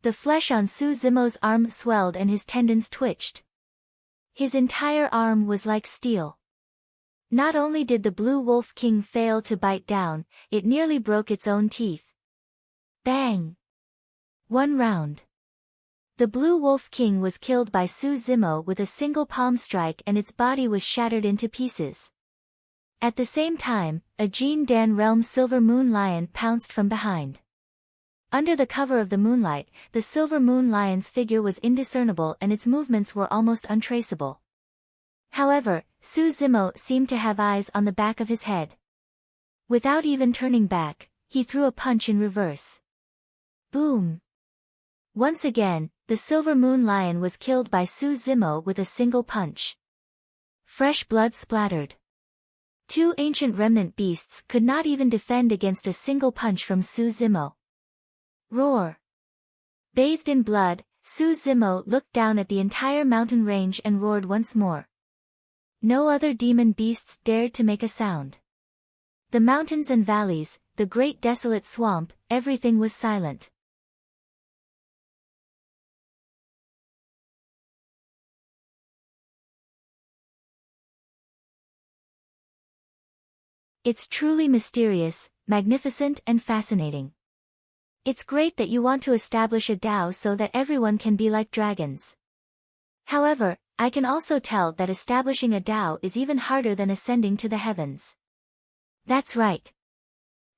The flesh on Su Zimo's arm swelled and his tendons twitched. His entire arm was like steel. Not only did the Blue Wolf King fail to bite down, it nearly broke its own teeth. Bang! 1 round. The Blue Wolf King was killed by Su Zimo with a single palm strike and its body was shattered into pieces. At the same time, a Jin Dan Realm Silver Moon Lion pounced from behind. Under the cover of the moonlight, the Silver Moon Lion's figure was indiscernible and its movements were almost untraceable. However, Su Zimo seemed to have eyes on the back of his head. Without even turning back, he threw a punch in reverse. Boom! Once again, the Silver Moon Lion was killed by Su Zimo with a single punch. Fresh blood splattered. 2 ancient remnant beasts could not even defend against a single punch from Su Zimo. Roar! Bathed in blood, Su Zimo looked down at the entire mountain range and roared once more. No other demon beasts dared to make a sound. The mountains and valleys, the great desolate swamp, everything was silent. It's truly mysterious, magnificent and fascinating. It's great that you want to establish a Tao so that everyone can be like dragons. However, I can also tell that establishing a Tao is even harder than ascending to the heavens. That's right.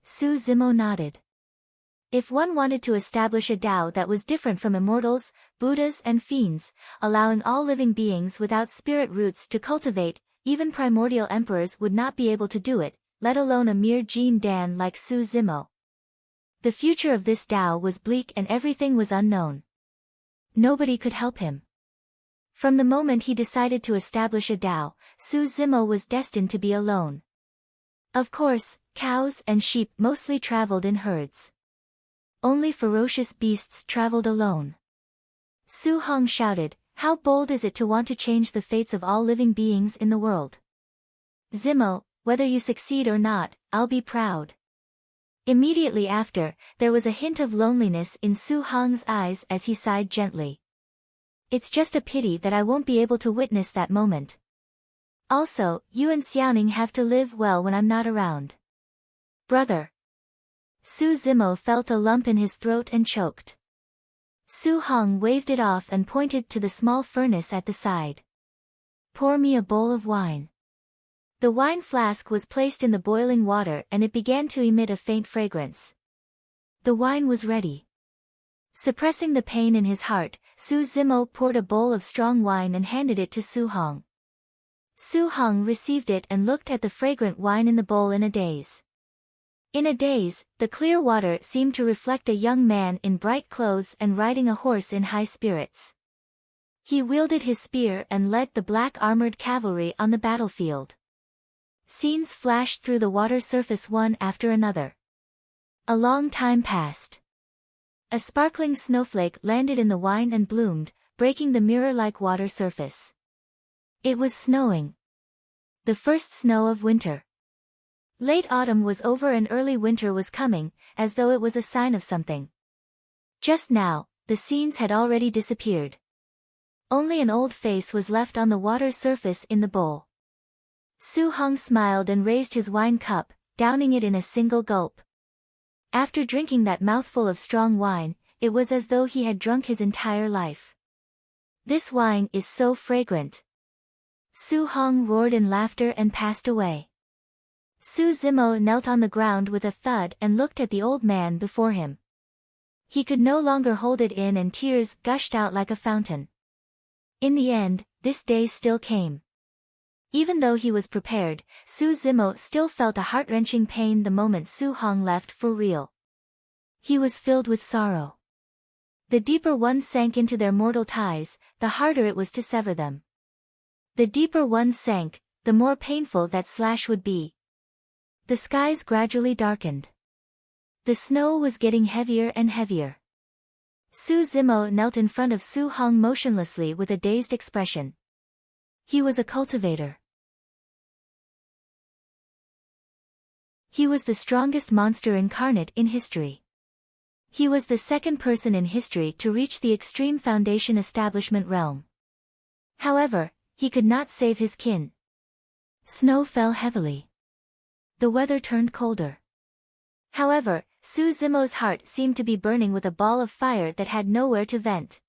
Su Zimo nodded. If one wanted to establish a Tao that was different from immortals, Buddhas and fiends, allowing all living beings without spirit roots to cultivate, even primordial emperors would not be able to do it, let alone a mere Jin Dan like Su Zimo. The future of this Tao was bleak and everything was unknown. Nobody could help him. From the moment he decided to establish a Tao, Su Zimo was destined to be alone. Of course, cows and sheep mostly traveled in herds. Only ferocious beasts traveled alone. Su Hong shouted, "How bold is it to want to change the fates of all living beings in the world? Zimo, whether you succeed or not, I'll be proud." Immediately after, there was a hint of loneliness in Su Hong's eyes as he sighed gently. It's just a pity that I won't be able to witness that moment. Also, you and Xiaoning have to live well when I'm not around. Brother. Su Zimo felt a lump in his throat and choked. Su Hong waved it off and pointed to the small furnace at the side. Pour me a bowl of wine. The wine flask was placed in the boiling water and it began to emit a faint fragrance. The wine was ready. Suppressing the pain in his heart, Su Zimo poured a bowl of strong wine and handed it to Su Hong. Su Hong received it and looked at the fragrant wine in the bowl in a daze. In a daze, the clear water seemed to reflect a young man in bright clothes and riding a horse in high spirits. He wielded his spear and led the black armored cavalry on the battlefield. Scenes flashed through the water surface one after another. A long time passed. A sparkling snowflake landed in the wine and bloomed, breaking the mirror-like water surface. It was snowing. The first snow of winter. Late autumn was over and early winter was coming, as though it was a sign of something. Just now, the scenes had already disappeared. Only an old face was left on the water surface in the bowl. Su Hong smiled and raised his wine cup, downing it in a single gulp. After drinking that mouthful of strong wine, it was as though he had drunk his entire life. This wine is so fragrant. Su Hong roared in laughter and passed away. Su Zimo knelt on the ground with a thud and looked at the old man before him. He could no longer hold it in and tears gushed out like a fountain. In the end, this day still came. Even though he was prepared, Su Zimo still felt a heart-wrenching pain the moment Su Hong left for real. He was filled with sorrow. The deeper one sank into their mortal ties, the harder it was to sever them. The deeper one sank, the more painful that slash would be. The skies gradually darkened. The snow was getting heavier and heavier. Su Zimo knelt in front of Su Hong motionlessly with a dazed expression. He was a cultivator. He was the strongest monster incarnate in history. He was the second person in history to reach the extreme foundation establishment realm. However, he could not save his kin. Snow fell heavily. The weather turned colder. However, Su Zimo's heart seemed to be burning with a ball of fire that had nowhere to vent.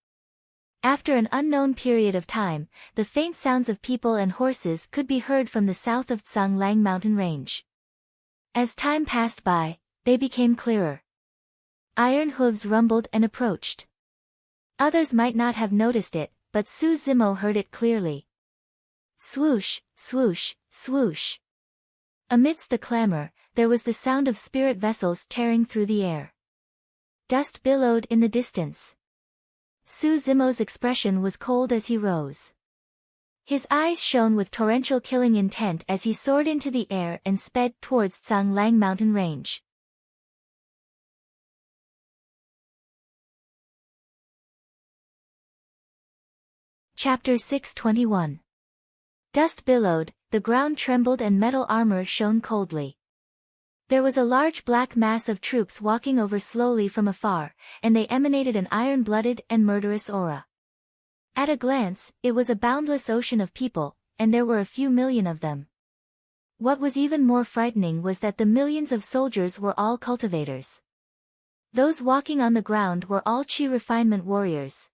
After an unknown period of time, the faint sounds of people and horses could be heard from the south of Tsang Lang mountain range. As time passed by, they became clearer. Iron hooves rumbled and approached. Others might not have noticed it, but Su Zimo heard it clearly. Swoosh, swoosh, swoosh. Amidst the clamor, there was the sound of spirit vessels tearing through the air. Dust billowed in the distance. Su Zimo's expression was cold as he rose. His eyes shone with torrential killing intent as he soared into the air and sped towards Tsang Lang mountain range. Chapter 621. Dust billowed, the ground trembled and metal armor shone coldly. There was a large black mass of troops walking over slowly from afar, and they emanated an iron-blooded and murderous aura. At a glance, it was a boundless ocean of people, and there were a few million of them. What was even more frightening was that the millions of soldiers were all cultivators. Those walking on the ground were all chi refinement warriors.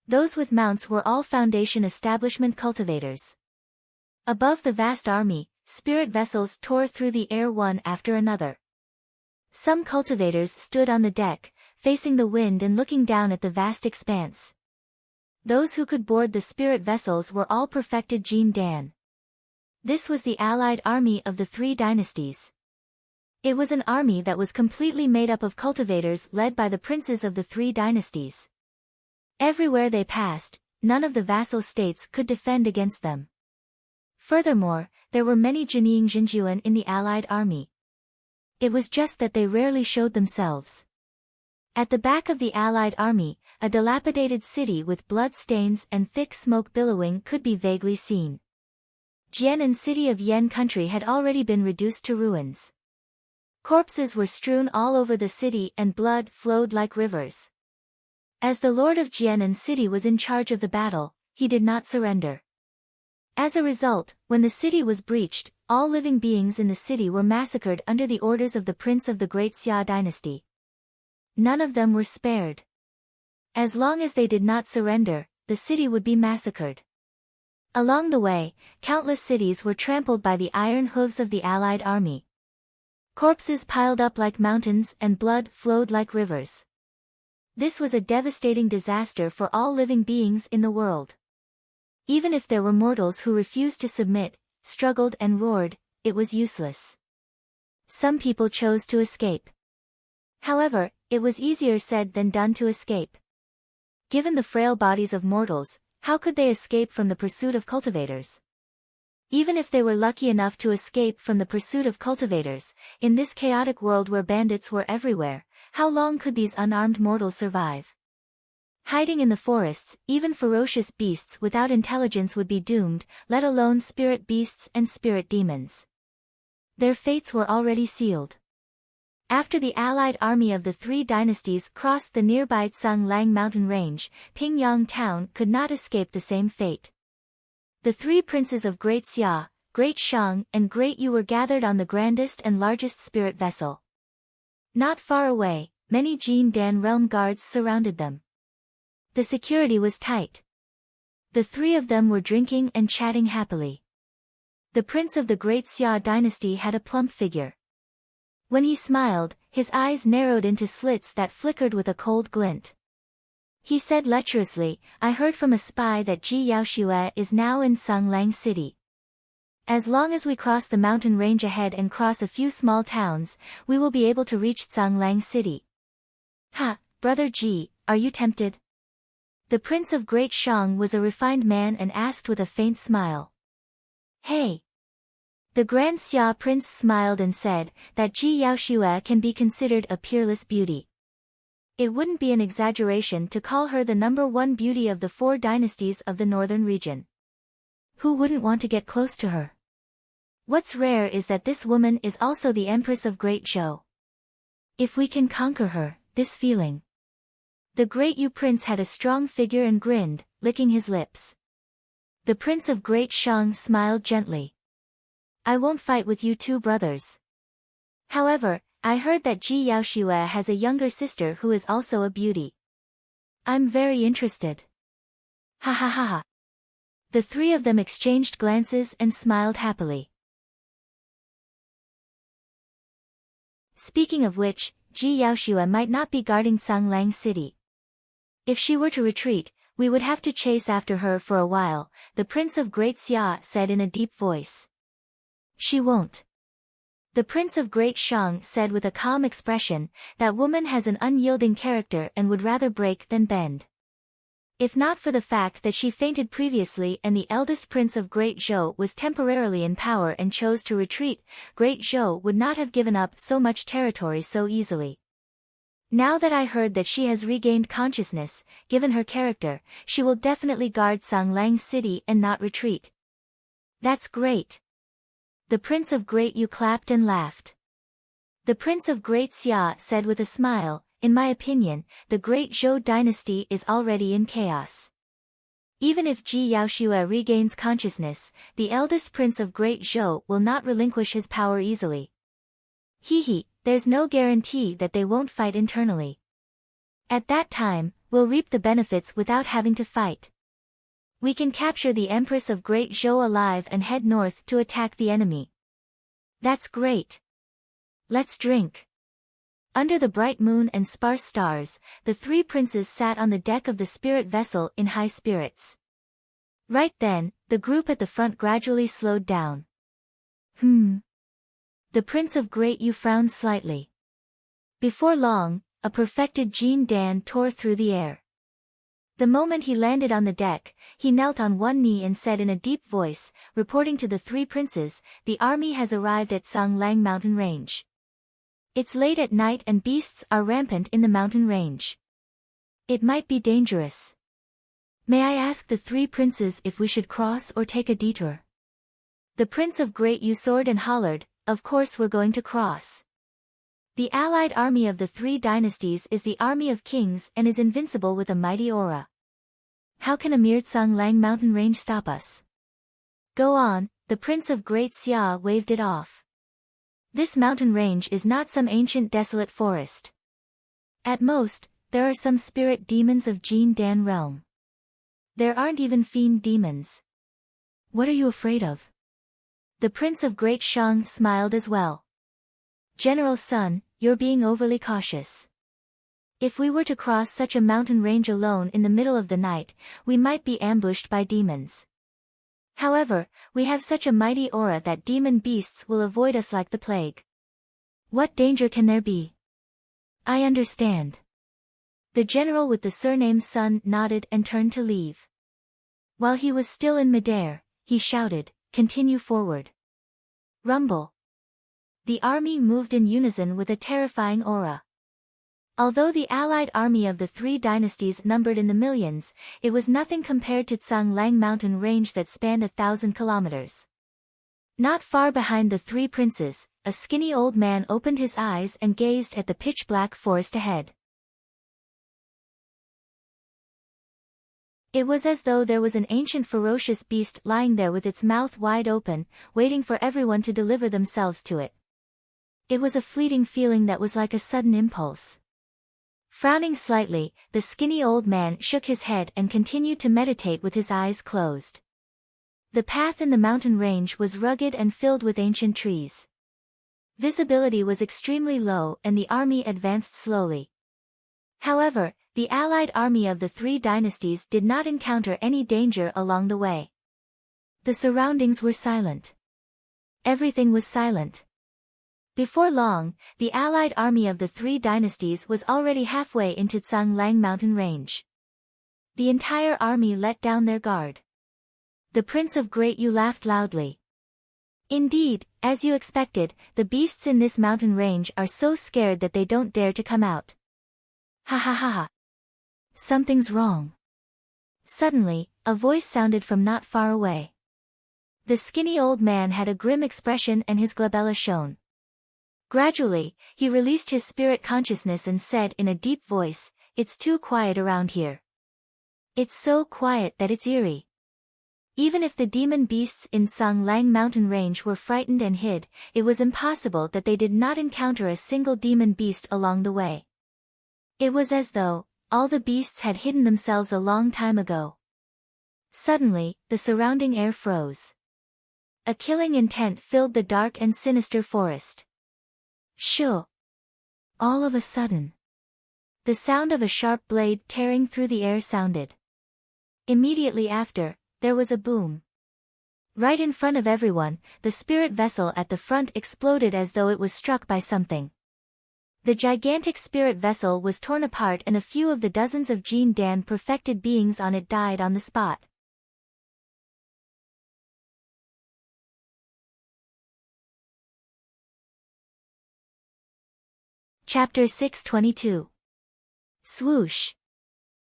Those with mounts were all foundation establishment cultivators. Above the vast army, spirit vessels tore through the air one after another. Some cultivators stood on the deck, facing the wind and looking down at the vast expanse. Those who could board the spirit vessels were all perfected Jin Dan. This was the allied army of the three dynasties. It was an army that was completely made up of cultivators led by the princes of the three dynasties. Everywhere they passed, none of the vassal states could defend against them. Furthermore, there were many Jinying Jinjuan in the allied army. It was just that they rarely showed themselves. At the back of the allied army, a dilapidated city with blood stains and thick smoke billowing could be vaguely seen. Jianan city of Yan country had already been reduced to ruins. Corpses were strewn all over the city and blood flowed like rivers. As the lord of Jianan city was in charge of the battle, he did not surrender. As a result, when the city was breached, all living beings in the city were massacred under the orders of the prince of the great Xia dynasty. None of them were spared. As long as they did not surrender, the city would be massacred. Along the way, countless cities were trampled by the iron hooves of the allied army. Corpses piled up like mountains and blood flowed like rivers. This was a devastating disaster for all living beings in the world. Even if there were mortals who refused to submit, struggled and roared, it was useless. Some people chose to escape. However, it was easier said than done to escape. Given the frail bodies of mortals, how could they escape from the pursuit of cultivators? Even if they were lucky enough to escape from the pursuit of cultivators, in this chaotic world where bandits were everywhere, how long could these unarmed mortals survive? Hiding in the forests, even ferocious beasts without intelligence would be doomed, let alone spirit beasts and spirit demons. Their fates were already sealed. After the allied army of the three dynasties crossed the nearby Tsang Lang mountain range, Pingyang town could not escape the same fate. The three princes of Great Xia, Great Shang and Great Yu were gathered on the grandest and largest spirit vessel. Not far away, many Jin Dan realm guards surrounded them. The security was tight. The three of them were drinking and chatting happily. The prince of the great Xia dynasty had a plump figure. When he smiled, his eyes narrowed into slits that flickered with a cold glint. He said lecherously, "I heard from a spy that Ji Yaoxue is now in Sanglang City. As long as we cross the mountain range ahead and cross a few small towns, we will be able to reach Sanglang City." "Ha, brother Ji, are you tempted?" The prince of Great Shang was a refined man and asked with a faint smile. "Hey." The Grand Xia prince smiled and said that Ji Yaoxue can be considered a peerless beauty. It wouldn't be an exaggeration to call her the #1 beauty of the 4 dynasties of the northern region. Who wouldn't want to get close to her? What's rare is that this woman is also the Empress of Great Zhou. If we can conquer her, this feeling. The Great Yu prince had a strong figure and grinned, licking his lips. The prince of Great Shang smiled gently. "I won't fight with you 2 brothers. However, I heard that Ji Yaoxue has a younger sister who is also a beauty. I'm very interested." Ha ha ha ha. The 3 of them exchanged glances and smiled happily. Speaking of which, Ji Yaoxue might not be guarding Sanglang City. If she were to retreat, we would have to chase after her for a while, the prince of Great Xia said in a deep voice. "She won't." The prince of Great Shang said with a calm expression, "That woman has an unyielding character and would rather break than bend. If not for the fact that she fainted previously and the eldest prince of Great Zhou was temporarily in power and chose to retreat, Great Zhou would not have given up so much territory so easily. Now that I heard that she has regained consciousness, given her character, she will definitely guard Sanglang City and not retreat." "That's great." The prince of Great Yu clapped and laughed. The prince of Great Xia said with a smile, "In my opinion, the Great Zhou dynasty is already in chaos. Even if Ji Yaoxue regains consciousness, the eldest prince of Great Zhou will not relinquish his power easily. Hee, there's no guarantee that they won't fight internally. At that time, we'll reap the benefits without having to fight. We can capture the Empress of Great Zhou alive and head north to attack the enemy." "That's great. Let's drink." Under the bright moon and sparse stars, the 3 princes sat on the deck of the spirit vessel in high spirits. Right then, the group at the front gradually slowed down. The prince of Great Yu frowned slightly. Before long, a perfected Jin Dan tore through the air. The moment he landed on the deck, he knelt on one knee and said in a deep voice, reporting to the 3 princes, "The army has arrived at Sanglang mountain range. It's late at night and beasts are rampant in the mountain range. It might be dangerous. May I ask the 3 princes if we should cross or take a detour?" The prince of Great Yu soared and hollered, "Of course we're going to cross. The allied army of the 3 dynasties is the army of kings and is invincible with a mighty aura. How can a mere Sanglang mountain range stop us?" "Go on," the prince of Great Xia waved it off. "This mountain range is not some ancient desolate forest. At most, there are some spirit demons of Jin Dan realm. There aren't even fiend demons. What are you afraid of?" The prince of Great Shang smiled as well. "General Sun, you're being overly cautious. If we were to cross such a mountain range alone in the middle of the night, we might be ambushed by demons. However, we have such a mighty aura that demon beasts will avoid us like the plague. What danger can there be?" "I understand." The general with the surname Sun nodded and turned to leave. While he was still in midair, he shouted, "Continue forward." Rumble. The army moved in unison with a terrifying aura. Although the allied army of the 3 dynasties numbered in the millions, it was nothing compared to Sanglang mountain range that spanned 1,000 kilometers. Not far behind the 3 princes, a skinny old man opened his eyes and gazed at the pitch-black forest ahead. It was as though there was an ancient ferocious beast lying there with its mouth wide open, waiting for everyone to deliver themselves to it. It was a fleeting feeling that was like a sudden impulse. Frowning slightly, the skinny old man shook his head and continued to meditate with his eyes closed. The path in the mountain range was rugged and filled with ancient trees. Visibility was extremely low and the army advanced slowly. However, the allied army of the three dynasties did not encounter any danger along the way. The surroundings were silent. Everything was silent. Before long, the allied army of the three dynasties was already halfway into Tsanglang mountain range. The entire army let down their guard. The Prince of Great Yu laughed loudly. Indeed, as you expected, the beasts in this mountain range are so scared that they don't dare to come out. Ha ha ha ha. Something's wrong. Suddenly, a voice sounded from not far away. The skinny old man had a grim expression and his glabella shone. Gradually, he released his spirit consciousness and said in a deep voice, "It's too quiet around here. It's so quiet that it's eerie." Even if the demon beasts in Tsanglang mountain range were frightened and hid, it was impossible that they did not encounter a single demon beast along the way. It was as though all the beasts had hidden themselves a long time ago. Suddenly, the surrounding air froze. A killing intent filled the dark and sinister forest. Shoo! All of a sudden, the sound of a sharp blade tearing through the air sounded. Immediately after, there was a boom. Right in front of everyone, the spirit vessel at the front exploded as though it was struck by something. The gigantic spirit vessel was torn apart and a few of the dozens of Jin Dan perfected beings on it died on the spot. Chapter 622. Swoosh.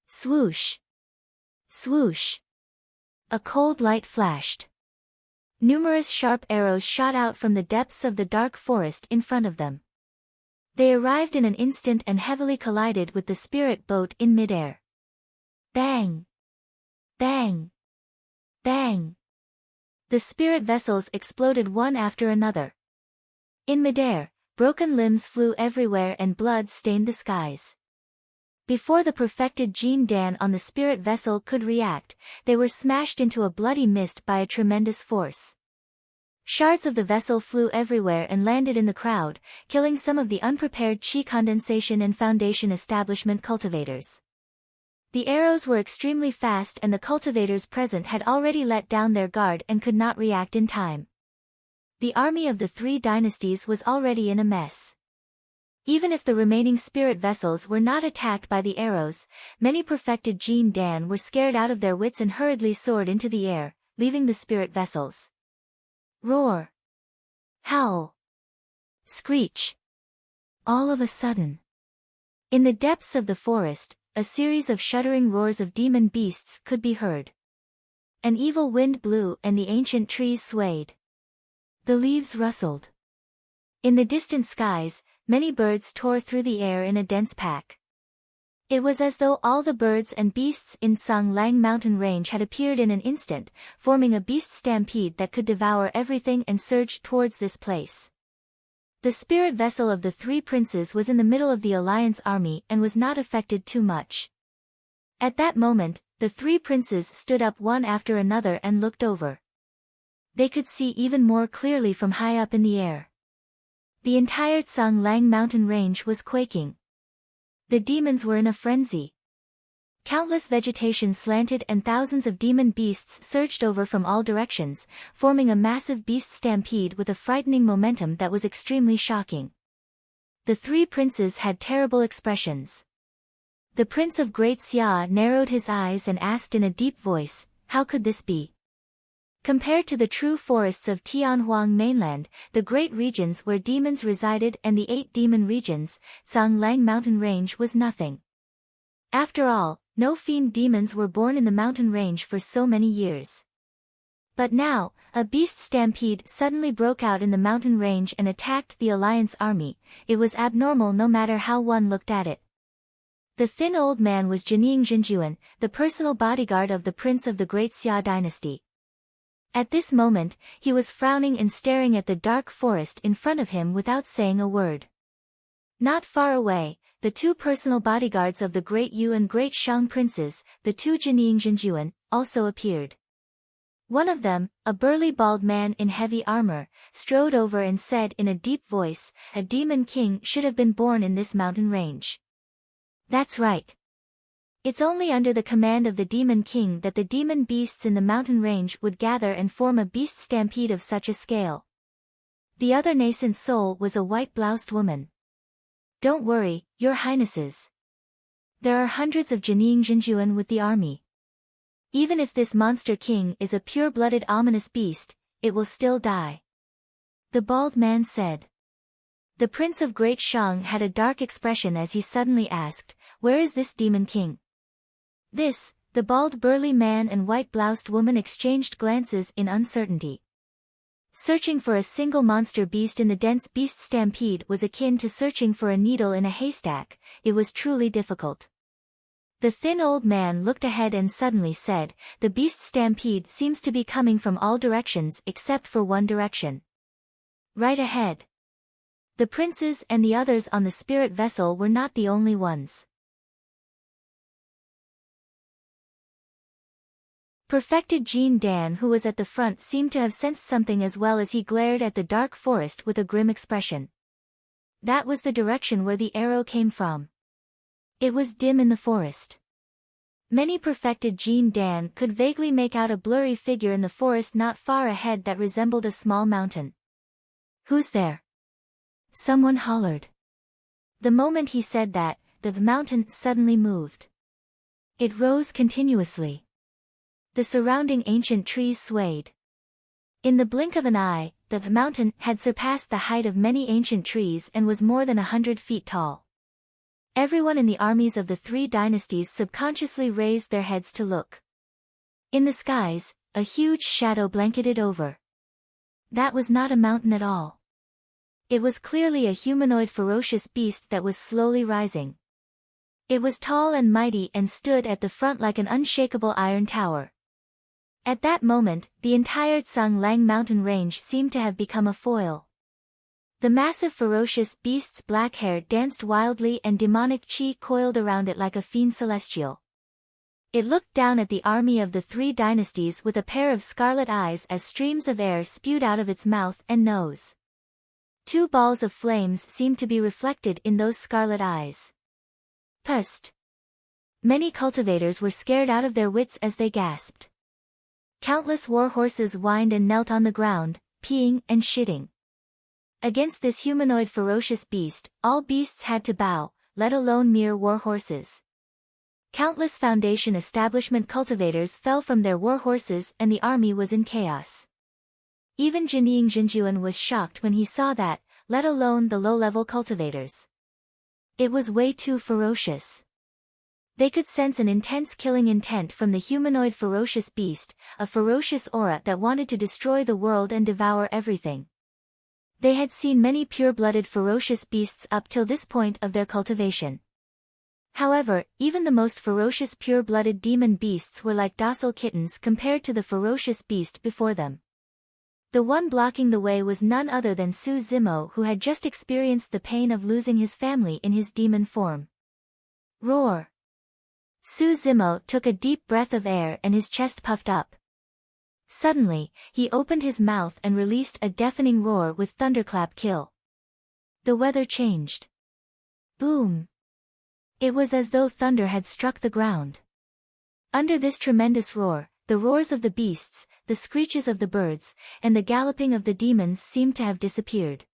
Swoosh. Swoosh. A cold light flashed. Numerous sharp arrows shot out from the depths of the dark forest in front of them. They arrived in an instant and heavily collided with the spirit boat in midair. Bang! Bang! Bang! The spirit vessels exploded one after another. In midair, broken limbs flew everywhere and blood stained the skies. Before the perfected Jin Dan on the spirit vessel could react, they were smashed into a bloody mist by a tremendous force. Shards of the vessel flew everywhere and landed in the crowd, killing some of the unprepared chi condensation and foundation establishment cultivators. The arrows were extremely fast and the cultivators present had already let down their guard and could not react in time. The army of the three dynasties was already in a mess. Even if the remaining spirit vessels were not attacked by the arrows, many perfected Jin Dan were scared out of their wits and hurriedly soared into the air, leaving the spirit vessels. Roar! Howl! Screech! All of a sudden, in the depths of the forest, a series of shuddering roars of demon beasts could be heard. An evil wind blew and the ancient trees swayed. The leaves rustled. In the distant skies, many birds tore through the air in a dense pack. It was as though all the birds and beasts in Tsanglang mountain range had appeared in an instant, forming a beast stampede that could devour everything and surged towards this place. The spirit vessel of the three princes was in the middle of the alliance army and was not affected too much. At that moment, the three princes stood up one after another and looked over. They could see even more clearly from high up in the air. The entire Tsanglang mountain range was quaking. The demons were in a frenzy. Countless vegetation slanted and thousands of demon beasts surged over from all directions, forming a massive beast stampede with a frightening momentum that was extremely shocking. The three princes had terrible expressions. The Prince of Great Xia narrowed his eyes and asked in a deep voice, "How could this be?" Compared to the true forests of Tianhuang mainland, the great regions where demons resided and the 8 demon regions, Tsanglang mountain range was nothing. After all, no fiend demons were born in the mountain range for so many years. But now, a beast stampede suddenly broke out in the mountain range and attacked the alliance army. It was abnormal no matter how one looked at it. The thin old man was Jining Jinjuan, the personal bodyguard of the prince of the Great Xia dynasty. At this moment, he was frowning and staring at the dark forest in front of him without saying a word. Not far away, the 2 personal bodyguards of the Great Yu and Great Shang princes, the 2 Jining Jinjuan, also appeared. One of them, a burly bald man in heavy armor, strode over and said in a deep voice, "A demon king should have been born in this mountain range." "That's right. It's only under the command of the demon king that the demon beasts in the mountain range would gather and form a beast stampede of such a scale." The other nascent soul was a white-bloused woman. "Don't worry, your highnesses. There are hundreds of Jining Jinjuan with the army. Even if this monster king is a pure-blooded ominous beast, it will still die," the bald man said. The Prince of Great Shang had a dark expression as he suddenly asked, "Where is this demon king?" The bald burly man and white-bloused woman exchanged glances in uncertainty. Searching for a single monster beast in the dense beast stampede was akin to searching for a needle in a haystack. It was truly difficult. The thin old man looked ahead and suddenly said, "The beast stampede seems to be coming from all directions except for one direction. Right ahead." The princes and the others on the spirit vessel were not the only ones. Perfected Jean Dan, who was at the front, seemed to have sensed something as well as he glared at the dark forest with a grim expression. That was the direction where the arrow came from. It was dim in the forest. Many perfected Jean Dan could vaguely make out a blurry figure in the forest not far ahead that resembled a small mountain. "Who's there?" someone hollered. The moment he said that, the mountain suddenly moved. It rose continuously. The surrounding ancient trees swayed. In the blink of an eye, the mountain had surpassed the height of many ancient trees and was more than 100 feet tall. Everyone in the armies of the three dynasties subconsciously raised their heads to look. In the skies, a huge shadow blanketed over. That was not a mountain at all. It was clearly a humanoid ferocious beast that was slowly rising. It was tall and mighty and stood at the front like an unshakable iron tower. At that moment, the entire Tsang Lang mountain range seemed to have become a foil. The massive ferocious beast's black hair danced wildly and demonic chi coiled around it like a fiend celestial. It looked down at the army of the three dynasties with a pair of scarlet eyes as streams of air spewed out of its mouth and nose. Two balls of flames seemed to be reflected in those scarlet eyes. Pust! Many cultivators were scared out of their wits as they gasped. Countless war horses whined and knelt on the ground, peeing and shitting. Against this humanoid ferocious beast, all beasts had to bow, let alone mere war horses. Countless Foundation establishment cultivators fell from their war horses and the army was in chaos. Even Jining Jinjuan was shocked when he saw that, let alone the low-level cultivators. It was way too ferocious. They could sense an intense killing intent from the humanoid ferocious beast, a ferocious aura that wanted to destroy the world and devour everything. They had seen many pure-blooded ferocious beasts up till this point of their cultivation. However, even the most ferocious pure-blooded demon beasts were like docile kittens compared to the ferocious beast before them. The one blocking the way was none other than Su Zimo, who had just experienced the pain of losing his family in his demon form. Roar! Su Zimo took a deep breath of air and his chest puffed up. Suddenly, he opened his mouth and released a deafening roar with thunderclap kill. The weather changed. Boom! It was as though thunder had struck the ground. Under this tremendous roar, the roars of the beasts, the screeches of the birds, and the galloping of the demons seemed to have disappeared.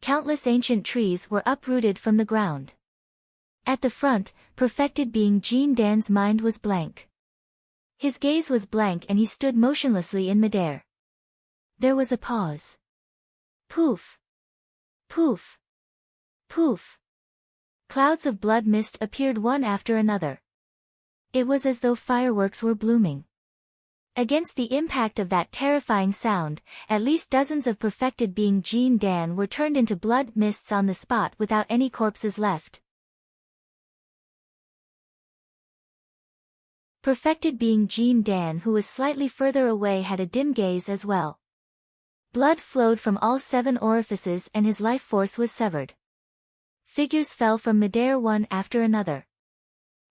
Countless ancient trees were uprooted from the ground. At the front, perfected being Jean Dan's mind was blank. His gaze was blank and he stood motionlessly in midair. There was a pause. Poof! Poof! Poof! Clouds of blood mist appeared one after another. It was as though fireworks were blooming. Against the impact of that terrifying sound, at least dozens of perfected being Jean Dan were turned into blood mists on the spot without any corpses left. Perfected being Jean Dan, who was slightly further away, had a dim gaze as well. Blood flowed from all 7 orifices and his life force was severed. Figures fell from midair one after another.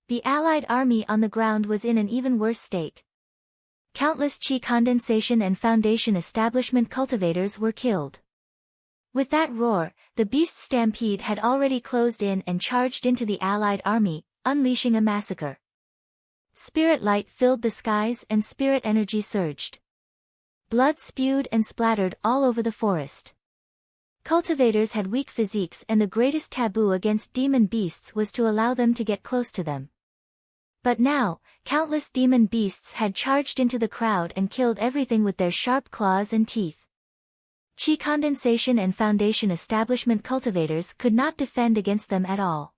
The allied army on the ground was in an even worse state. Countless Qi condensation and foundation establishment cultivators were killed. With that roar, the beast's stampede had already closed in and charged into the allied army, unleashing a massacre. Spirit light filled the skies and spirit energy surged. Blood spewed and splattered all over the forest. Cultivators had weak physiques, and the greatest taboo against demon beasts was to allow them to get close to them. But now, countless demon beasts had charged into the crowd and killed everything with their sharp claws and teeth. Qi condensation and foundation establishment cultivators could not defend against them at all.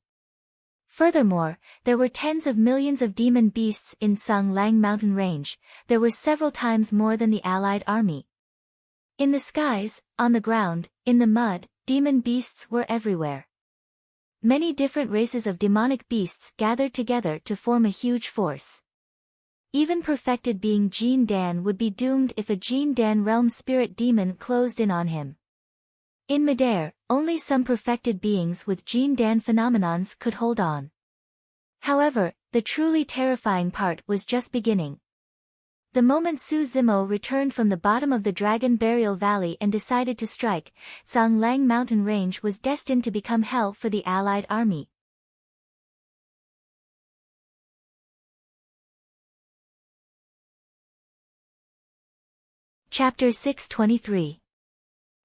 Furthermore, there were tens of millions of demon beasts in Sung Lang mountain range. There were several times more than the allied army. In the skies, on the ground, in the mud, demon beasts were everywhere. Many different races of demonic beasts gathered together to form a huge force. Even perfected being Jin Dan would be doomed if a Jin Dan realm spirit demon closed in on him. In midair, only some perfected beings with Jin Dan phenomenons could hold on. However, the truly terrifying part was just beginning. The moment Su Zimo returned from the bottom of the Dragon Burial Valley and decided to strike, Song Lang mountain range was destined to become hell for the allied army. Chapter 623.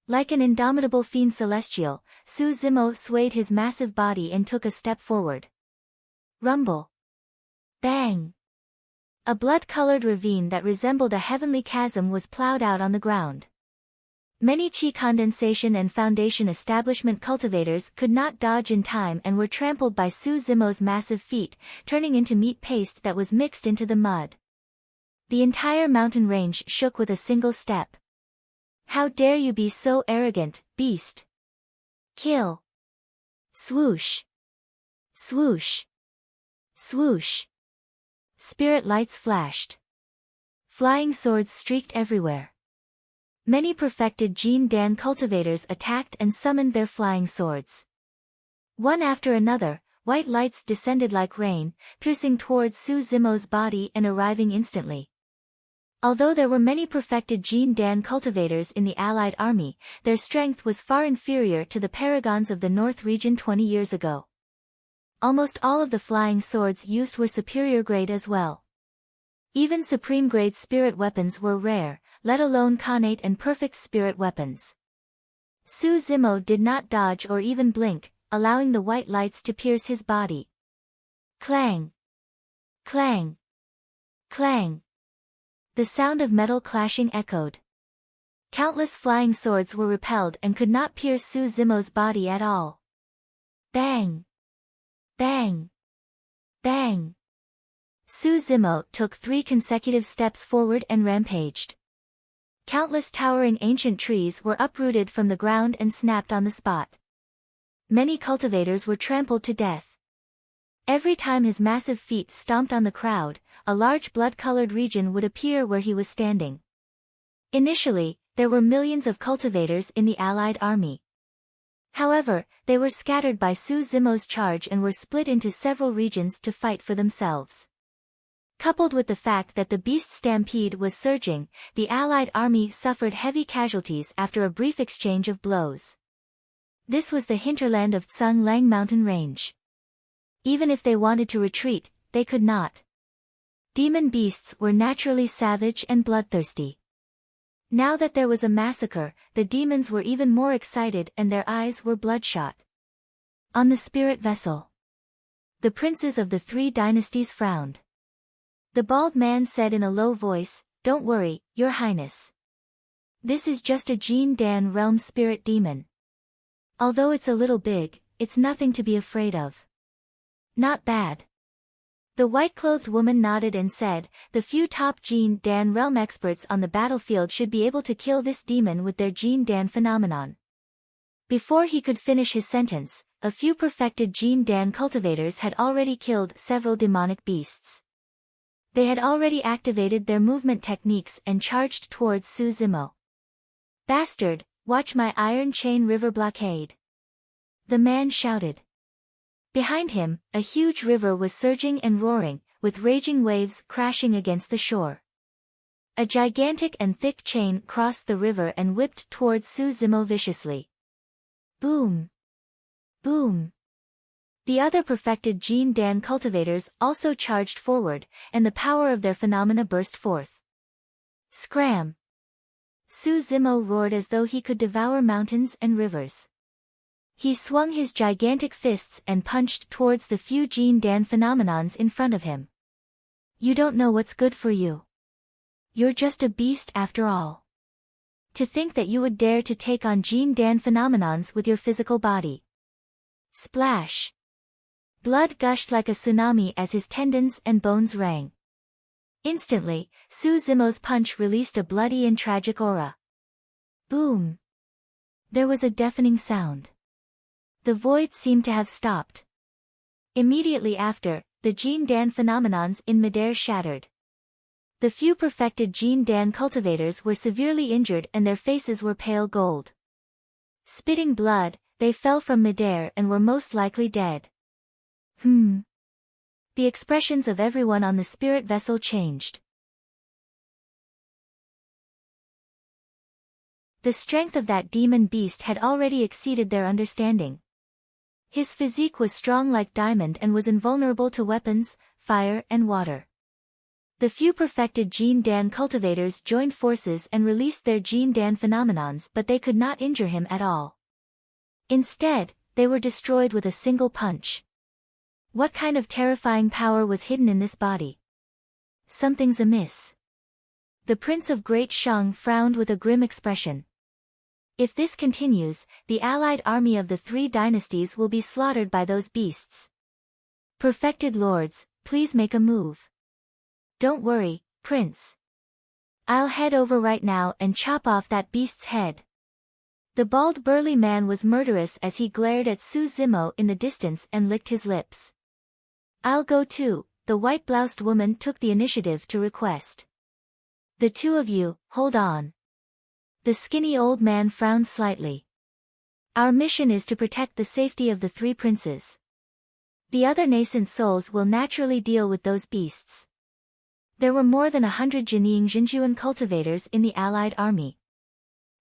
Like an indomitable fiend celestial, Su Zimo swayed his massive body and took a step forward. Rumble. Bang. A blood-colored ravine that resembled a heavenly chasm was plowed out on the ground. Many Qi condensation and foundation establishment cultivators could not dodge in time and were trampled by Su Zimo's massive feet, turning into meat paste that was mixed into the mud. The entire mountain range shook with a single step. How dare you be so arrogant, beast! Kill! Swoosh! Swoosh! Swoosh! Spirit lights flashed. Flying swords streaked everywhere. Many perfected Jin Dan cultivators attacked and summoned their flying swords. One after another, white lights descended like rain, piercing towards Su Zimo's body and arriving instantly. Although there were many perfected Jin Dan cultivators in the allied army, their strength was far inferior to the paragons of the North region 20 years ago. Almost all of the flying swords used were superior grade as well. Even supreme grade spirit weapons were rare, let alone connate and perfect spirit weapons. Su Zimo did not dodge or even blink, allowing the white lights to pierce his body. Clang! Clang! Clang! The sound of metal clashing echoed. Countless flying swords were repelled and could not pierce Su Zimo's body at all. Bang! Bang! Bang! Su Zimo took 3 consecutive steps forward and rampaged. Countless towering ancient trees were uprooted from the ground and snapped on the spot. Many cultivators were trampled to death. Every time his massive feet stomped on the crowd, a large blood-colored region would appear where he was standing. Initially, there were millions of cultivators in the allied army. However, they were scattered by Su Zimo's charge and were split into several regions to fight for themselves. Coupled with the fact that the beast stampede was surging, the allied army suffered heavy casualties after a brief exchange of blows. This was the hinterland of Tsung Lang mountain range. Even if they wanted to retreat, they could not. Demon beasts were naturally savage and bloodthirsty. Now that there was a massacre, the demons were even more excited and their eyes were bloodshot. On the spirit vessel, the princes of the 3 dynasties frowned. The bald man said in a low voice, "Don't worry, Your Highness. This is just a Jin Dan realm spirit demon. Although it's a little big, it's nothing to be afraid of." Not bad. The white-clothed woman nodded and said, "The few top Jin Dan realm experts on the battlefield should be able to kill this demon with their Jin Dan phenomenon." Before he could finish his sentence, a few perfected Jin Dan cultivators had already killed several demonic beasts. They had already activated their movement techniques and charged towards Su Zimo. "Bastard, watch my iron chain river blockade!" the man shouted. Behind him, a huge river was surging and roaring, with raging waves crashing against the shore. A gigantic and thick chain crossed the river and whipped towards Su Zimo viciously. Boom! Boom! The other perfected Jin Dan cultivators also charged forward, and the power of their phenomena burst forth. Scram! Su Zimo roared as though he could devour mountains and rivers. He swung his gigantic fists and punched towards the few Jin Dan phenomenons in front of him. You don't know what's good for you. You're just a beast after all. To think that you would dare to take on Jin Dan phenomenons with your physical body. Splash! Blood gushed like a tsunami as his tendons and bones rang. Instantly, Su Zimo's punch released a bloody and tragic aura. Boom! There was a deafening sound. The void seemed to have stopped. Immediately after, the Jin Dan phenomenons in midair shattered. The few perfected Jin Dan cultivators were severely injured and their faces were pale gold. Spitting blood, they fell from midair and were most likely dead. The expressions of everyone on the spirit vessel changed. The strength of that demon beast had already exceeded their understanding. His physique was strong like diamond and was invulnerable to weapons, fire and water. The few perfected Jin Dan cultivators joined forces and released their Jin Dan phenomenons, but they could not injure him at all. Instead, they were destroyed with a single punch. What kind of terrifying power was hidden in this body? Something's amiss. The Prince of Great Shang frowned with a grim expression. If this continues, the allied army of the three dynasties will be slaughtered by those beasts. Perfected lords, please make a move. Don't worry, Prince. I'll head over right now and chop off that beast's head. The bald burly man was murderous as he glared at Su Zimo in the distance and licked his lips. I'll go too, the white-bloused woman took the initiative to request. The two of you, hold on. The skinny old man frowned slightly. Our mission is to protect the safety of the three princes. The other nascent souls will naturally deal with those beasts. There were more than 100 Jining Jinjuan cultivators in the allied army.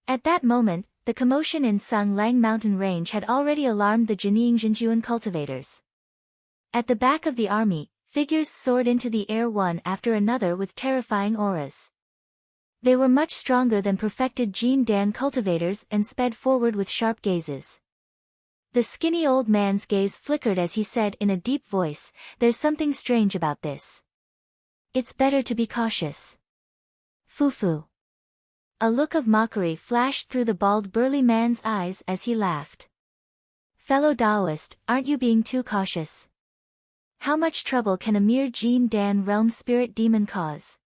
At that moment, the commotion in Sung Lang mountain range had already alarmed the Jining Jinjuan cultivators. At the back of the army, figures soared into the air one after another with terrifying auras. They were much stronger than perfected Jin Dan cultivators and sped forward with sharp gazes. The skinny old man's gaze flickered as he said in a deep voice, "There's something strange about this. It's better to be cautious." Fufu. A look of mockery flashed through the bald burly man's eyes as he laughed. Fellow Taoist, aren't you being too cautious? How much trouble can a mere Jin Dan realm spirit demon cause?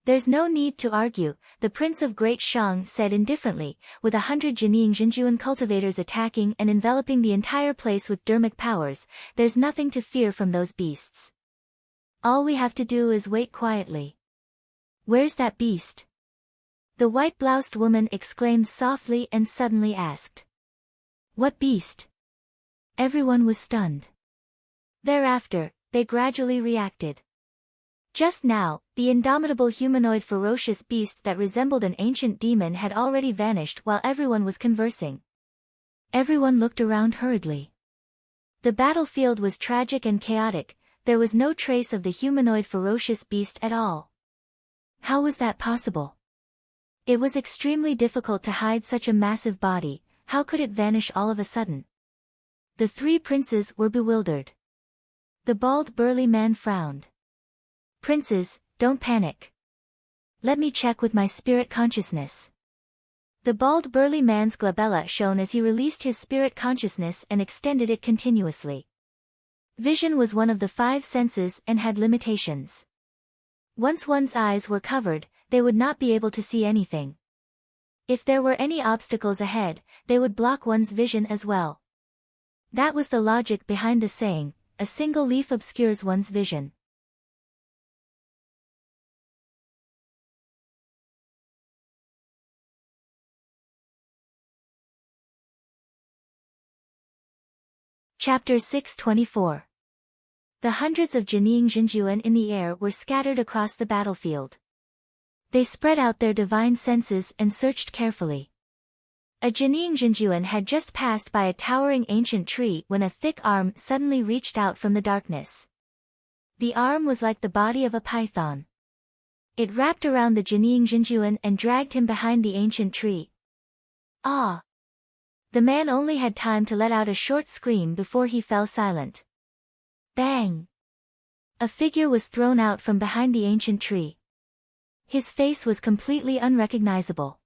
There's no need to argue, the Prince of Great Shang said indifferently, with 100 Jining Jinjuan cultivators attacking and enveloping the entire place with dermic powers, there's nothing to fear from those beasts. All we have to do is wait quietly. Where's that beast? The white-bloused woman exclaimed softly and suddenly asked. What beast? Everyone was stunned. Thereafter, they gradually reacted. Just now, the indomitable humanoid ferocious beast that resembled an ancient demon had already vanished while everyone was conversing. Everyone looked around hurriedly. The battlefield was tragic and chaotic, there was no trace of the humanoid ferocious beast at all. How was that possible? It was extremely difficult to hide such a massive body, how could it vanish all of a sudden? The three princes were bewildered. The bald burly man frowned. Princes, don't panic. Let me check with my spirit consciousness. The bald burly man's glabella shone as he released his spirit consciousness and extended it continuously. Vision was one of the 5 senses and had limitations. Once one's eyes were covered, they would not be able to see anything. If there were any obstacles ahead, they would block one's vision as well. That was the logic behind the saying, a single leaf obscures one's vision. Chapter 624. The hundreds of Jining Jinjuan in the air were scattered across the battlefield. They spread out their divine senses and searched carefully. A Jining Jinjuan had just passed by a towering ancient tree when a thick arm suddenly reached out from the darkness. The arm was like the body of a python. It wrapped around the Jining Jinjuan and dragged him behind the ancient tree. Ah! The man only had time to let out a short scream before he fell silent. Bang! A figure was thrown out from behind the ancient tree. His face was completely unrecognizable.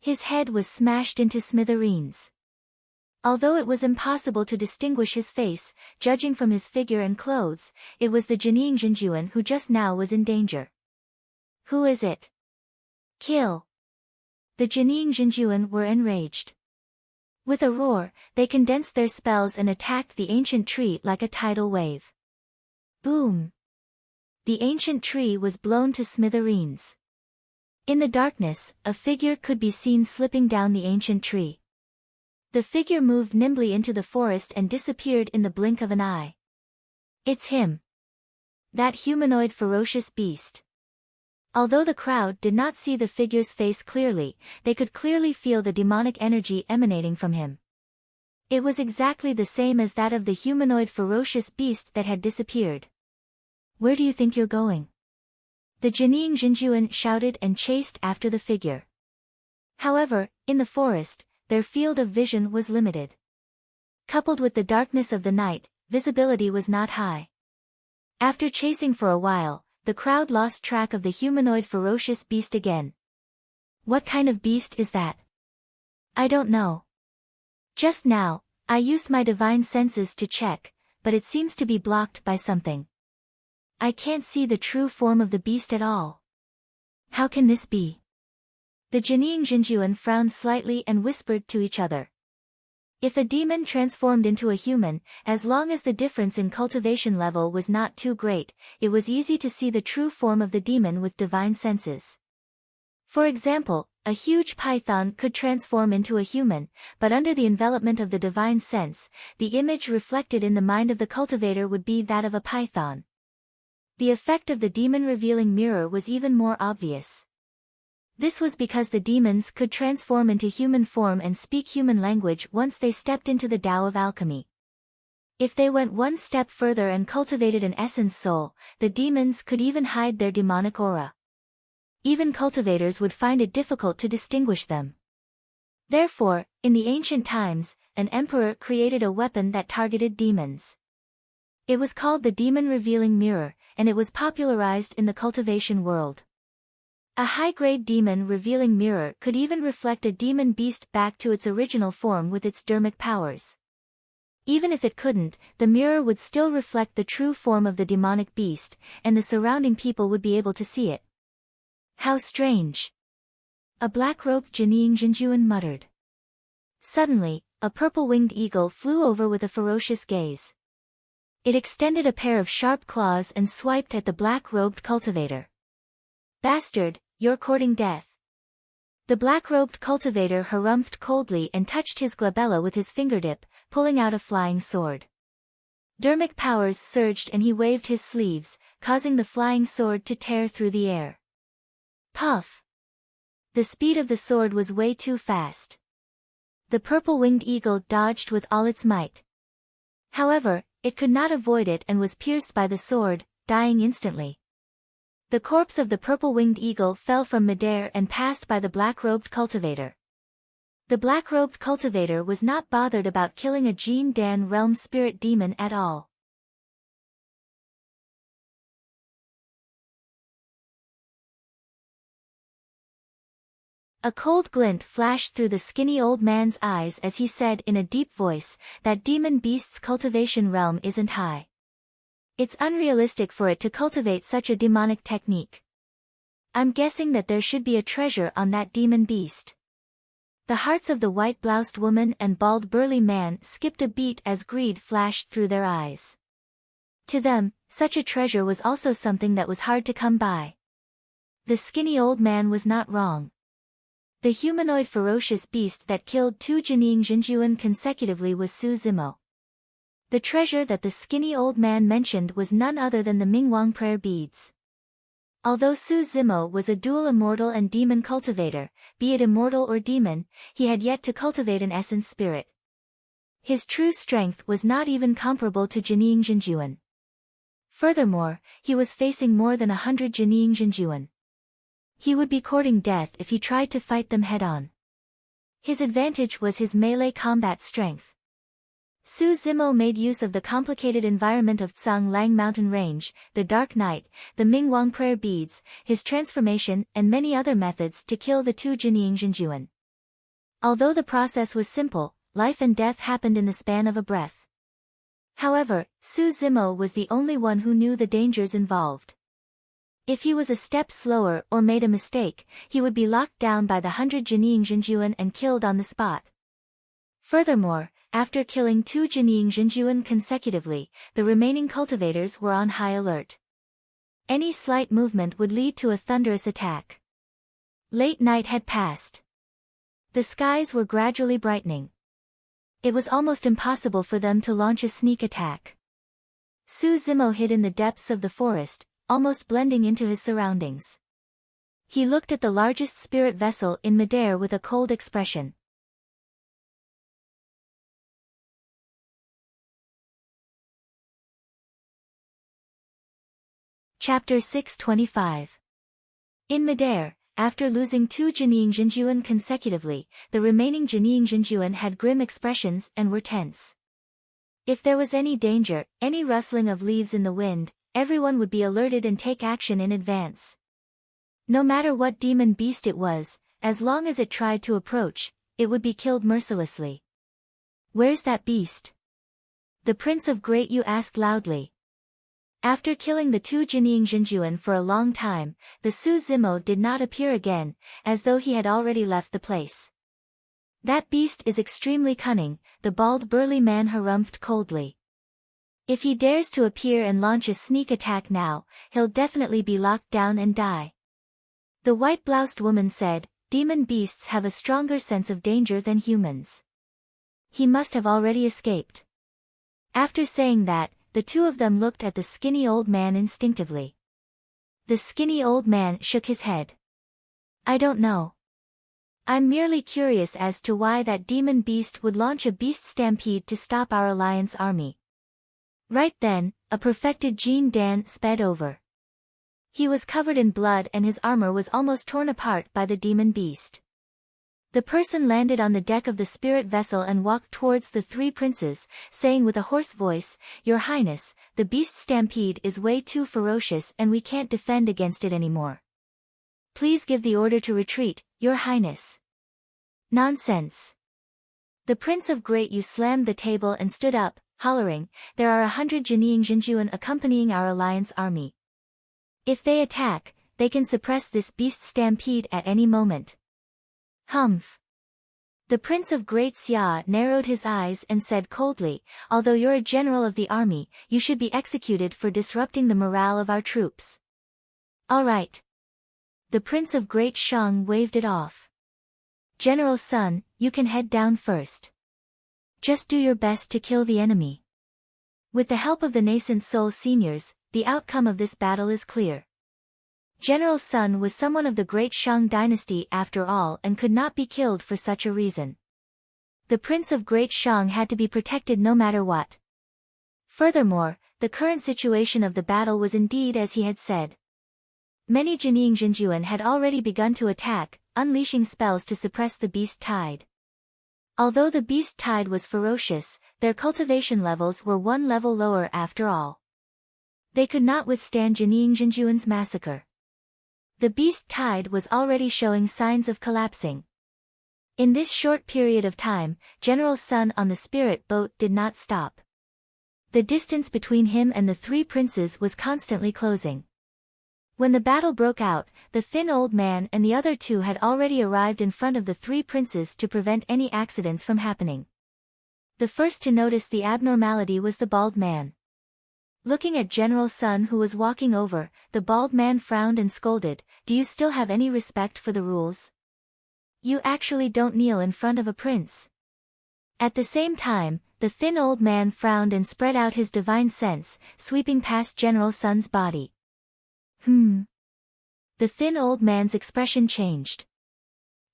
His head was smashed into smithereens. Although it was impossible to distinguish his face, judging from his figure and clothes, it was the Jining Jinjuan who just now was in danger. Who is it? Kill! The Jining Jinjuan were enraged. With a roar, they condensed their spells and attacked the ancient tree like a tidal wave. Boom! The ancient tree was blown to smithereens. In the darkness, a figure could be seen slipping down the ancient tree. The figure moved nimbly into the forest and disappeared in the blink of an eye. It's him. That humanoid ferocious beast. Although the crowd did not see the figure's face clearly, they could clearly feel the demonic energy emanating from him. It was exactly the same as that of the humanoid ferocious beast that had disappeared. Where do you think you're going? The Jining Jinjuan shouted and chased after the figure. However, in the forest, their field of vision was limited. Coupled with the darkness of the night, visibility was not high. After chasing for a while, the crowd lost track of the humanoid ferocious beast again. What kind of beast is that? I don't know. Just now, I used my divine senses to check, but it seems to be blocked by something. I can't see the true form of the beast at all. How can this be? The Jining Jinjuan frowned slightly and whispered to each other. If a demon transformed into a human, as long as the difference in cultivation level was not too great, it was easy to see the true form of the demon with divine senses. For example, a huge python could transform into a human, but under the envelopment of the divine sense, the image reflected in the mind of the cultivator would be that of a python. The effect of the demon-revealing mirror was even more obvious. This was because the demons could transform into human form and speak human language once they stepped into the Tao of alchemy. If they went one step further and cultivated an essence soul, the demons could even hide their demonic aura. Even cultivators would find it difficult to distinguish them. Therefore, in the ancient times, an emperor created a weapon that targeted demons. It was called the demon-revealing mirror, and it was popularized in the cultivation world. A high-grade demon-revealing mirror could even reflect a demon beast back to its original form with its dermic powers. Even if it couldn't, the mirror would still reflect the true form of the demonic beast, and the surrounding people would be able to see it. How strange! A black-robed Jining Jinjuan muttered. Suddenly, a purple-winged eagle flew over with a ferocious gaze. It extended a pair of sharp claws and swiped at the black-robed cultivator. Bastard, you're courting death. The black-robed cultivator harumphed coldly and touched his glabella with his fingertip, pulling out a flying sword. Dermic powers surged and he waved his sleeves, causing the flying sword to tear through the air. Puff! The speed of the sword was way too fast. The purple-winged eagle dodged with all its might. However, it could not avoid it and was pierced by the sword, dying instantly. The corpse of the purple-winged eagle fell from midair and passed by the black-robed cultivator. The black-robed cultivator was not bothered about killing a Jin Dan realm spirit demon at all. A cold glint flashed through the skinny old man's eyes as he said in a deep voice, that demon beast's cultivation realm isn't high. It's unrealistic for it to cultivate such a demonic technique. I'm guessing that there should be a treasure on that demon beast. The hearts of the white-bloused woman and bald burly man skipped a beat as greed flashed through their eyes. To them, such a treasure was also something that was hard to come by. The skinny old man was not wrong. The humanoid ferocious beast that killed 2 Jining Jinjuan consecutively was Su Zimo. The treasure that the skinny old man mentioned was none other than the Mingwang prayer beads. Although Su Zimo was a dual immortal and demon cultivator, be it immortal or demon, he had yet to cultivate an essence spirit. His true strength was not even comparable to Jinying Jinjuan. Furthermore, he was facing more than 100 Jinying Jinjuan. He would be courting death if he tried to fight them head-on. His advantage was his melee combat strength. Su Zimo made use of the complicated environment of Tsang Lang Mountain Range, the Dark Night, the Mingwang prayer beads, his transformation, and many other methods to kill the two Jinying Jinjuan. Although the process was simple, life and death happened in the span of a breath. However, Su Zimo was the only one who knew the dangers involved. If he was a step slower or made a mistake, he would be locked down by the 100 Jinying Jinjuan and killed on the spot. Furthermore, after killing two Jinying Jinjuan consecutively, the remaining cultivators were on high alert. Any slight movement would lead to a thunderous attack. Late night had passed. The skies were gradually brightening. It was almost impossible for them to launch a sneak attack. Su Zimo hid in the depths of the forest, almost blending into his surroundings. He looked at the largest spirit vessel in midair with a cold expression. Chapter 625. In midair, after losing two Jinying Jinjuan consecutively, the remaining Jinying Jinjuan had grim expressions and were tense. If there was any danger, any rustling of leaves in the wind, everyone would be alerted and take action in advance. No matter what demon beast it was, as long as it tried to approach, it would be killed mercilessly. "Where's that beast?" the Prince of Great Yu asked loudly. After killing the two Jinying Jinjuan for a long time, the Su Zimo did not appear again, as though he had already left the place. "That beast is extremely cunning," the bald burly man harumphed coldly. "If he dares to appear and launch a sneak attack now, he'll definitely be locked down and die." The white-bloused woman said, "Demon beasts have a stronger sense of danger than humans. He must have already escaped." After saying that, the two of them looked at the skinny old man instinctively. The skinny old man shook his head. "I don't know. I'm merely curious as to why that demon beast would launch a beast stampede to stop our alliance army." Right then, a perfected Jin Dan sped over. He was covered in blood and his armor was almost torn apart by the demon beast. The person landed on the deck of the spirit vessel and walked towards the three princes, saying with a hoarse voice, "Your Highness, the beast stampede is way too ferocious and we can't defend against it anymore. Please give the order to retreat, Your Highness." "Nonsense." The Prince of Great Yu slammed the table and stood up, hollering, "There are 100 Jinying Jinjuan accompanying our alliance army. If they attack, they can suppress this beast stampede at any moment." "Humph." The Prince of Great Xia narrowed his eyes and said coldly, "Although you're a general of the army, you should be executed for disrupting the morale of our troops." "All right." The Prince of Great Shang waved it off. "General Sun, you can head down first. Just do your best to kill the enemy. With the help of the nascent soul seniors, the outcome of this battle is clear." General Sun was someone of the Great Shang dynasty after all and could not be killed for such a reason. The Prince of Great Shang had to be protected no matter what. Furthermore, the current situation of the battle was indeed as he had said. Many Jinying Jinjuan had already begun to attack, unleashing spells to suppress the beast tide. Although the beast tide was ferocious, their cultivation levels were one level lower after all. They could not withstand Jinying Jinjuan's massacre. The beast tide was already showing signs of collapsing. In this short period of time, General Sun on the spirit boat did not stop. The distance between him and the three princes was constantly closing. When the battle broke out, the thin old man and the other two had already arrived in front of the three princes to prevent any accidents from happening. The first to notice the abnormality was the bald man. Looking at General Sun who was walking over, the bald man frowned and scolded, "Do you still have any respect for the rules? You actually don't kneel in front of a prince." At the same time, the thin old man frowned and spread out his divine sense, sweeping past General Sun's body. the thin old man's expression changed.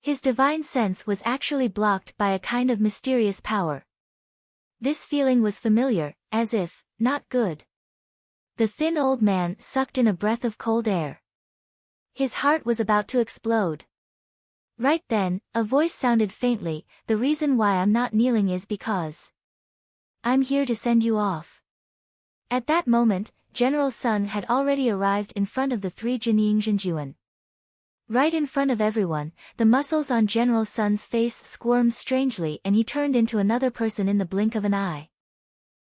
His divine sense was actually blocked by a kind of mysterious power. This feeling was familiar, as if, not good. The thin old man sucked in a breath of cold air. His heart was about to explode. Right then, a voice sounded faintly, "The reason why I'm not kneeling is because I'm here to send you off." At that moment, General Sun had already arrived in front of the three Jiningjinjuan. Right in front of everyone, the muscles on General Sun's face squirmed strangely and he turned into another person in the blink of an eye.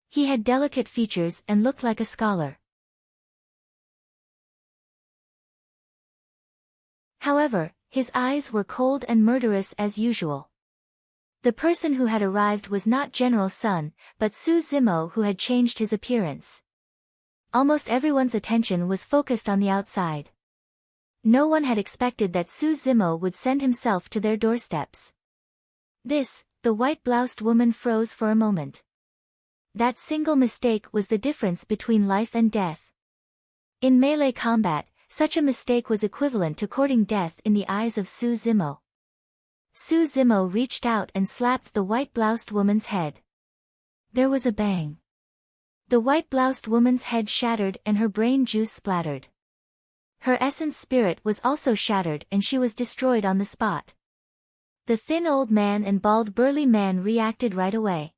He had delicate features and looked like a scholar. However, his eyes were cold and murderous as usual. The person who had arrived was not General Sun, but Su Zimo, who had changed his appearance. Almost everyone's attention was focused on the outside. No one had expected that Su Zimo would send himself to their doorsteps. The white-bloused woman froze for a moment. That single mistake was the difference between life and death. In melee combat, such a mistake was equivalent to courting death in the eyes of Su Zimo. Su Zimo reached out and slapped the white-bloused woman's head. There was a bang. The white-bloused woman's head shattered and her brain juice splattered. Her essence spirit was also shattered and she was destroyed on the spot. The thin old man and bald burly man reacted right away.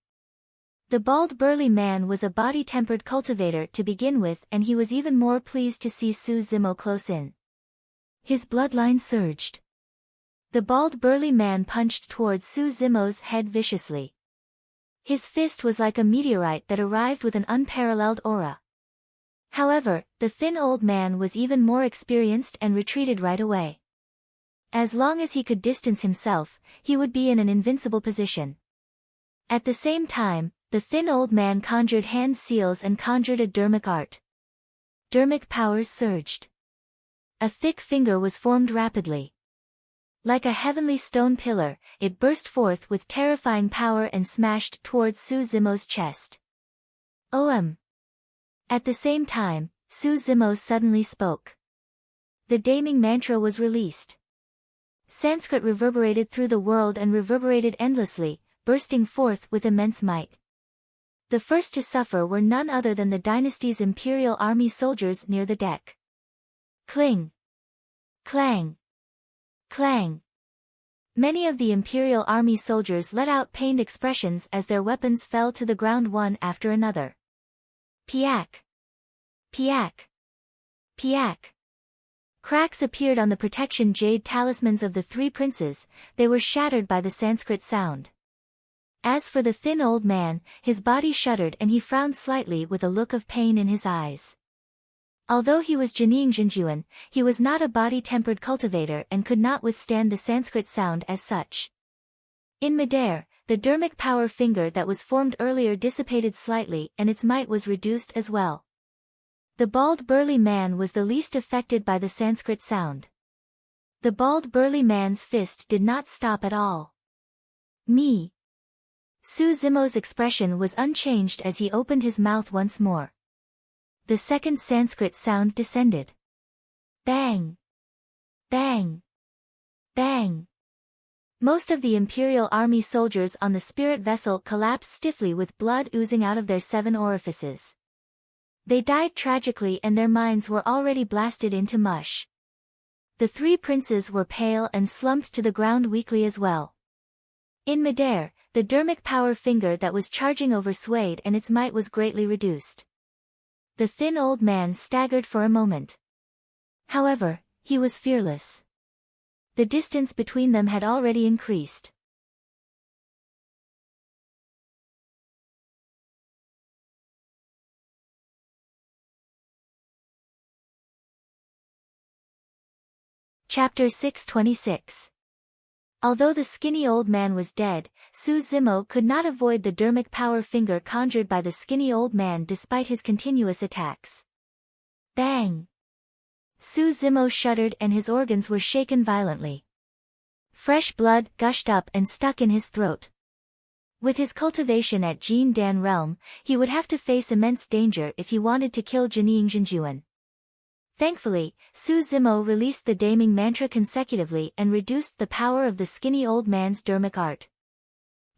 The bald burly man was a body-tempered cultivator to begin with and he was even more pleased to see Su Zimo close in. His bloodline surged. The bald burly man punched towards Su Zimo's head viciously. His fist was like a meteorite that arrived with an unparalleled aura. However, the thin old man was even more experienced and retreated right away. As long as he could distance himself, he would be in an invincible position. At the same time, the thin old man conjured hand seals and conjured a dermic art. Dermic powers surged. A thick finger was formed rapidly. Like a heavenly stone pillar, it burst forth with terrifying power and smashed towards Su Zimo's chest. OM. At the same time, Su Zimo suddenly spoke. The damning mantra was released. Sanskrit reverberated through the world and reverberated endlessly, bursting forth with immense might. The first to suffer were none other than the dynasty's imperial army soldiers near the deck. Cling! Clang! Clang! Many of the imperial army soldiers let out pained expressions as their weapons fell to the ground one after another. Piak! Piak! Piak! Cracks appeared on the protection jade talismans of the three princes, they were shattered by the Sanskrit sound. As for the thin old man, his body shuddered and he frowned slightly with a look of pain in his eyes. Although he was Jiningjinjuan, he was not a body-tempered cultivator and could not withstand the Sanskrit sound as such. In midair, the dermic power finger that was formed earlier dissipated slightly and its might was reduced as well. The bald burly man was the least affected by the Sanskrit sound. The bald burly man's fist did not stop at all. Me. Su Zimo's expression was unchanged as he opened his mouth once more. The second Sanskrit sound descended. Bang! Bang! Bang! Most of the Imperial Army soldiers on the spirit vessel collapsed stiffly with blood oozing out of their 7 orifices. They died tragically and their minds were already blasted into mush. The 3 princes were pale and slumped to the ground weakly as well. In midair, the dermic power finger that was charging over swayed and its might was greatly reduced. The thin old man staggered for a moment. However, he was fearless. The distance between them had already increased. Chapter 626. Although the skinny old man was dead, Su Zimo could not avoid the dermic power finger conjured by the skinny old man despite his continuous attacks. Bang! Su Zimo shuddered and his organs were shaken violently. Fresh blood gushed up and stuck in his throat. With his cultivation at Jin Dan realm, he would have to face immense danger if he wanted to kill Jiningjinjuan. Thankfully, Su-Zimo released the damning mantra consecutively and reduced the power of the skinny old man's dermic art.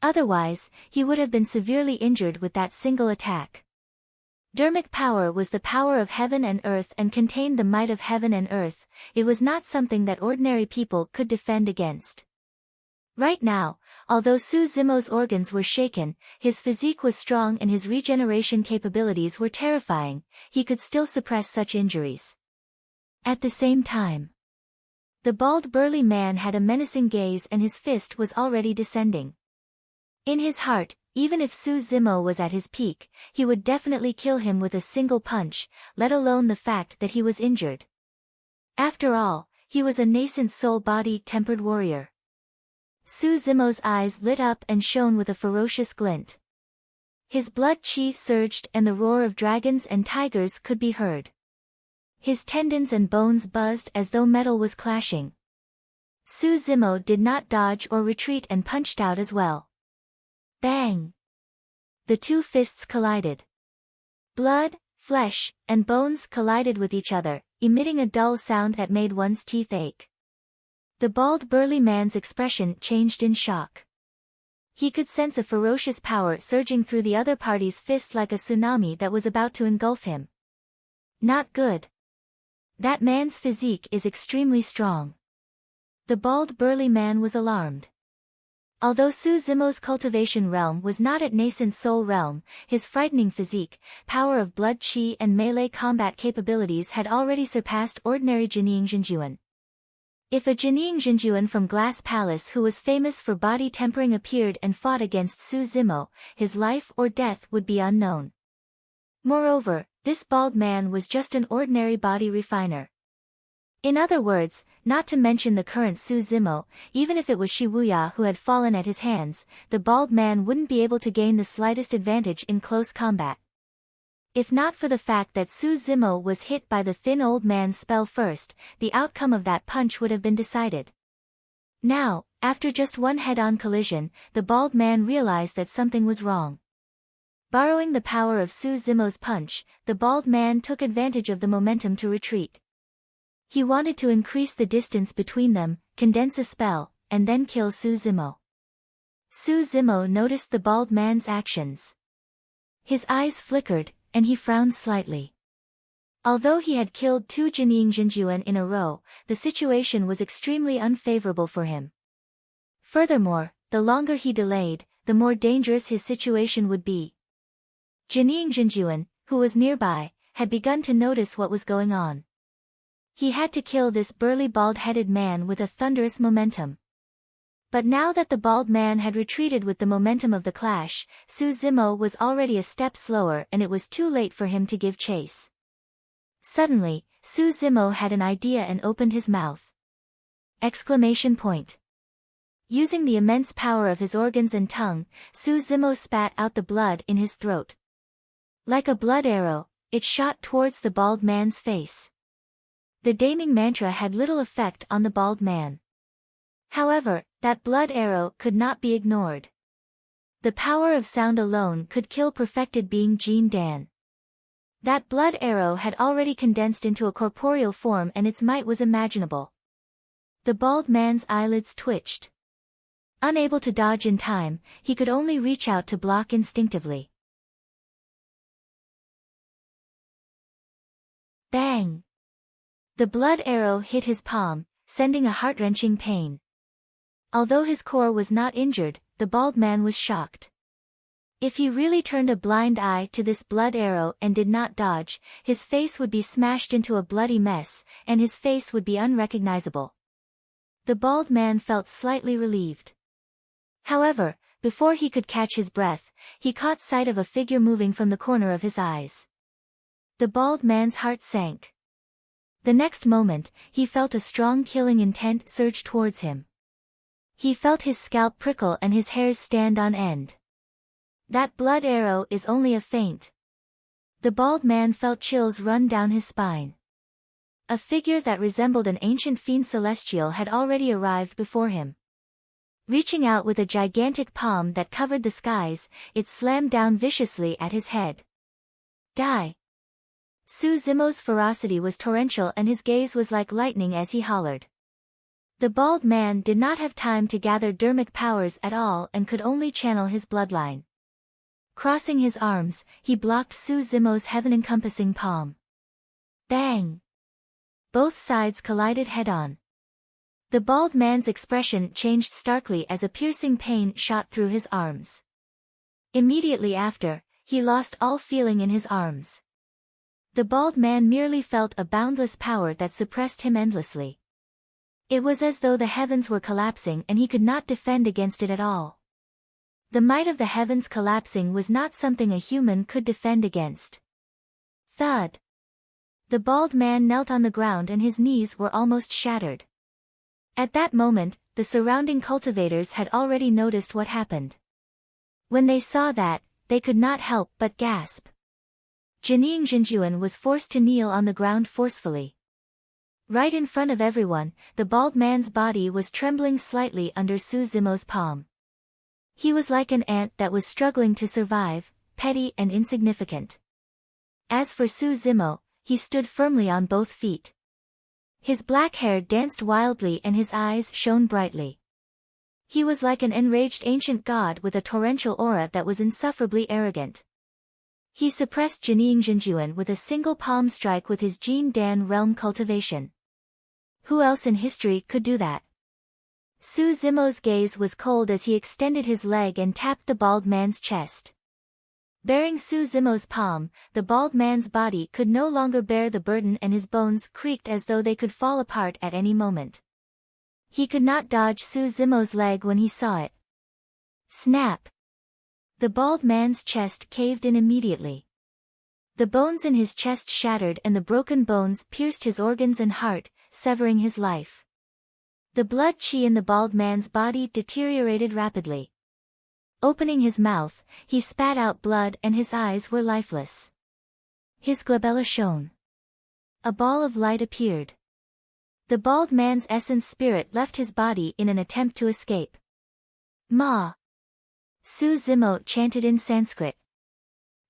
Otherwise, he would have been severely injured with that single attack. Dermic power was the power of heaven and earth and contained the might of heaven and earth. It was not something that ordinary people could defend against. Right now, although Su-Zimo's organs were shaken, his physique was strong and his regeneration capabilities were terrifying, he could still suppress such injuries. At the same time, the bald burly man had a menacing gaze and his fist was already descending. In his heart, even if Su-Zimo was at his peak, he would definitely kill him with a single punch, let alone the fact that he was injured. After all, he was a nascent soul-body tempered warrior. Su-Zimo's eyes lit up and shone with a ferocious glint. His blood chi surged and the roar of dragons and tigers could be heard. His tendons and bones buzzed as though metal was clashing. Su-Zimo did not dodge or retreat and punched out as well. Bang! The two fists collided. Blood, flesh, and bones collided with each other, emitting a dull sound that made one's teeth ache. The bald burly man's expression changed in shock. He could sense a ferocious power surging through the other party's fist like a tsunami that was about to engulf him. Not good. That man's physique is extremely strong. The bald burly man was alarmed. Although Su-Zimo's cultivation realm was not at nascent soul realm, his frightening physique, power of blood chi and melee combat capabilities had already surpassed ordinary Jinying Jinjuan. If a Jinying Jinjuan from Glass Palace who was famous for body tempering appeared and fought against Su-Zimo, his life or death would be unknown. Moreover, this bald man was just an ordinary body refiner. In other words, not to mention the current Su-Zimo, even if it was Shiwuya who had fallen at his hands, the bald man wouldn't be able to gain the slightest advantage in close combat. If not for the fact that Su-Zimo was hit by the thin old man's spell first, the outcome of that punch would have been decided. Now, after just one head-on collision, the bald man realized that something was wrong. Borrowing the power of Su-Zimo's punch, the bald man took advantage of the momentum to retreat. He wanted to increase the distance between them, condense a spell, and then kill Su-Zimo. Su-Zimo noticed the bald man's actions. His eyes flickered, and he frowned slightly. Although he had killed 2 Jinying Jinjuan in a row, the situation was extremely unfavorable for him. Furthermore, the longer he delayed, the more dangerous his situation would be. Jinying Jinjuan, who was nearby, had begun to notice what was going on. He had to kill this burly bald-headed man with a thunderous momentum. But now that the bald man had retreated with the momentum of the clash, Su-Zimo was already a step slower and it was too late for him to give chase. Suddenly, Su-Zimo had an idea and opened his mouth. Exclamation point. Using the immense power of his organs and tongue, Su-Zimo spat out the blood in his throat. Like a blood arrow, it shot towards the bald man's face. The damning mantra had little effect on the bald man. However, that blood arrow could not be ignored. The power of sound alone could kill perfected being Jin Dan. That blood arrow had already condensed into a corporeal form and its might was imaginable. The bald man's eyelids twitched. Unable to dodge in time, he could only reach out to block instinctively. Bang! The blood arrow hit his palm, sending a heart-wrenching pain. Although his core was not injured, the bald man was shocked. If he really turned a blind eye to this blood arrow and did not dodge, his face would be smashed into a bloody mess, and his face would be unrecognizable. The bald man felt slightly relieved. However, before he could catch his breath, he caught sight of a figure moving from the corner of his eyes. The bald man's heart sank. The next moment, he felt a strong killing intent surge towards him. He felt his scalp prickle and his hairs stand on end. That blood arrow is only a feint. The bald man felt chills run down his spine. A figure that resembled an ancient fiend celestial had already arrived before him. Reaching out with a gigantic palm that covered the skies, it slammed down viciously at his head. Die! Su Zimo's ferocity was torrential and his gaze was like lightning as he hollered. The bald man did not have time to gather dermic powers at all and could only channel his bloodline. Crossing his arms, he blocked Su Zimo's heaven-encompassing palm. Bang! Both sides collided head-on. The bald man's expression changed starkly as a piercing pain shot through his arms. Immediately after, he lost all feeling in his arms. The bald man merely felt a boundless power that suppressed him endlessly. It was as though the heavens were collapsing and he could not defend against it at all. The might of the heavens collapsing was not something a human could defend against. Thud! The bald man knelt on the ground and his knees were almost shattered. At that moment, the surrounding cultivators had already noticed what happened. When they saw that, they could not help but gasp. Jining Jinjuan was forced to kneel on the ground forcefully. Right in front of everyone, the bald man's body was trembling slightly under Su Zimo's palm. He was like an ant that was struggling to survive, petty and insignificant. As for Su Zimo, he stood firmly on both feet. His black hair danced wildly and his eyes shone brightly. He was like an enraged ancient god with a torrential aura that was insufferably arrogant. He suppressed Jining Jinjuan with a single palm strike with his Jin Dan realm cultivation. Who else in history could do that? Su Zimo's gaze was cold as he extended his leg and tapped the bald man's chest. Bearing Su Zimo's palm, the bald man's body could no longer bear the burden and his bones creaked as though they could fall apart at any moment. He could not dodge Su Zimo's leg when he saw it. Snap! The bald man's chest caved in immediately. The bones in his chest shattered and the broken bones pierced his organs and heart, severing his life. The blood chi in the bald man's body deteriorated rapidly. Opening his mouth, he spat out blood and his eyes were lifeless. His glabella shone. A ball of light appeared. The bald man's essence spirit left his body in an attempt to escape. Ma! Su Zimo chanted in Sanskrit.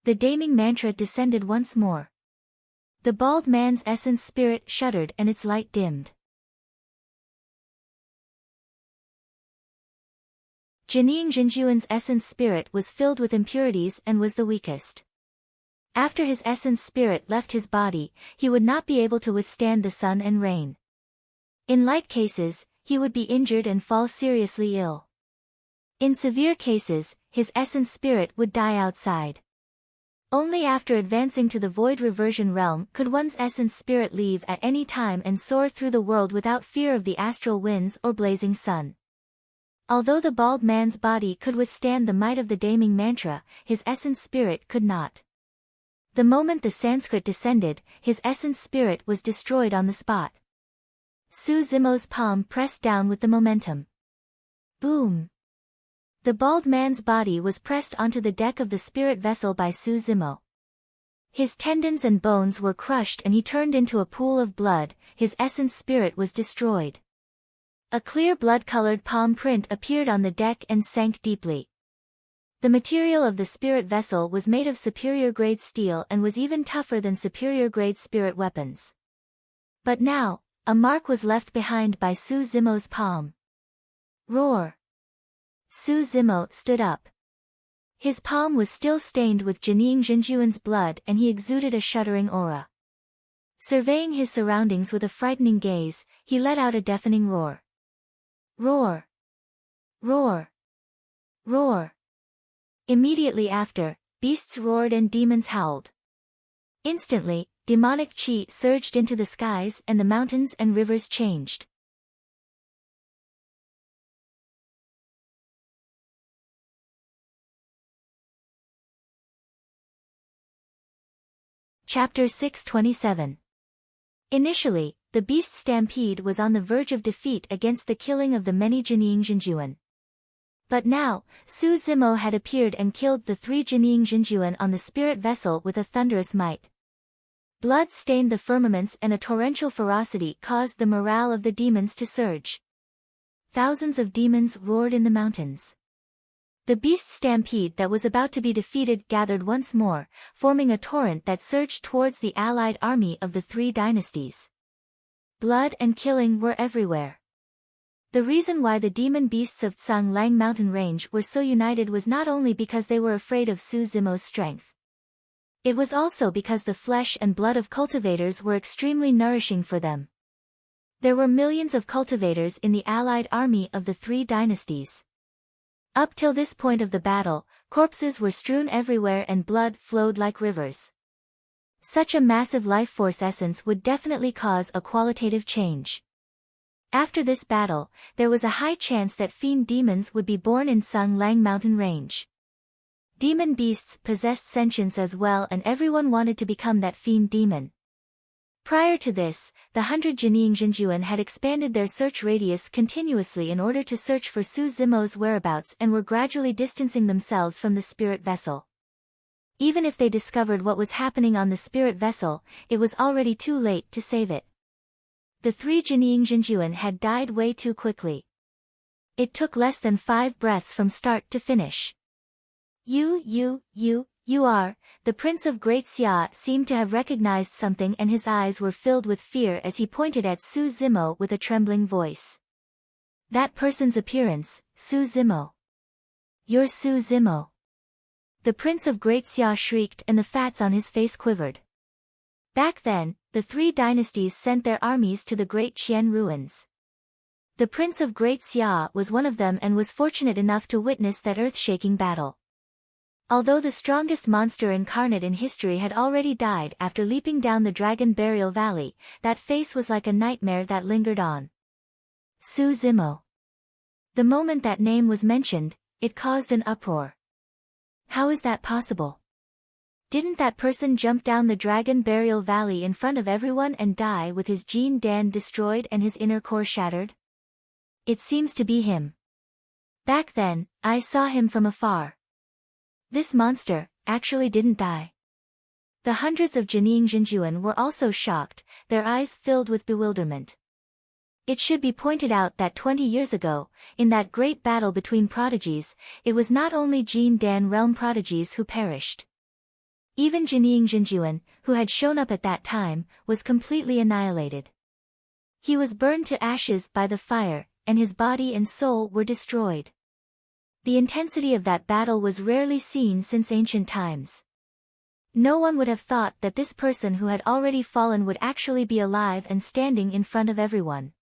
The damning mantra descended once more. The bald man's essence spirit shuddered and its light dimmed. Jining Jinjuan's essence spirit was filled with impurities and was the weakest. After his essence spirit left his body, he would not be able to withstand the sun and rain. In light cases, he would be injured and fall seriously ill. In severe cases, his essence spirit would die outside. Only after advancing to the void reversion realm could one's essence spirit leave at any time and soar through the world without fear of the astral winds or blazing sun. Although the bald man's body could withstand the might of the damning mantra, his essence spirit could not. The moment the Sanskrit descended, his essence spirit was destroyed on the spot. Su Zimo's palm pressed down with the momentum. Boom! The bald man's body was pressed onto the deck of the spirit vessel by Su Zimo. His tendons and bones were crushed and he turned into a pool of blood, his essence spirit was destroyed. A clear blood-colored palm print appeared on the deck and sank deeply. The material of the spirit vessel was made of superior-grade steel and was even tougher than superior-grade spirit weapons. But now, a mark was left behind by Su Zimo's palm. Roar! Su Zimo stood up. His palm was still stained with Jining Jinjuan's blood and he exuded a shuddering aura. Surveying his surroundings with a frightening gaze, he let out a deafening roar. Roar! Roar! Roar! Immediately after, beasts roared and demons howled. Instantly, demonic chi surged into the skies and the mountains and rivers changed. Chapter 627. Initially, the beast stampede was on the verge of defeat against the killing of the many Jining Jinjuan. But now, Su Zimo had appeared and killed the 3 Jining Jinjuan on the spirit vessel with a thunderous might. Blood stained the firmaments and a torrential ferocity caused the morale of the demons to surge. Thousands of demons roared in the mountains. The beast's stampede that was about to be defeated gathered once more, forming a torrent that surged towards the allied army of the three dynasties. Blood and killing were everywhere. The reason why the demon beasts of Tsang Lang mountain range were so united was not only because they were afraid of Su Zimo's strength. It was also because the flesh and blood of cultivators were extremely nourishing for them. There were millions of cultivators in the allied army of the three dynasties. Up till this point of the battle, corpses were strewn everywhere and blood flowed like rivers. Such a massive life force essence would definitely cause a qualitative change. After this battle, there was a high chance that fiend demons would be born in Tsang Lang mountain range. Demon beasts possessed sentience as well, and everyone wanted to become that fiend demon. Prior to this, the 100 Jiningjinjuan had expanded their search radius continuously in order to search for Su Zimo's whereabouts and were gradually distancing themselves from the spirit vessel. Even if they discovered what was happening on the spirit vessel, it was already too late to save it. The three Jiningjinjuan had died way too quickly. It took less than 5 breaths from start to finish. You are, the Prince of Great Xia seemed to have recognized something, and his eyes were filled with fear as he pointed at Su Zimo with a trembling voice. That person's appearance, Su Zimo. You're Su Zimo. The Prince of Great Xia shrieked, and the fats on his face quivered. Back then, the three dynasties sent their armies to the Great Qian ruins. The Prince of Great Xia was one of them and was fortunate enough to witness that earth-shaking battle. Although the strongest monster incarnate in history had already died after leaping down the Dragon Burial Valley, that face was like a nightmare that lingered on. Su Zimo. The moment that name was mentioned, it caused an uproar. How is that possible? Didn't that person jump down the Dragon Burial Valley in front of everyone and die with his Jin Dan destroyed and his inner core shattered? It seems to be him. Back then, I saw him from afar. This monster actually didn't die. The hundreds of Jiningjinjuan were also shocked, their eyes filled with bewilderment. It should be pointed out that 20 years ago, in that great battle between prodigies, it was not only Jin Dan realm prodigies who perished. Even Jiningjinjuan, who had shown up at that time, was completely annihilated. He was burned to ashes by the fire, and his body and soul were destroyed. The intensity of that battle was rarely seen since ancient times. No one would have thought that this person who had already fallen would actually be alive and standing in front of everyone.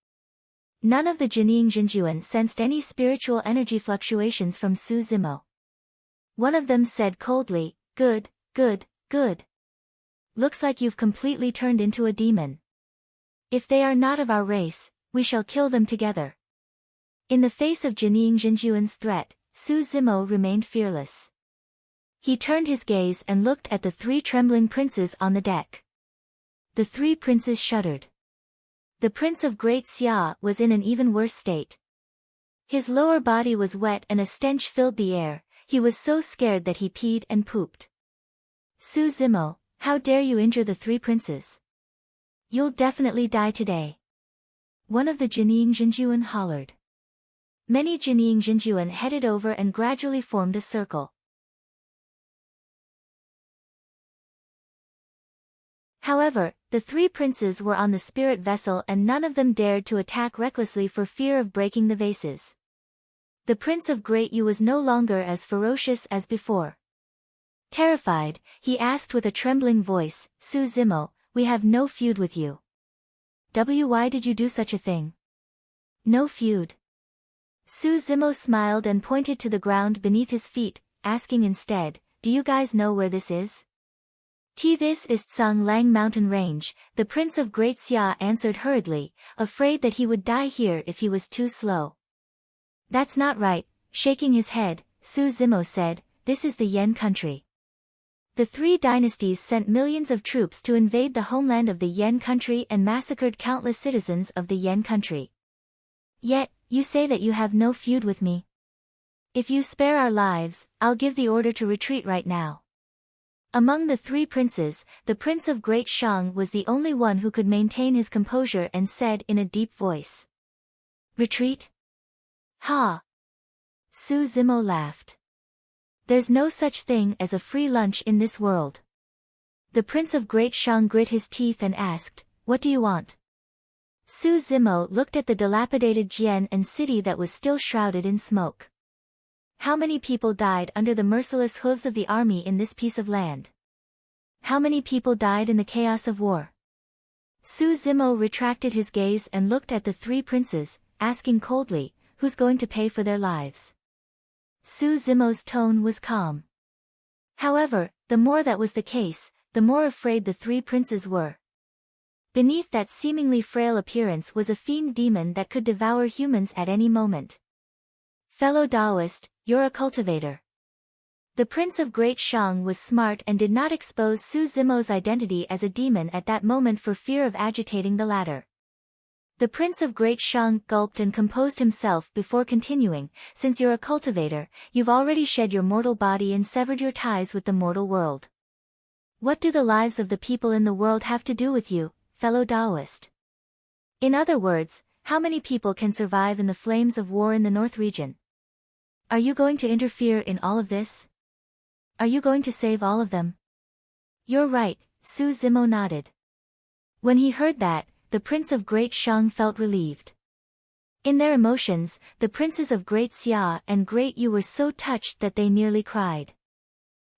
None of the Jiningjinjuan sensed any spiritual energy fluctuations from Su Zimo. One of them said coldly, "Good, good, good. Looks like you've completely turned into a demon. If they are not of our race, we shall kill them together." In the face of Jiningjinjuan's threat, Su Zimo remained fearless. He turned his gaze and looked at the three trembling princes on the deck. The three princes shuddered. The Prince of Great Xia was in an even worse state. His lower body was wet and a stench filled the air. He was so scared that he peed and pooped. Su Zimo, how dare you injure the three princes? You'll definitely die today. One of the Jiningjinjuan hollered. Many Jiningjinjuan headed over and gradually formed a circle. However, the three princes were on the spirit vessel and none of them dared to attack recklessly for fear of breaking the vases. The Prince of Great Yu was no longer as ferocious as before. Terrified, he asked with a trembling voice, "Su Zimo, we have no feud with you. Why did you do such a thing?" "No feud." Su Zimo smiled and pointed to the ground beneath his feet, asking instead, "Do you guys know where this is?" This is Tsang Lang mountain range," the Prince of Great Xia answered hurriedly, afraid that he would die here if he was too slow. "That's not right," shaking his head, Su Zimo said, "this is the Yan country." The three dynasties sent millions of troops to invade the homeland of the Yan country and massacred countless citizens of the Yan country. Yet, you say that you have no feud with me. If you spare our lives, I'll give the order to retreat right now. Among the three princes, the Prince of Great Shang was the only one who could maintain his composure and said in a deep voice. "Retreat? Ha!" Su Zimo laughed. There's no such thing as a free lunch in this world. The Prince of Great Shang grit his teeth and asked, "What do you want?" Su Zimo looked at the dilapidated Jian and city that was still shrouded in smoke. How many people died under the merciless hooves of the army in this piece of land? How many people died in the chaos of war? Su Zimo retracted his gaze and looked at the three princes, asking coldly, "Who's going to pay for their lives?" Su Zimo's tone was calm. However, the more that was the case, the more afraid the three princes were. Beneath that seemingly frail appearance was a fiend demon that could devour humans at any moment. "Fellow Taoist, you're a cultivator." The Prince of Great Shang was smart and did not expose Su Zimo's identity as a demon at that moment for fear of agitating the latter. The Prince of Great Shang gulped and composed himself before continuing, "Since you're a cultivator, you've already shed your mortal body and severed your ties with the mortal world. What do the lives of the people in the world have to do with you, fellow Taoist? In other words, how many people can survive in the flames of war in the North region? Are you going to interfere in all of this? Are you going to save all of them?" "You're right," Su Zimo nodded. When he heard that, the Prince of Great Shang felt relieved. In their emotions, the princes of Great Xia and Great Yu were so touched that they nearly cried.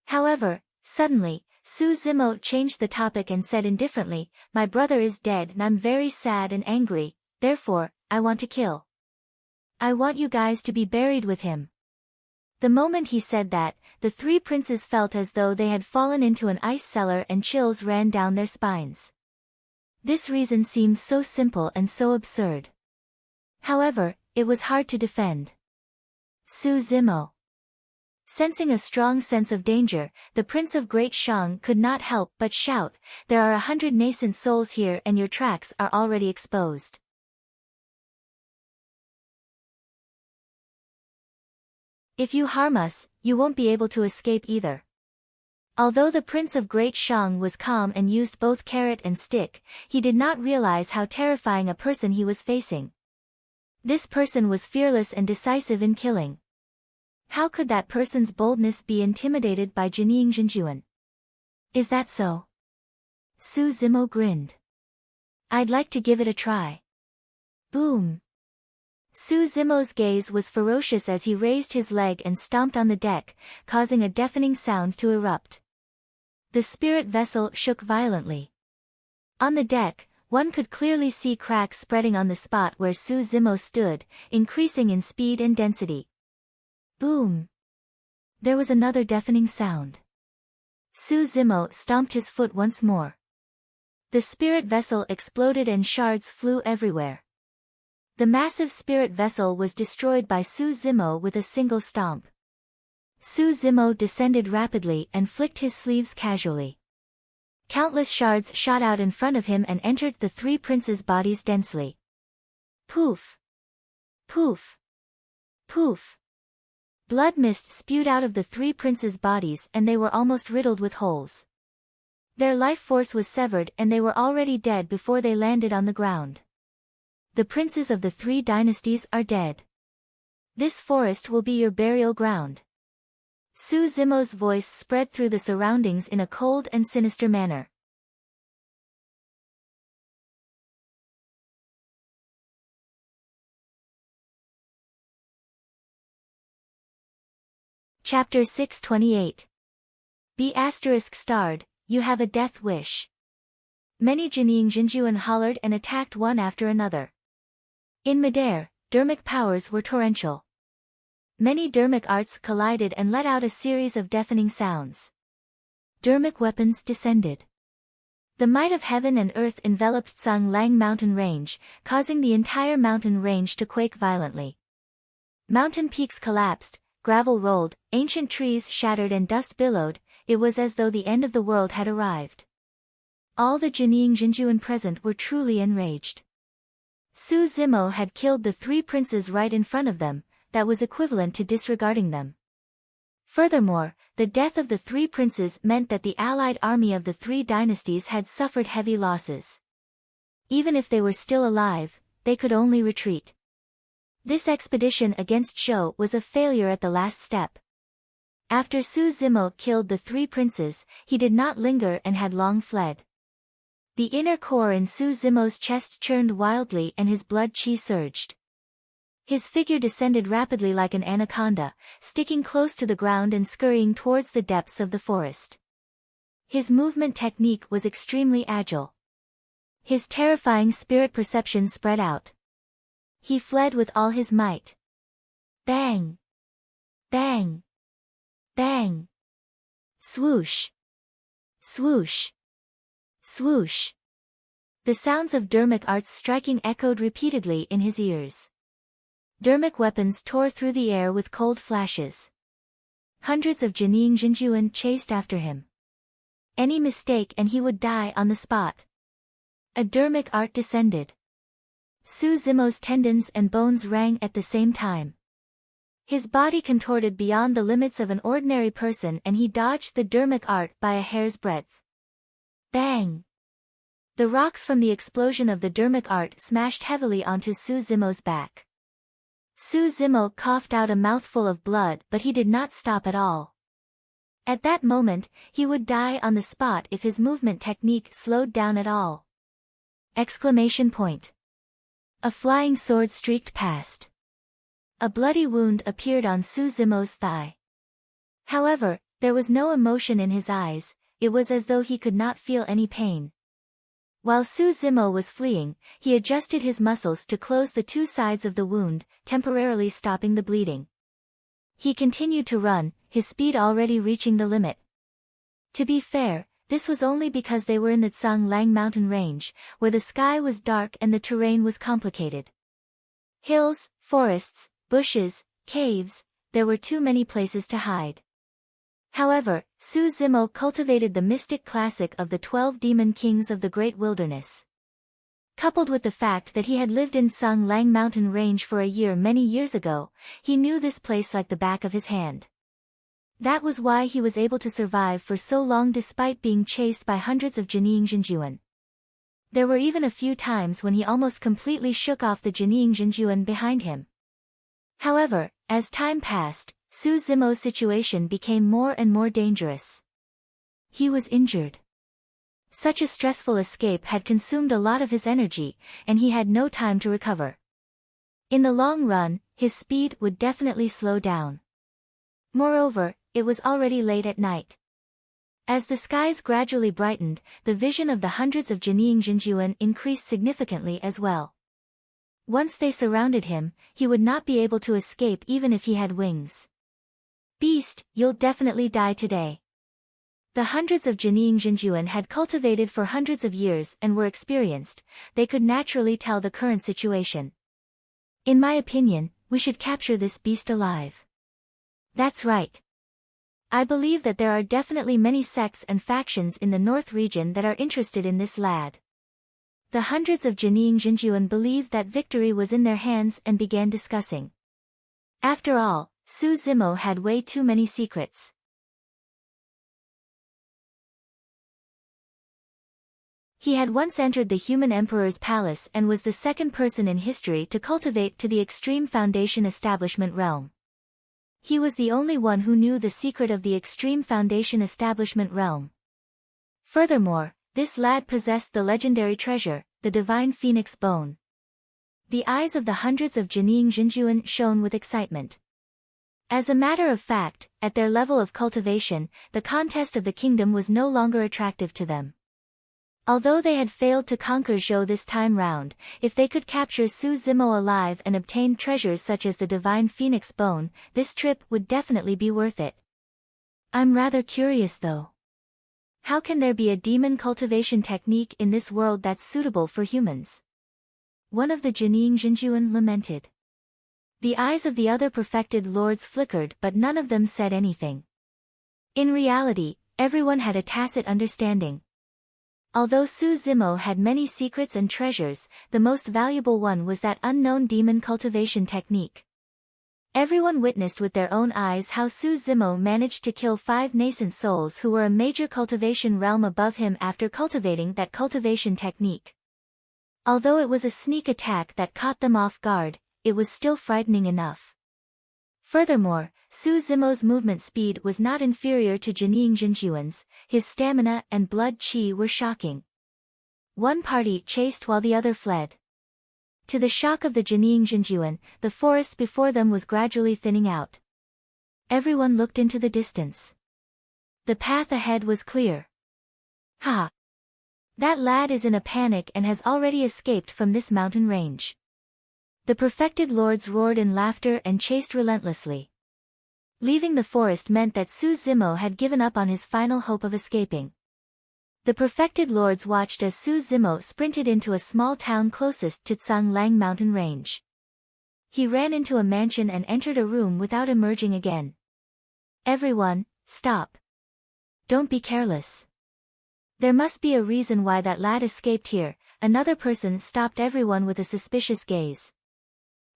However, suddenly, Su Zimo changed the topic and said indifferently, "My brother is dead and I'm very sad and angry, therefore, I want to kill. I want you guys to be buried with him." The moment he said that, the three princes felt as though they had fallen into an ice cellar and chills ran down their spines. This reason seemed so simple and so absurd. However, it was hard to defend. Su Zimo. Sensing a strong sense of danger, the Prince of Great Shang could not help but shout, "There are 100 nascent souls here and your tracks are already exposed. If you harm us, you won't be able to escape either." Although the Prince of Great Shang was calm and used both carrot and stick, he did not realize how terrifying a person he was facing. This person was fearless and decisive in killing. How could that person's boldness be intimidated by Jinying Jinjuan? "Is that so?" Su Zimo grinned. "I'd like to give it a try." Boom! Su Zimo's gaze was ferocious as he raised his leg and stomped on the deck, causing a deafening sound to erupt. The spirit vessel shook violently. On the deck, one could clearly see cracks spreading on the spot where Su Zimo stood, increasing in speed and density. Boom! There was another deafening sound. Su Zimo stomped his foot once more. The spirit vessel exploded and shards flew everywhere. The massive spirit vessel was destroyed by Su Zimo with a single stomp. Su Zimo descended rapidly and flicked his sleeves casually. Countless shards shot out in front of him and entered the three princes' bodies densely. Poof! Poof! Poof! Blood mist spewed out of the three princes' bodies and they were almost riddled with holes. Their life force was severed and they were already dead before they landed on the ground. The princes of the three dynasties are dead. This forest will be your burial ground. Su Zimo's voice spread through the surroundings in a cold and sinister manner. Chapter 628. Be *starred, you have a death wish. Many Jinying Jinjuan hollered and attacked one after another. In midair, dermic powers were torrential. Many dermic arts collided and let out a series of deafening sounds. Dermic weapons descended. The might of heaven and earth enveloped Tsang Lang mountain range, causing the entire mountain range to quake violently. Mountain peaks collapsed, gravel rolled, ancient trees shattered and dust billowed. It was as though the end of the world had arrived. All the Jinying Jinjuan present were truly enraged. Su Zimo had killed the three princes right in front of them, that was equivalent to disregarding them. Furthermore, the death of the three princes meant that the allied army of the three dynasties had suffered heavy losses. Even if they were still alive, they could only retreat. This expedition against Zhou was a failure at the last step. After Su Zimo killed the three princes, he did not linger and had long fled. The inner core in Su Zimo's chest churned wildly and his blood chi surged. His figure descended rapidly like an anaconda, sticking close to the ground and scurrying towards the depths of the forest. His movement technique was extremely agile. His terrifying spirit perception spread out. He fled with all his might. Bang! Bang! Bang! Swoosh! Swoosh! Swoosh! The sounds of dermic arts striking echoed repeatedly in his ears. Dermic weapons tore through the air with cold flashes. Hundreds of Jining Jinjuan chased after him. Any mistake and he would die on the spot. A dermic art descended. Su Zimo's tendons and bones rang at the same time. His body contorted beyond the limits of an ordinary person and he dodged the dermic art by a hair's breadth. Bang! The rocks from the explosion of the dermic art smashed heavily onto Su Zimo's back. Su Zimo coughed out a mouthful of blood but he did not stop at all. At that moment, he would die on the spot if his movement technique slowed down at all. Exclamation point. A flying sword streaked past. A bloody wound appeared on Su Zimo's thigh. However, there was no emotion in his eyes, it was as though he could not feel any pain. While Su Zimo was fleeing, he adjusted his muscles to close the two sides of the wound, temporarily stopping the bleeding. He continued to run, his speed already reaching the limit. To be fair, this was only because they were in the Tsang Lang mountain range, where the sky was dark and the terrain was complicated. Hills, forests, bushes, caves, there were too many places to hide. However, Su Zimo cultivated the mystic classic of the 12 demon kings of the great wilderness. Coupled with the fact that he had lived in Tsang Lang mountain range for a year many years ago, he knew this place like the back of his hand. That was why he was able to survive for so long despite being chased by hundreds of Jining Jinjuan. There were even a few times when he almost completely shook off the Jining Jinjuan behind him. However, as time passed, Su Zimo's situation became more and more dangerous. He was injured. Such a stressful escape had consumed a lot of his energy, and he had no time to recover. In the long run, his speed would definitely slow down. Moreover, it was already late at night. As the skies gradually brightened, the vision of the hundreds of Jining Jinjuan increased significantly as well. Once they surrounded him, he would not be able to escape even if he had wings. Beast, you'll definitely die today. The hundreds of Jining Jinjuan had cultivated for hundreds of years and were experienced, they could naturally tell the current situation. In my opinion, we should capture this beast alive. That's right. I believe that there are definitely many sects and factions in the North region that are interested in this lad. The hundreds of Jining Jinjuan believed that victory was in their hands and began discussing. After all, Su Zimo had way too many secrets. He had once entered the human emperor's palace and was the second person in history to cultivate to the extreme foundation establishment realm. He was the only one who knew the secret of the extreme foundation establishment realm. Furthermore, this lad possessed the legendary treasure, the divine phoenix bone. The eyes of the hundreds of Jining Jinjuan shone with excitement. As a matter of fact, at their level of cultivation, the contest of the kingdom was no longer attractive to them. Although they had failed to conquer Zhou this time round, if they could capture Su Zimo alive and obtain treasures such as the divine phoenix bone, this trip would definitely be worth it. I'm rather curious though. How can there be a demon cultivation technique in this world that's suitable for humans? One of the Jining Jinjuan lamented. The eyes of the other perfected lords flickered but none of them said anything. In reality, everyone had a tacit understanding. Although Su Zimo had many secrets and treasures, the most valuable one was that unknown demon cultivation technique. Everyone witnessed with their own eyes how Su Zimo managed to kill 5 nascent souls who were a major cultivation realm above him after cultivating that cultivation technique. Although it was a sneak attack that caught them off guard, it was still frightening enough. Furthermore, Su Zimo's movement speed was not inferior to Jining Jinjuan's, his stamina and blood qi were shocking. One party chased while the other fled. To the shock of the Jining Jinjuan, the forest before them was gradually thinning out. Everyone looked into the distance. The path ahead was clear. Ha! That lad is in a panic and has already escaped from this mountain range. The perfected lords roared in laughter and chased relentlessly. Leaving the forest meant that Su Zimo had given up on his final hope of escaping. The perfected lords watched as Su Zimo sprinted into a small town closest to Tsang Lang mountain range. He ran into a mansion and entered a room without emerging again. Everyone, stop. Don't be careless. There must be a reason why that lad escaped here. Another person stopped everyone with a suspicious gaze.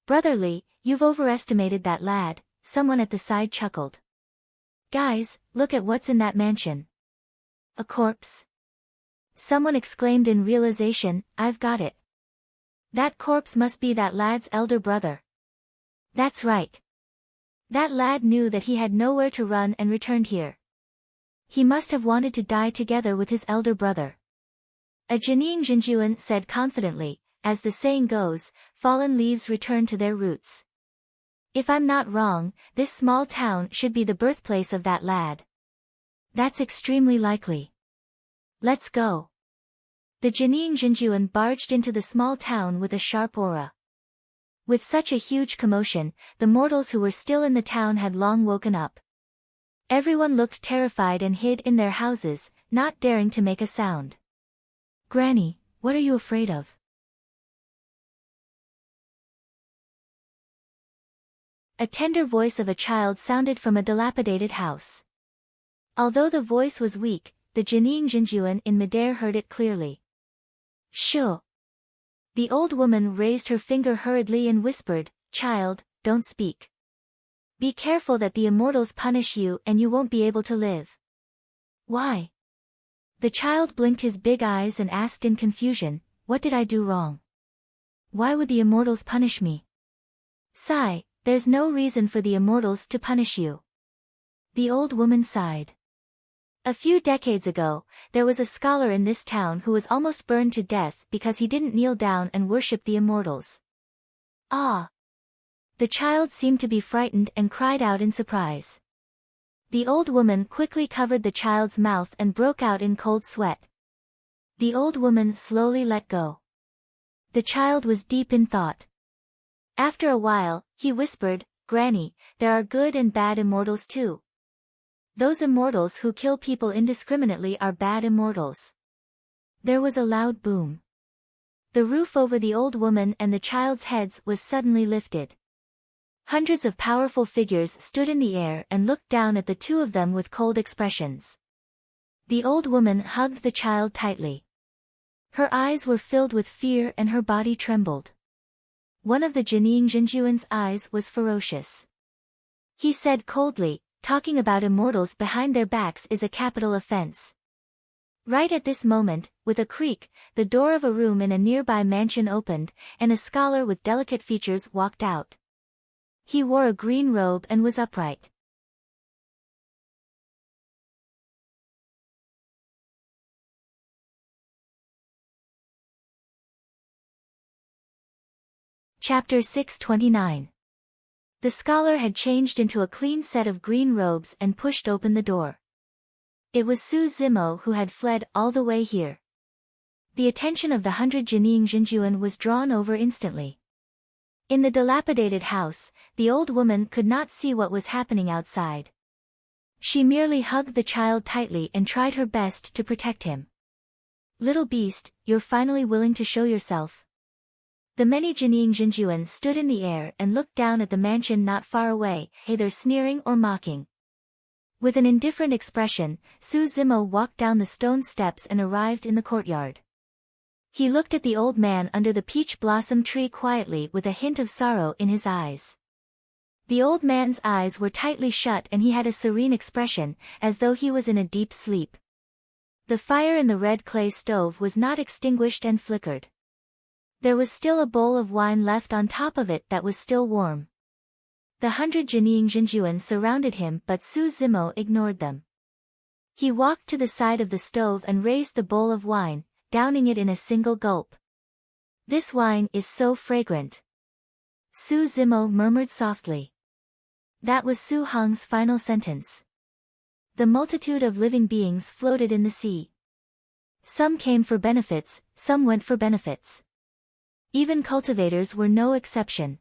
Brotherly, you've overestimated that lad, someone at the side chuckled. Guys, look at what's in that mansion. A corpse. Someone exclaimed in realization, I've got it. That corpse must be that lad's elder brother. That's right. That lad knew that he had nowhere to run and returned here. He must have wanted to die together with his elder brother. A Jining Jinjuan said confidently, as the saying goes, fallen leaves return to their roots. If I'm not wrong, this small town should be the birthplace of that lad. That's extremely likely. Let's go. The Jining Jinjuan barged into the small town with a sharp aura. With such a huge commotion, the mortals who were still in the town had long woken up. Everyone looked terrified and hid in their houses, not daring to make a sound. Granny, what are you afraid of? A tender voice of a child sounded from a dilapidated house. Although the voice was weak, the Jining Jinjuan in midair heard it clearly. Shoo! The old woman raised her finger hurriedly and whispered, Child, don't speak. Be careful that the immortals punish you and you won't be able to live. Why? The child blinked his big eyes and asked in confusion, What did I do wrong? Why would the immortals punish me? Sigh, there's no reason for the immortals to punish you. The old woman sighed. A few decades ago, there was a scholar in this town who was almost burned to death because he didn't kneel down and worship the immortals. Ah! The child seemed to be frightened and cried out in surprise. The old woman quickly covered the child's mouth and broke out in cold sweat. The old woman slowly let go. The child was deep in thought. After a while, he whispered, Granny, there are good and bad immortals too. Those immortals who kill people indiscriminately are bad immortals. There was a loud boom. The roof over the old woman and the child's heads was suddenly lifted. Hundreds of powerful figures stood in the air and looked down at the two of them with cold expressions. The old woman hugged the child tightly. Her eyes were filled with fear and her body trembled. One of the Jining Jinjuan's eyes was ferocious. He said coldly, Talking about immortals behind their backs is a capital offense. Right at this moment, with a creak, the door of a room in a nearby mansion opened, and a scholar with delicate features walked out. He wore a green robe and was upright. Chapter 629. The scholar had changed into a clean set of green robes and pushed open the door. It was Su Zimo who had fled all the way here. The attention of the 100 Jining Jinjuan was drawn over instantly. In the dilapidated house, the old woman could not see what was happening outside. She merely hugged the child tightly and tried her best to protect him. Little beast, you're finally willing to show yourself. The many Jining Jinjuan stood in the air and looked down at the mansion not far away, either sneering or mocking. With an indifferent expression, Su Zimo walked down the stone steps and arrived in the courtyard. He looked at the old man under the peach blossom tree quietly with a hint of sorrow in his eyes. The old man's eyes were tightly shut and he had a serene expression, as though he was in a deep sleep. The fire in the red clay stove was not extinguished and flickered. There was still a bowl of wine left on top of it that was still warm. The 100 Jining Jinjuan surrounded him, but Su Zimo ignored them. He walked to the side of the stove and raised the bowl of wine, downing it in a single gulp. "This wine is so fragrant," Su Zimo murmured softly. That was Su Hong's final sentence. The multitude of living beings floated in the sea. Some came for benefits, some went for benefits. Even cultivators were no exception.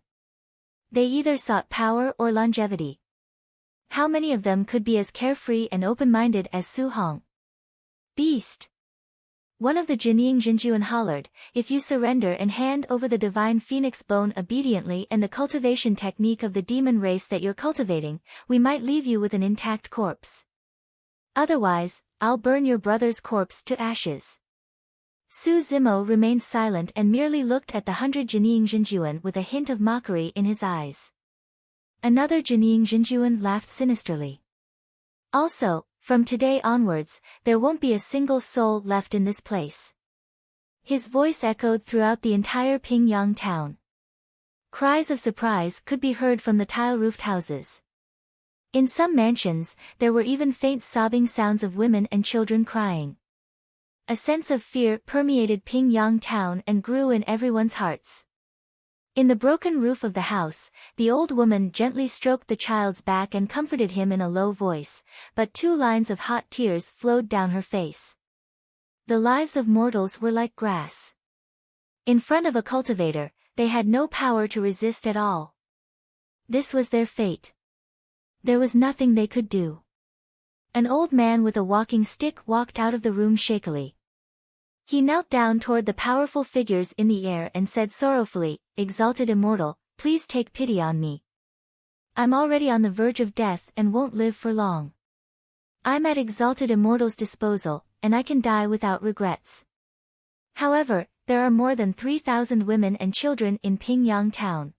They either sought power or longevity. How many of them could be as carefree and open-minded as Su Hong? "Beast!" One of the Jining Jinjuan hollered, "If you surrender and hand over the divine phoenix bone obediently and the cultivation technique of the demon race that you're cultivating, we might leave you with an intact corpse. Otherwise, I'll burn your brother's corpse to ashes." Su Zimo remained silent and merely looked at the 100 Jining Jinjuan with a hint of mockery in his eyes. Another Jining Jinjuan laughed sinisterly. "Also, from today onwards, there won't be a single soul left in this place." His voice echoed throughout the entire Pingyang town. Cries of surprise could be heard from the tile-roofed houses. In some mansions, there were even faint sobbing sounds of women and children crying. A sense of fear permeated Pingyang town and grew in everyone's hearts. In the broken roof of the house, the old woman gently stroked the child's back and comforted him in a low voice, but 2 lines of hot tears flowed down her face. The lives of mortals were like grass. In front of a cultivator, they had no power to resist at all. This was their fate. There was nothing they could do. An old man with a walking stick walked out of the room shakily. He knelt down toward the powerful figures in the air and said sorrowfully, "Exalted Immortal, please take pity on me. I'm already on the verge of death and won't live for long. I'm at Exalted Immortal's disposal, and I can die without regrets. However, there are more than 3,000 women and children in Pingyang town.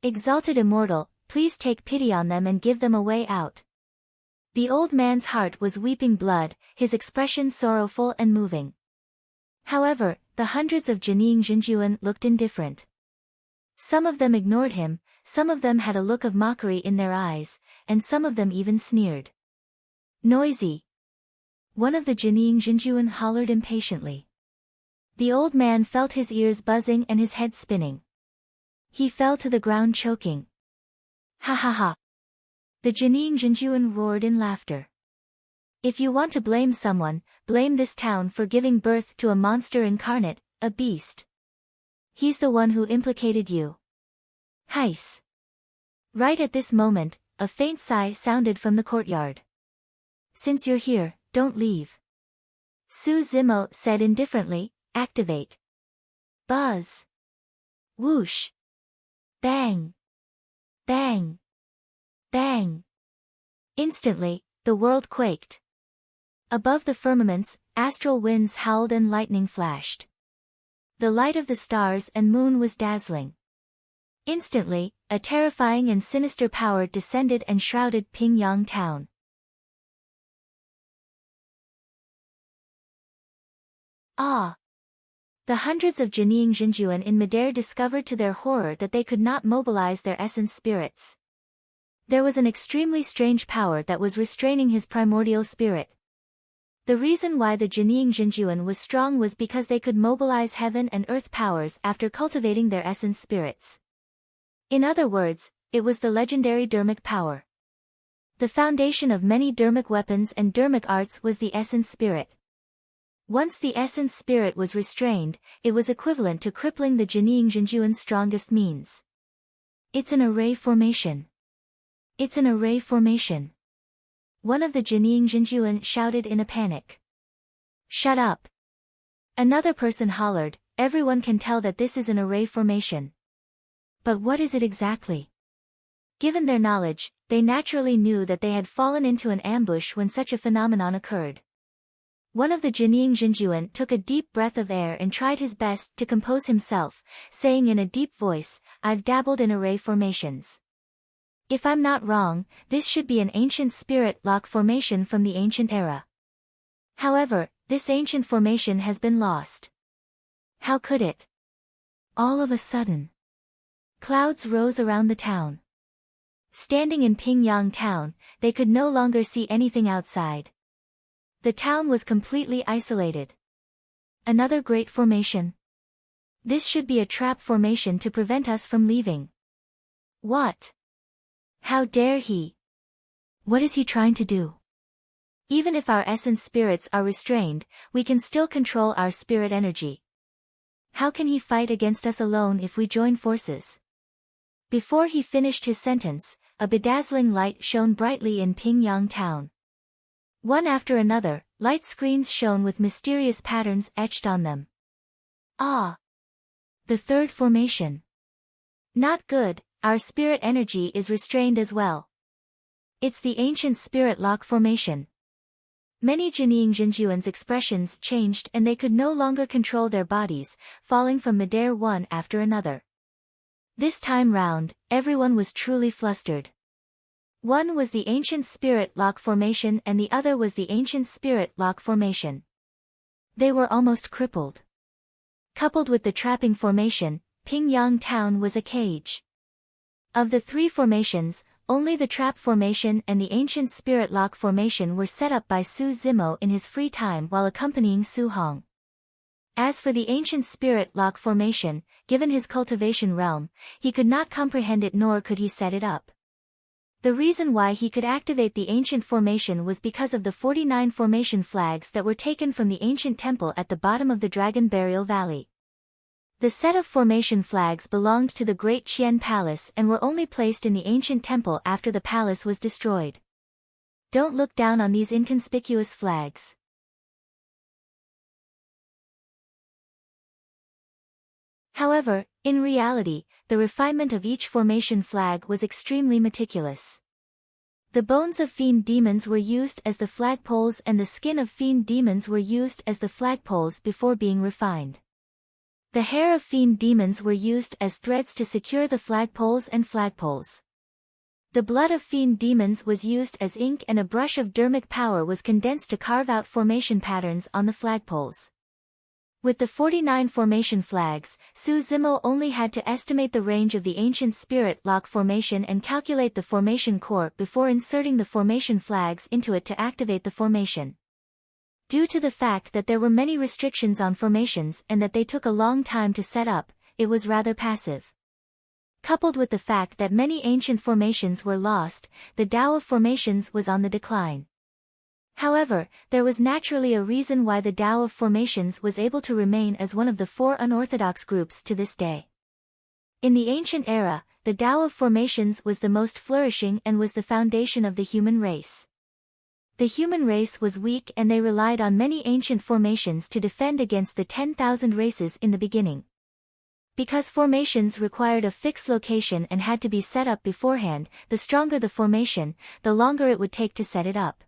Exalted Immortal, please take pity on them and give them a way out." The old man's heart was weeping blood, his expression sorrowful and moving. However, the hundreds of Jining Jinjuan looked indifferent. Some of them ignored him, some of them had a look of mockery in their eyes, and some of them even sneered. "Noisy!" One of the Jining Jinjuan hollered impatiently. The old man felt his ears buzzing and his head spinning. He fell to the ground choking. "Ha ha ha!" The Jining Jinjuan roared in laughter. "If you want to blame someone, blame this town for giving birth to a monster incarnate, a beast. He's the one who implicated you." Heis. Right at this moment, a faint sigh sounded from the courtyard. "Since you're here, don't leave," Su Zimo said indifferently. "Activate." Buzz. Whoosh. Bang. Bang. Bang. Instantly, the world quaked. Above the firmaments, astral winds howled and lightning flashed. The light of the stars and moon was dazzling. Instantly, a terrifying and sinister power descended and shrouded Pingyang town. Ah! The hundreds of Jining Jinjuan in midair discovered to their horror that they could not mobilize their essence spirits. There was an extremely strange power that was restraining his primordial spirit. The reason why the Jining Jinjuan was strong was because they could mobilize heaven and earth powers after cultivating their essence spirits. In other words, it was the legendary dermic power. The foundation of many dermic weapons and dermic arts was the essence spirit. Once the essence spirit was restrained, it was equivalent to crippling the Jining Jinjuan's strongest means. "It's an array formation. It's an array formation." One of the Jining Jinjuan shouted in a panic. "Shut up!" Another person hollered, "Everyone can tell that this is an array formation." But what is it exactly? Given their knowledge, they naturally knew that they had fallen into an ambush when such a phenomenon occurred. One of the Jining Jinjuan took a deep breath of air and tried his best to compose himself, saying in a deep voice, "I've dabbled in array formations. If I'm not wrong, this should be an ancient spirit lock formation from the ancient era. However, this ancient formation has been lost." How could it? All of a sudden, clouds rose around the town. Standing in Pingyang town, they could no longer see anything outside. The town was completely isolated. Another great formation. This should be a trap formation to prevent us from leaving. What? How dare he? What is he trying to do? Even if our essence spirits are restrained, we can still control our spirit energy. How can he fight against us alone if we join forces? Before he finished his sentence, a bedazzling light shone brightly in Pingyang town. One after another, light screens shone with mysterious patterns etched on them. Ah! The third formation. Not good, our spirit energy is restrained as well. It's the ancient spirit lock formation. Many Jinying Jinjuan's expressions changed and they could no longer control their bodies, falling from midair one after another. This time round, everyone was truly flustered. One was the ancient spirit lock formation and the other was the ancient spirit lock formation. They were almost crippled. Coupled with the trapping formation, Pingyang town was a cage. Of the three formations, only the trap formation and the ancient spirit lock formation were set up by Su Zimo in his free time while accompanying Su Hong. As for the ancient spirit lock formation, given his cultivation realm, he could not comprehend it nor could he set it up. The reason why he could activate the ancient formation was because of the 49 formation flags that were taken from the ancient temple at the bottom of the Dragon Burial Valley. The set of formation flags belonged to the Great Qian Palace and were only placed in the ancient temple after the palace was destroyed. Don't look down on these inconspicuous flags. However, in reality, the refinement of each formation flag was extremely meticulous. The bones of fiend demons were used as the flagpoles and the skin of fiend demons were used as the flagpoles before being refined. The hair of fiend demons were used as threads to secure the flagpoles and flagpoles. The blood of fiend demons was used as ink and a brush of dermic power was condensed to carve out formation patterns on the flagpoles. With the 49 formation flags, Su Zimo only had to estimate the range of the ancient spirit lock formation and calculate the formation core before inserting the formation flags into it to activate the formation. Due to the fact that there were many restrictions on formations and that they took a long time to set up, it was rather passive. Coupled with the fact that many ancient formations were lost, the Tao of formations was on the decline. However, there was naturally a reason why the Tao of formations was able to remain as one of the four unorthodox groups to this day. In the ancient era, the Tao of formations was the most flourishing and was the foundation of the human race. The human race was weak and they relied on many ancient formations to defend against the 10,000 races in the beginning. Because formations required a fixed location and had to be set up beforehand, the stronger the formation, the longer it would take to set it up.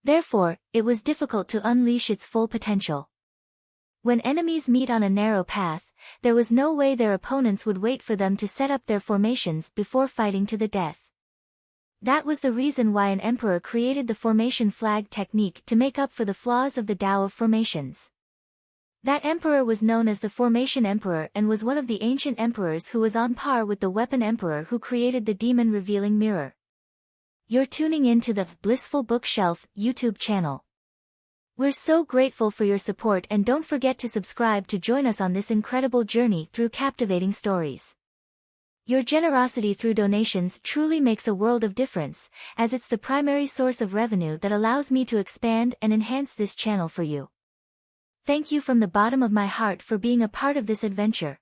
Therefore, it was difficult to unleash its full potential. When enemies meet on a narrow path, there was no way their opponents would wait for them to set up their formations before fighting to the death. That was the reason why an emperor created the formation flag technique to make up for the flaws of the Tao of formations. That emperor was known as the Formation Emperor and was one of the ancient emperors who was on par with the Weapon Emperor who created the Demon Revealing Mirror. You're tuning in to the Blissful Bookshelf YouTube channel. We're so grateful for your support and don't forget to subscribe to join us on this incredible journey through captivating stories. Your generosity through donations truly makes a world of difference, as it's the primary source of revenue that allows me to expand and enhance this channel for you. Thank you from the bottom of my heart for being a part of this adventure.